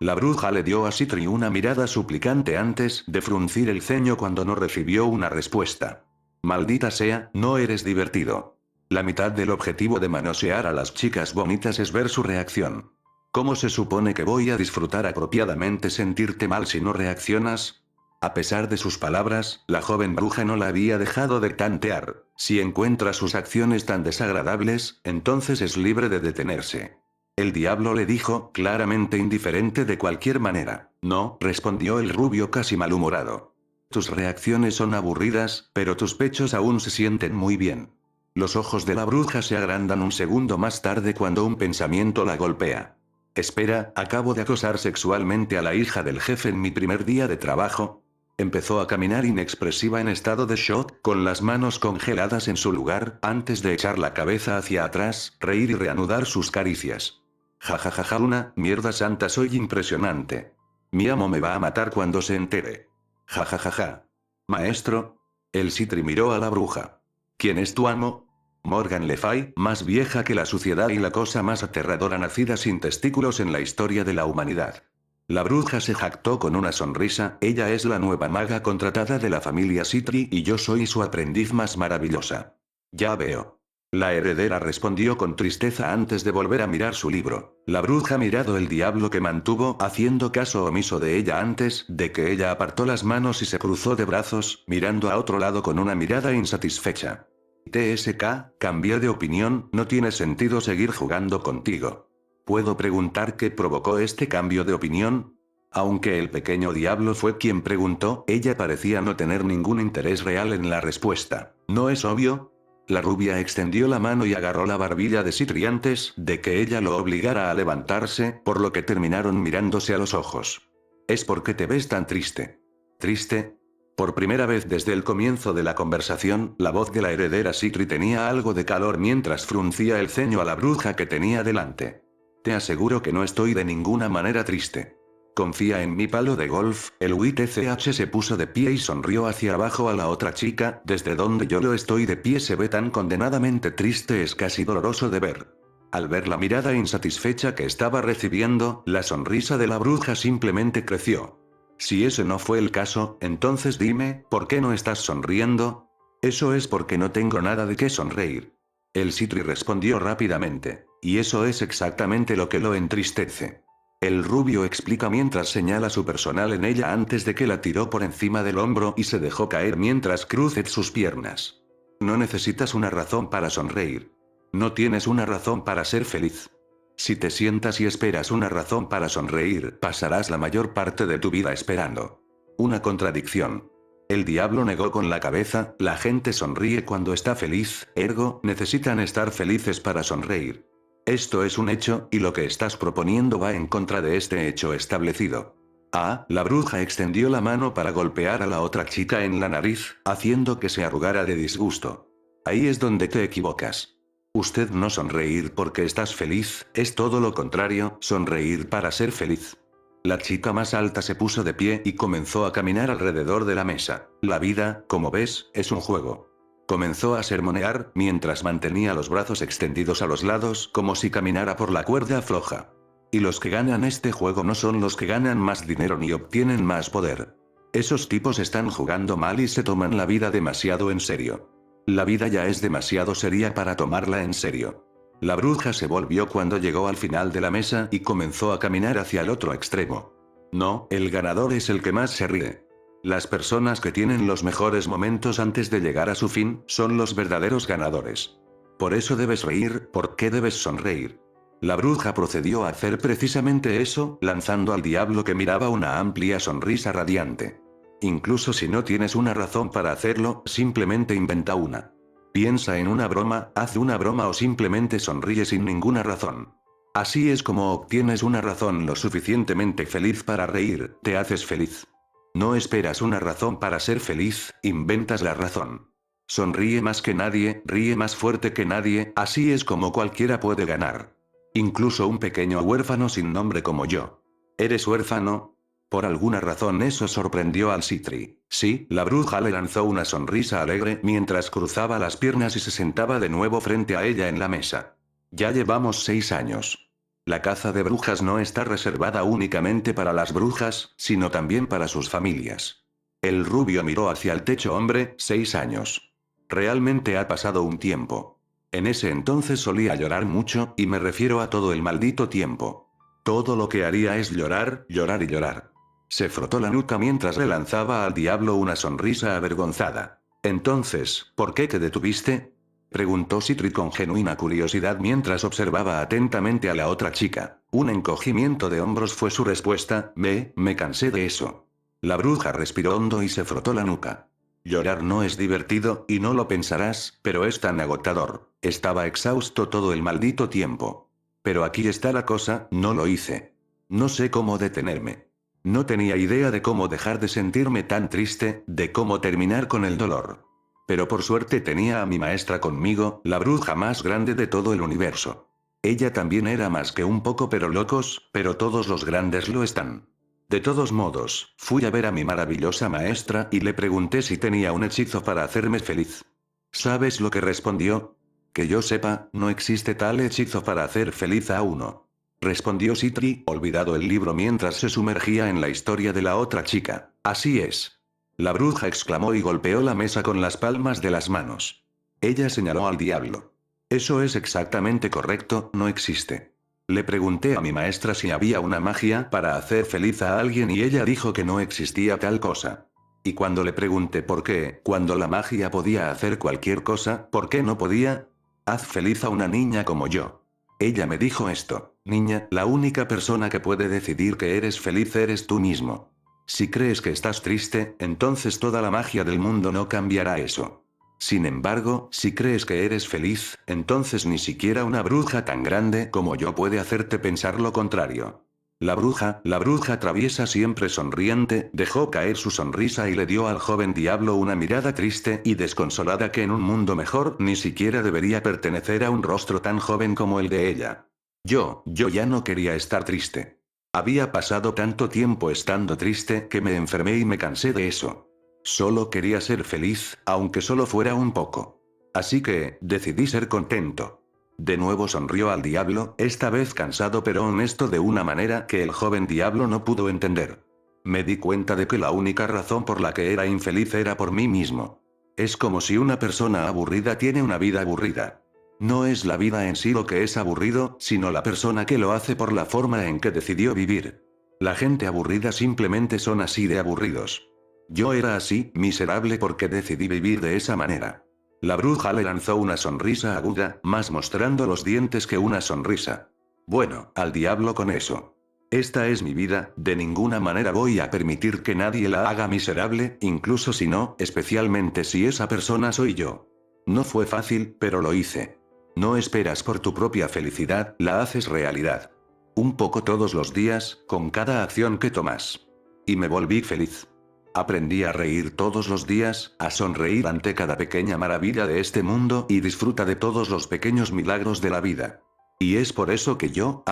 La bruja le dio a Citri una mirada suplicante antes de fruncir el ceño cuando no recibió una respuesta. Maldita sea, no eres divertido. La mitad del objetivo de manosear a las chicas bonitas es ver su reacción. ¿Cómo se supone que voy a disfrutar apropiadamente sentirte mal si no reaccionas? A pesar de sus palabras, la joven bruja no la había dejado de tantear. Si encuentra sus acciones tan desagradables, entonces es libre de detenerse. El diablo le dijo, claramente indiferente de cualquier manera. No, respondió el rubio casi malhumorado. Tus reacciones son aburridas, pero tus pechos aún se sienten muy bien. Los ojos de la bruja se agrandan un segundo más tarde cuando un pensamiento la golpea. Espera, ¿acabo de acosar sexualmente a la hija del jefe en mi primer día de trabajo? Empezó a caminar inexpresiva en estado de shock, con las manos congeladas en su lugar, antes de echar la cabeza hacia atrás, reír y reanudar sus caricias. Jajajaja, una mierda santa, soy impresionante. Mi amo me va a matar cuando se entere. Jajajaja. Maestro. El Citri miró a la bruja. ¿Quién es tu amo? Morgan Le Fay, más vieja que la suciedad y la cosa más aterradora nacida sin testículos en la historia de la humanidad. La bruja se jactó con una sonrisa, ella es la nueva maga contratada de la familia Citri y yo soy su aprendiz más maravillosa. Ya veo. La heredera respondió con tristeza antes de volver a mirar su libro. La bruja mirado el diablo que mantuvo haciendo caso omiso de ella antes de que ella apartó las manos y se cruzó de brazos, mirando a otro lado con una mirada insatisfecha. TSK, cambié de opinión, no tiene sentido seguir jugando contigo. ¿Puedo preguntar qué provocó este cambio de opinión? Aunque el pequeño diablo fue quien preguntó, ella parecía no tener ningún interés real en la respuesta. ¿No es obvio? La rubia extendió la mano y agarró la barbilla de Citri antes de que ella lo obligara a levantarse, por lo que terminaron mirándose a los ojos. ¿Es porque te ves tan triste? ¿Triste? Por primera vez desde el comienzo de la conversación, la voz de la heredera Citri tenía algo de calor mientras fruncía el ceño a la bruja que tenía delante. Te aseguro que no estoy de ninguna manera triste. Confía en mi palo de golf. El WTCH se puso de pie y sonrió hacia abajo a la otra chica, desde donde yo lo estoy de pie se ve tan condenadamente triste, es casi doloroso de ver. Al ver la mirada insatisfecha que estaba recibiendo, la sonrisa de la bruja simplemente creció. Si ese no fue el caso, entonces dime, ¿por qué no estás sonriendo? Eso es porque no tengo nada de qué sonreír. El Citri respondió rápidamente. Y eso es exactamente lo que lo entristece. El rubio explica mientras señala su personal en ella antes de que la tiró por encima del hombro y se dejó caer mientras cruzó sus piernas. No necesitas una razón para sonreír. No tienes una razón para ser feliz. Si te sientas y esperas una razón para sonreír, pasarás la mayor parte de tu vida esperando. Una contradicción. El diablo negó con la cabeza, la gente sonríe cuando está feliz, ergo, necesitan estar felices para sonreír. Esto es un hecho, y lo que estás proponiendo va en contra de este hecho establecido. Ah, la bruja extendió la mano para golpear a la otra chica en la nariz, haciendo que se arrugara de disgusto. Ahí es donde te equivocas. Usted no sonreír porque estás feliz, es todo lo contrario, sonreír para ser feliz. La chica más alta se puso de pie y comenzó a caminar alrededor de la mesa. La vida, como ves, es un juego. Comenzó a sermonear, mientras mantenía los brazos extendidos a los lados como si caminara por la cuerda floja. Y los que ganan este juego no son los que ganan más dinero ni obtienen más poder. Esos tipos están jugando mal y se toman la vida demasiado en serio. La vida ya es demasiado seria para tomarla en serio. La bruja se volvió cuando llegó al final de la mesa y comenzó a caminar hacia el otro extremo. No, el ganador es el que más se ríe. Las personas que tienen los mejores momentos antes de llegar a su fin, son los verdaderos ganadores. Por eso debes reír, ¿por qué debes sonreír? La bruja procedió a hacer precisamente eso, lanzando al diablo que miraba una amplia sonrisa radiante. Incluso si no tienes una razón para hacerlo, simplemente inventa una. Piensa en una broma, haz una broma o simplemente sonríe sin ninguna razón. Así es como obtienes una razón lo suficientemente feliz para reír, te haces feliz. No esperas una razón para ser feliz, inventas la razón. Sonríe más que nadie, ríe más fuerte que nadie, así es como cualquiera puede ganar. Incluso un pequeño huérfano sin nombre como yo. ¿Eres huérfano? Por alguna razón eso sorprendió al Citri. Sí, la bruja le lanzó una sonrisa alegre mientras cruzaba las piernas y se sentaba de nuevo frente a ella en la mesa. Ya llevamos 6 años. La caza de brujas no está reservada únicamente para las brujas, sino también para sus familias. El rubio miró hacia el techo. Hombre, 6 años. Realmente ha pasado un tiempo. En ese entonces solía llorar mucho, y me refiero a todo el maldito tiempo. Todo lo que haría es llorar, llorar y llorar. Se frotó la nuca mientras le lanzaba al diablo una sonrisa avergonzada. Entonces, ¿por qué te detuviste? Preguntó Citri con genuina curiosidad mientras observaba atentamente a la otra chica. Un encogimiento de hombros fue su respuesta. Me cansé de eso. La bruja respiró hondo y se frotó la nuca. Llorar no es divertido, y no lo pensarás, pero es tan agotador. Estaba exhausto todo el maldito tiempo. Pero aquí está la cosa, no lo hice. No sé cómo detenerme. No tenía idea de cómo dejar de sentirme tan triste, de cómo terminar con el dolor. Pero por suerte tenía a mi maestra conmigo, la bruja más grande de todo el universo. Ella también era más que un poco pero locos, pero todos los grandes lo están. De todos modos, fui a ver a mi maravillosa maestra y le pregunté si tenía un hechizo para hacerme feliz. ¿Sabes lo que respondió? Que yo sepa, no existe tal hechizo para hacer feliz a uno. Respondió Citri, olvidado el libro mientras se sumergía en la historia de la otra chica. Así es. La bruja exclamó y golpeó la mesa con las palmas de las manos. Ella señaló al diablo. Eso es exactamente correcto, no existe. Le pregunté a mi maestra si había una magia para hacer feliz a alguien y ella dijo que no existía tal cosa. Y cuando le pregunté por qué, cuando la magia podía hacer cualquier cosa, ¿por qué no podía? Haz feliz a una niña como yo. Ella me dijo esto, niña, la única persona que puede decidir que eres feliz eres tú mismo. Si crees que estás triste, entonces toda la magia del mundo no cambiará eso. Sin embargo, si crees que eres feliz, entonces ni siquiera una bruja tan grande como yo puede hacerte pensar lo contrario. La bruja traviesa siempre sonriente, dejó caer su sonrisa y le dio al joven diablo una mirada triste y desconsolada que en un mundo mejor ni siquiera debería pertenecer a un rostro tan joven como el de ella. Yo ya no quería estar triste. Había pasado tanto tiempo estando triste que me enfermé y me cansé de eso. Solo quería ser feliz, aunque solo fuera un poco. Así que, decidí ser contento. De nuevo sonrió al diablo, esta vez cansado pero honesto de una manera que el joven diablo no pudo entender. Me di cuenta de que la única razón por la que era infeliz era por mí mismo. Es como si una persona aburrida tiene una vida aburrida. No es la vida en sí lo que es aburrido, sino la persona que lo hace por la forma en que decidió vivir. La gente aburrida simplemente son así de aburridos. Yo era así, miserable porque decidí vivir de esa manera. La bruja le lanzó una sonrisa aguda, más mostrando los dientes que una sonrisa. Bueno, al diablo con eso. Esta es mi vida, de ninguna manera voy a permitir que nadie la haga miserable, incluso si no, especialmente si esa persona soy yo. No fue fácil, pero lo hice. No esperas por tu propia felicidad, la haces realidad. Un poco todos los días, con cada acción que tomas. Y me volví feliz. Aprendí a reír todos los días, a sonreír ante cada pequeña maravilla de este mundo y disfruta de todos los pequeños milagros de la vida. Y es por eso que yo,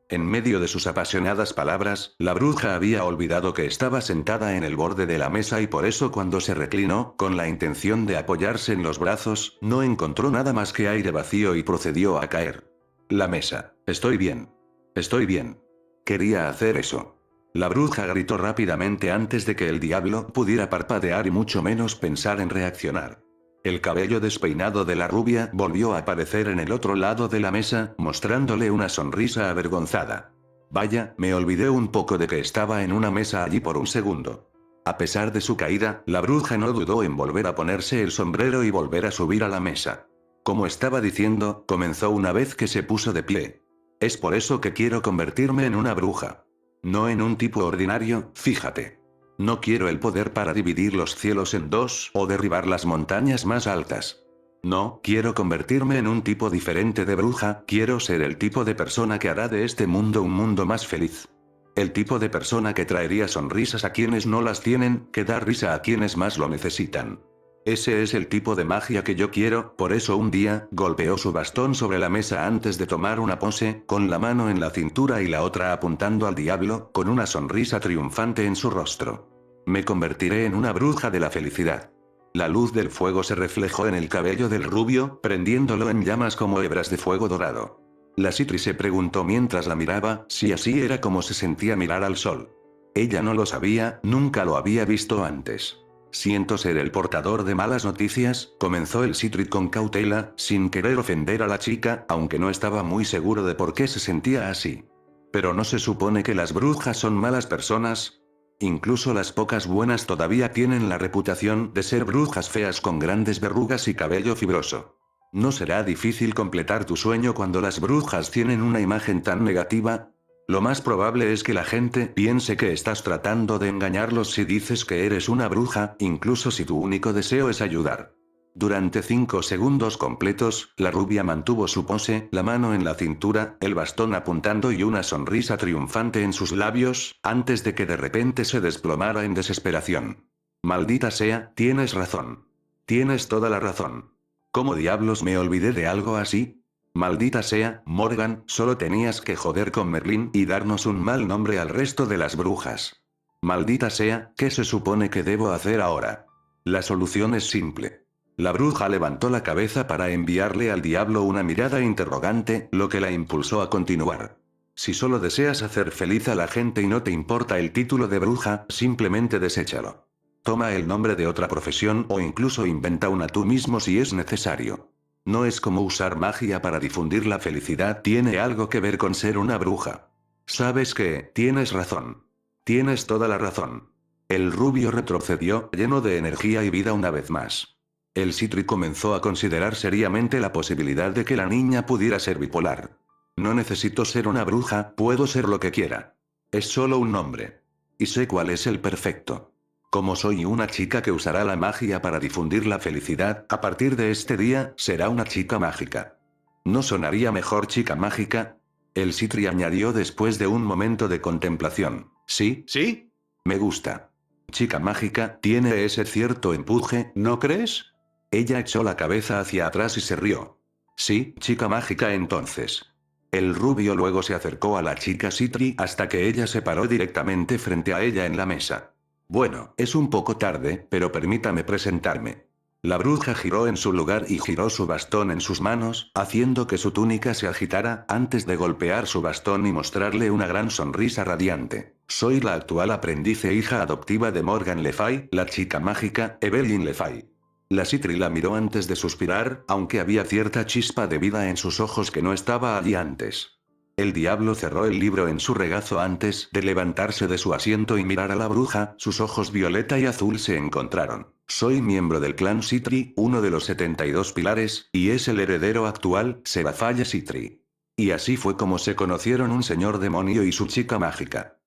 En medio de sus apasionadas palabras, la bruja había olvidado que estaba sentada en el borde de la mesa y por eso cuando se reclinó, con la intención de apoyarse en los brazos, no encontró nada más que aire vacío y procedió a caer. La mesa. Estoy bien. Estoy bien. Quería hacer eso. La bruja gritó rápidamente antes de que el diablo pudiera parpadear y mucho menos pensar en reaccionar. El cabello despeinado de la rubia volvió a aparecer en el otro lado de la mesa, mostrándole una sonrisa avergonzada. Vaya, me olvidé un poco de que estaba en una mesa allí por un segundo. A pesar de su caída, la bruja no dudó en volver a ponerse el sombrero y volver a subir a la mesa. Como estaba diciendo, comenzó una vez que se puso de pie. Es por eso que quiero convertirme en una bruja. No en un tipo ordinario, fíjate. No quiero el poder para dividir los cielos en dos o derribar las montañas más altas. No, quiero convertirme en un tipo diferente de bruja, quiero ser el tipo de persona que hará de este mundo un mundo más feliz. El tipo de persona que traería sonrisas a quienes no las tienen, que da risa a quienes más lo necesitan. Ese es el tipo de magia que yo quiero, por eso un día, golpeó su bastón sobre la mesa antes de tomar una pose, con la mano en la cintura y la otra apuntando al diablo, con una sonrisa triunfante en su rostro. Me convertiré en una bruja de la felicidad. La luz del fuego se reflejó en el cabello del rubio, prendiéndolo en llamas como hebras de fuego dorado. La Citri se preguntó mientras la miraba, si así era como se sentía mirar al sol. Ella no lo sabía, nunca lo había visto antes. Siento ser el portador de malas noticias, comenzó el Citri con cautela, sin querer ofender a la chica, aunque no estaba muy seguro de por qué se sentía así. ¿Pero no se supone que las brujas son malas personas? Incluso las pocas buenas todavía tienen la reputación de ser brujas feas con grandes verrugas y cabello fibroso. ¿No será difícil completar tu sueño cuando las brujas tienen una imagen tan negativa? Lo más probable es que la gente piense que estás tratando de engañarlos si dices que eres una bruja, incluso si tu único deseo es ayudar. Durante 5 segundos completos, la rubia mantuvo su pose, la mano en la cintura, el bastón apuntando y una sonrisa triunfante en sus labios, antes de que de repente se desplomara en desesperación. Maldita sea, tienes razón. Tienes toda la razón. ¿Cómo diablos me olvidé de algo así? Maldita sea, Morgan, solo tenías que joder con Merlín y darnos un mal nombre al resto de las brujas. Maldita sea, ¿qué se supone que debo hacer ahora? La solución es simple. La bruja levantó la cabeza para enviarle al diablo una mirada interrogante, lo que la impulsó a continuar. Si solo deseas hacer feliz a la gente y no te importa el título de bruja, simplemente deséchalo. Toma el nombre de otra profesión o incluso inventa una tú mismo si es necesario. No es como usar magia para difundir la felicidad, tiene algo que ver con ser una bruja. ¿Sabes qué? Tienes razón. Tienes toda la razón. El rubio retrocedió, lleno de energía y vida una vez más. El Citri comenzó a considerar seriamente la posibilidad de que la niña pudiera ser bipolar. No necesito ser una bruja, puedo ser lo que quiera. Es solo un nombre. Y sé cuál es el perfecto. Como soy una chica que usará la magia para difundir la felicidad, a partir de este día, será una chica mágica. ¿No sonaría mejor chica mágica? El Citri añadió después de un momento de contemplación. ¿Sí? ¿Sí? Me gusta. Chica mágica, tiene ese cierto empuje, ¿no crees? Ella echó la cabeza hacia atrás y se rió. Sí, chica mágica entonces. El rubio luego se acercó a la chica Citri hasta que ella se paró directamente frente a ella en la mesa. Bueno, es un poco tarde, pero permítame presentarme. La bruja giró en su lugar y giró su bastón en sus manos, haciendo que su túnica se agitara, antes de golpear su bastón y mostrarle una gran sonrisa radiante. Soy la actual aprendiz e hija adoptiva de Morgan Le Fay, la chica mágica, Evelyn Le Fay. La Citri la miró antes de suspirar, aunque había cierta chispa de vida en sus ojos que no estaba allí antes. El diablo cerró el libro en su regazo antes de levantarse de su asiento y mirar a la bruja, sus ojos violeta y azul se encontraron. Soy miembro del clan Citri, uno de los 72 pilares, y es el heredero actual, Serafaya Citri. Y así fue como se conocieron un señor demonio y su chica mágica.